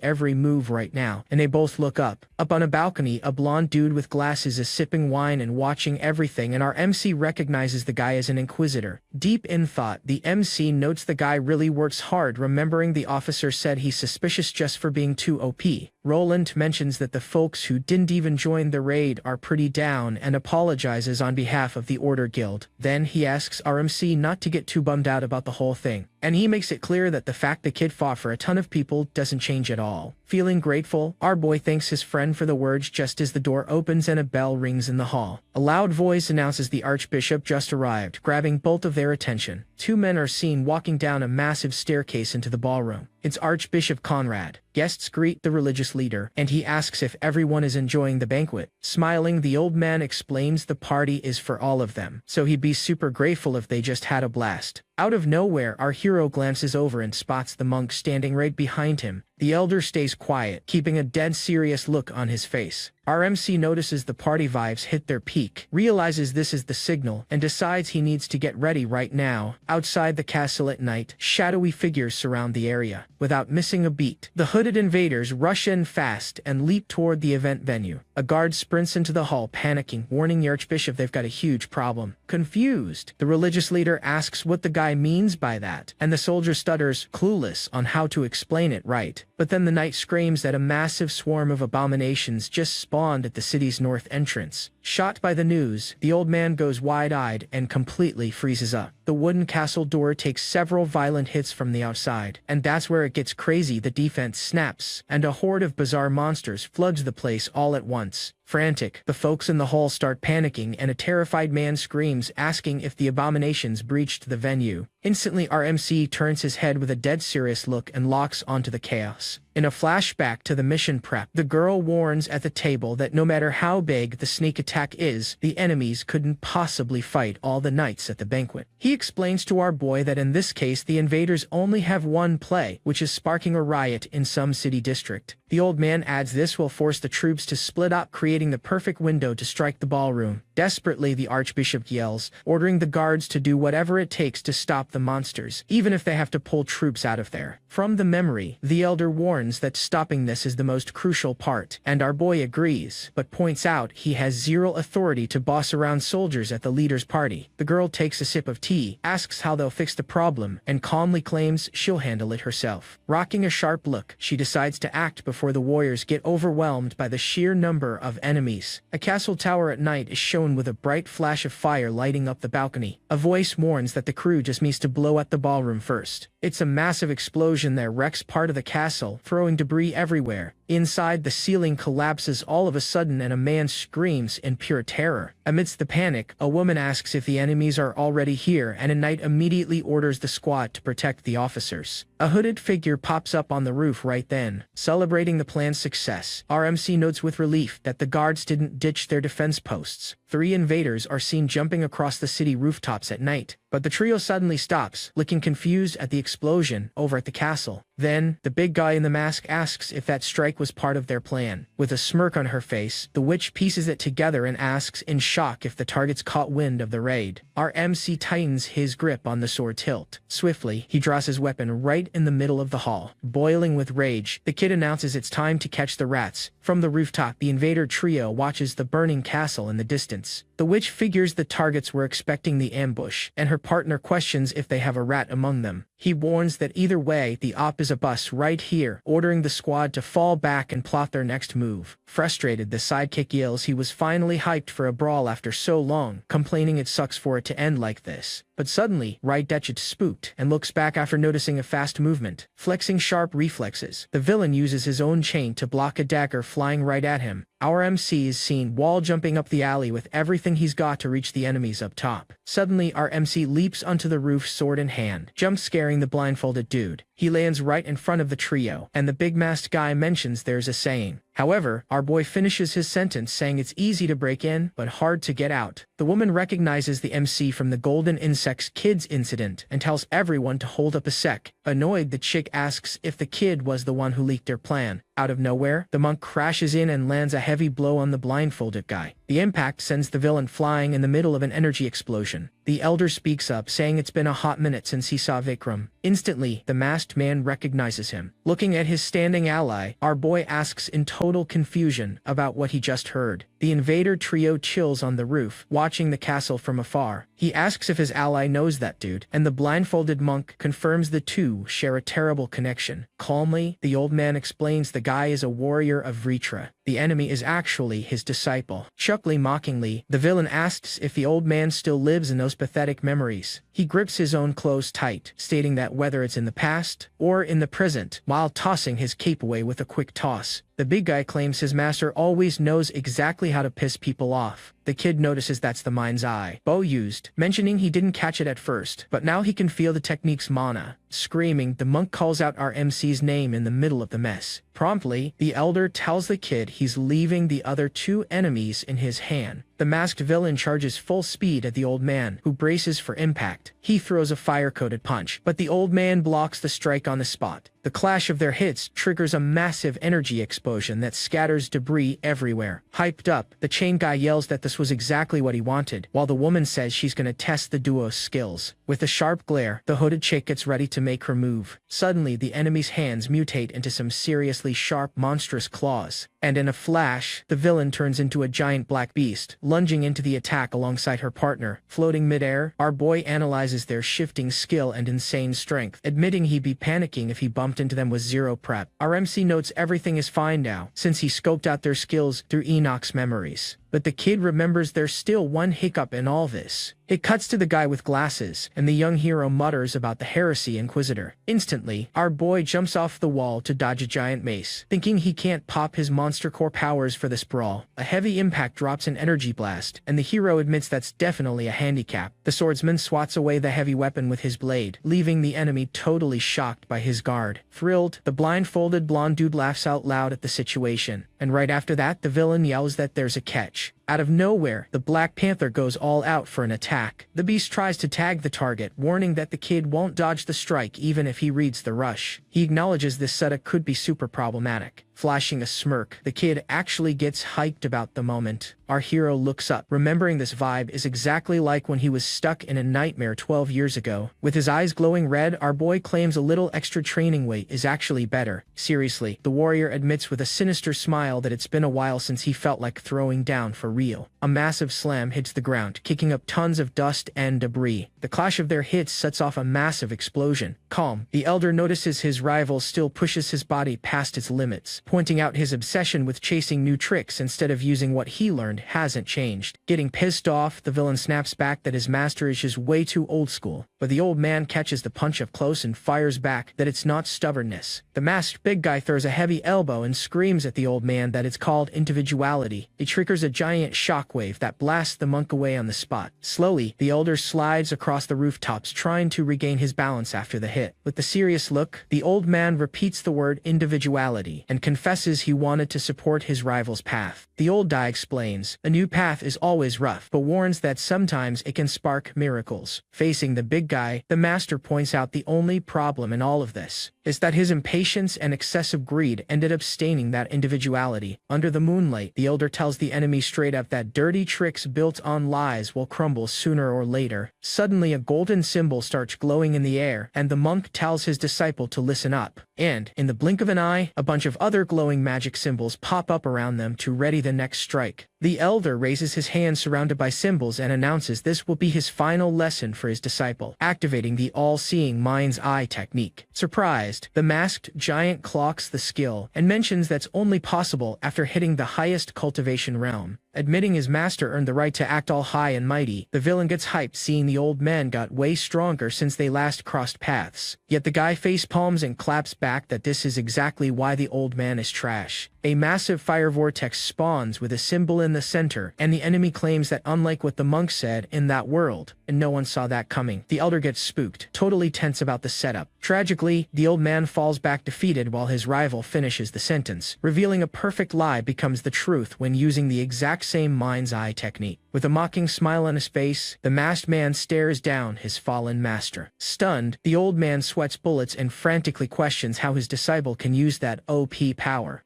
every move right now, and they both look up. Up on a balcony, a blonde dude with glasses is sipping wine and watching everything, and our MC recognizes the guy as an inquisitor. Deep in thought, the MC notes the guy really works hard, remembering the officer said he's suspicious just for being too OP. Roland mentions that the folks who didn't even join the raid are pretty down and apologizes on behalf of the Order Guild. Then he asks our MC not to get too bummed out about the whole thing, and he makes it clear that the fact the kid fought for a ton of people doesn't change at all. Feeling grateful, our boy thanks his friend for the words just as the door opens and a bell rings in the hall. A loud voice announces the Archbishop just arrived, grabbing both of their attention. Two men are seen walking down a massive staircase into the ballroom. It's Archbishop Conrad. Guests greet the religious leader, and he asks if everyone is enjoying the banquet. Smiling, the old man explains the party is for all of them, so he'd be super grateful if they just had a blast. Out of nowhere, our hero glances over and spots the monk standing right behind him. The elder stays quiet, keeping a dead serious look on his face. Our MC notices the party vibes hit their peak, realizes this is the signal, and decides he needs to get ready right now. Outside the castle at night, shadowy figures surround the area. Without missing a beat, the hooded invaders rush in fast and leap toward the event venue. A guard sprints into the hall, panicking, warning the Archbishop they've got a huge problem. Confused, the religious leader asks what the guy means by that, and the soldier stutters, clueless on how to explain it right. But then the knight screams that a massive swarm of abominations just spawned at the city's north entrance. Shot by the news, the old man goes wide-eyed and completely freezes up. The wooden castle door takes several violent hits from the outside, and that's where it gets crazy. The defense snaps, and a horde of bizarre monsters floods the place all at once. Frantic, the folks in the hall start panicking, and a terrified man screams, asking if the abominations breached the venue. Instantly, our MC turns his head with a dead serious look and locks onto the chaos. In a flashback to the mission prep, the girl warns at the table that no matter how big the sneak attack is, the enemies couldn't possibly fight all the knights at the banquet. He explains to our boy that in this case the invaders only have one play, which is sparking a riot in some city district. The old man adds this will force the troops to split up, creating the perfect window to strike the ballroom. Desperately, the Archbishop yells, ordering the guards to do whatever it takes to stop the monsters, even if they have to pull troops out of there. From the memory, the elder warns that stopping this is the most crucial part, and our boy agrees, but points out he has zero authority to boss around soldiers at the leader's party. The girl takes a sip of tea, asks how they'll fix the problem, and calmly claims she'll handle it herself. Rocking a sharp look, she decides to act before the warriors get overwhelmed by the sheer number of enemies. A castle tower at night is shown with a bright flash of fire lighting up the balcony. A voice warns that the crew just needs to blow at the ballroom first. It's a massive explosion that wrecks part of the castle, throwing debris everywhere. Inside, the ceiling collapses all of a sudden and a man screams in pure terror. Amidst the panic, a woman asks if the enemies are already here, and a knight immediately orders the squad to protect the officers. A hooded figure pops up on the roof right then, celebrating the plan's success. Our MC notes with relief that the guards didn't ditch their defense posts. 3 invaders are seen jumping across the city rooftops at night, but the trio suddenly stops, looking confused at the explosion over at the castle. Then, the big guy in the mask asks if that strike was part of their plan. With a smirk on her face, the witch pieces it together and asks in shock if the targets caught wind of the raid. Our MC tightens his grip on the sword hilt. Swiftly, he draws his weapon right in the middle of the hall. Boiling with rage, the kid announces it's time to catch the rats. From the rooftop, the invader trio watches the burning castle in the distance. The witch figures the targets were expecting the ambush, and her partner questions if they have a rat among them. He warns that either way, the op is a bus right here, ordering the squad to fall back and plot their next move. Frustrated, the sidekick yells he was finally hyped for a brawl after so long, complaining it sucks for it to end like this. But suddenly, Right Detched spooked and looks back after noticing a fast movement. Flexing sharp reflexes, the villain uses his own chain to block a dagger flying right at him. Our MC is seen wall jumping up the alley with everything he's got to reach the enemies up top. Suddenly, our MC leaps onto the roof, sword in hand, jump scaring the blindfolded dude. He lands right in front of the trio, and the big masked guy mentions there's a saying. However, our boy finishes his sentence saying it's easy to break in, but hard to get out. The woman recognizes the MC from the Golden Insects Kids incident and tells everyone to hold up a sec. Annoyed, the chick asks if the kid was the one who leaked their plan. Out of nowhere, the monk crashes in and lands a heavy blow on the blindfolded guy. The impact sends the villain flying in the middle of an energy explosion. The elder speaks up, saying it's been a hot minute since he saw Vikram. Instantly, the masked man recognizes him. Looking at his standing ally, our boy asks in total confusion about what he just heard. The invader trio chills on the roof, watching the castle from afar. He asks if his ally knows that dude, and the blindfolded monk confirms the two share a terrible connection. Calmly, the old man explains the guy is a warrior of Vritra. The enemy is actually his disciple. Chuckling mockingly, the villain asks if the old man still lives in those pathetic memories. He grips his own clothes tight, stating that whether it's in the past or in the present, while tossing his cape away with a quick toss. The big guy claims his master always knows exactly how to piss people off. The kid notices that's the mind's eye Bo used, mentioning he didn't catch it at first, but now he can feel the technique's mana. Screaming, the monk calls out our MC's name in the middle of the mess. Promptly, the elder tells the kid he's leaving the other two enemies in his hand. The masked villain charges full speed at the old man, who braces for impact. He throws a fire-coated punch, but the old man blocks the strike on the spot. The clash of their hits triggers a massive energy explosion that scatters debris everywhere. Hyped up, the chain guy yells that this was exactly what he wanted, while the woman says she's gonna test the duo's skills. With a sharp glare, the hooded chick gets ready to make her move. Suddenly, the enemy's hands mutate into some seriously sharp, monstrous claws. And in a flash, the villain turns into a giant black beast, lunging into the attack alongside her partner. Floating midair, our boy analyzes their shifting skill and insane strength, admitting he'd be panicking if he bumped into them with zero prep. Our MC notes everything is fine now, since he scoped out their skills through Enoch's memories. But the kid remembers there's still one hiccup in all this. It cuts to the guy with glasses, and the young hero mutters about the heresy inquisitor. Instantly, our boy jumps off the wall to dodge a giant mace, thinking he can't pop his monster core powers for this brawl. A heavy impact drops an energy blast, and the hero admits that's definitely a handicap. The swordsman swats away the heavy weapon with his blade, leaving the enemy totally shocked by his guard. Thrilled, the blindfolded blonde dude laughs out loud at the situation, and right after that, the villain yells that there's a catch. Out of nowhere, the Black Panther goes all out for an attack. The beast tries to tag the target, warning that the kid won't dodge the strike even if he reads the rush. He acknowledges this setup could be super problematic. Flashing a smirk, the kid actually gets hyped about the moment. Our hero looks up, remembering this vibe is exactly like when he was stuck in a nightmare 12 years ago. With his eyes glowing red, our boy claims a little extra training weight is actually better. Seriously, the warrior admits with a sinister smile that it's been a while since he felt like throwing down for real. A massive slam hits the ground, kicking up tons of dust and debris. The clash of their hits sets off a massive explosion. Calm, the elder notices his rival still pushes his body past its limits, pointing out his obsession with chasing new tricks instead of using what he learned hasn't changed. Getting pissed off, the villain snaps back that his master is just way too old school, but the old man catches the punch up close and fires back that it's not stubbornness. The masked big guy throws a heavy elbow and screams at the old man that it's called individuality. It triggers a giant shockwave that blasts the monk away on the spot. Slowly, the elder slides across the rooftops, trying to regain his balance after the hit. With a serious look, the old man repeats the word individuality and confesses he wanted to support his rival's path. The old guy explains, a new path is always rough, but warns that sometimes it can spark miracles. Facing the big guy, the master points out the only problem in all of this is that his impatience and excessive greed ended up staining that individuality. Under the moonlight, the elder tells the enemy straight up that dirty tricks built on lies will crumble sooner or later. Suddenly, a golden symbol starts glowing in the air, and the monk tells his disciple to listen up. And, in the blink of an eye, a bunch of other glowing magic symbols pop up around them to ready the next strike. The elder raises his hand surrounded by symbols and announces this will be his final lesson for his disciple, activating the all-seeing mind's eye technique. Surprised, the masked giant clocks the skill and mentions that's only possible after hitting the highest cultivation realm. Admitting his master earned the right to act all high and mighty, the villain gets hyped seeing the old man got way stronger since they last crossed paths. Yet the guy face palms and claps back that this is exactly why the old man is trash. A massive fire vortex spawns with a symbol in the center, and the enemy claims that unlike what the monk said in that world, and no one saw that coming. The elder gets spooked, totally tense about the setup. Tragically, the old man falls back defeated while his rival finishes the sentence, revealing a perfect lie becomes the truth when using the exact same mind's eye technique. With a mocking smile on his face, the masked man stares down his fallen master. Stunned, the old man sweats bullets and frantically questions how his disciple can use that OP power.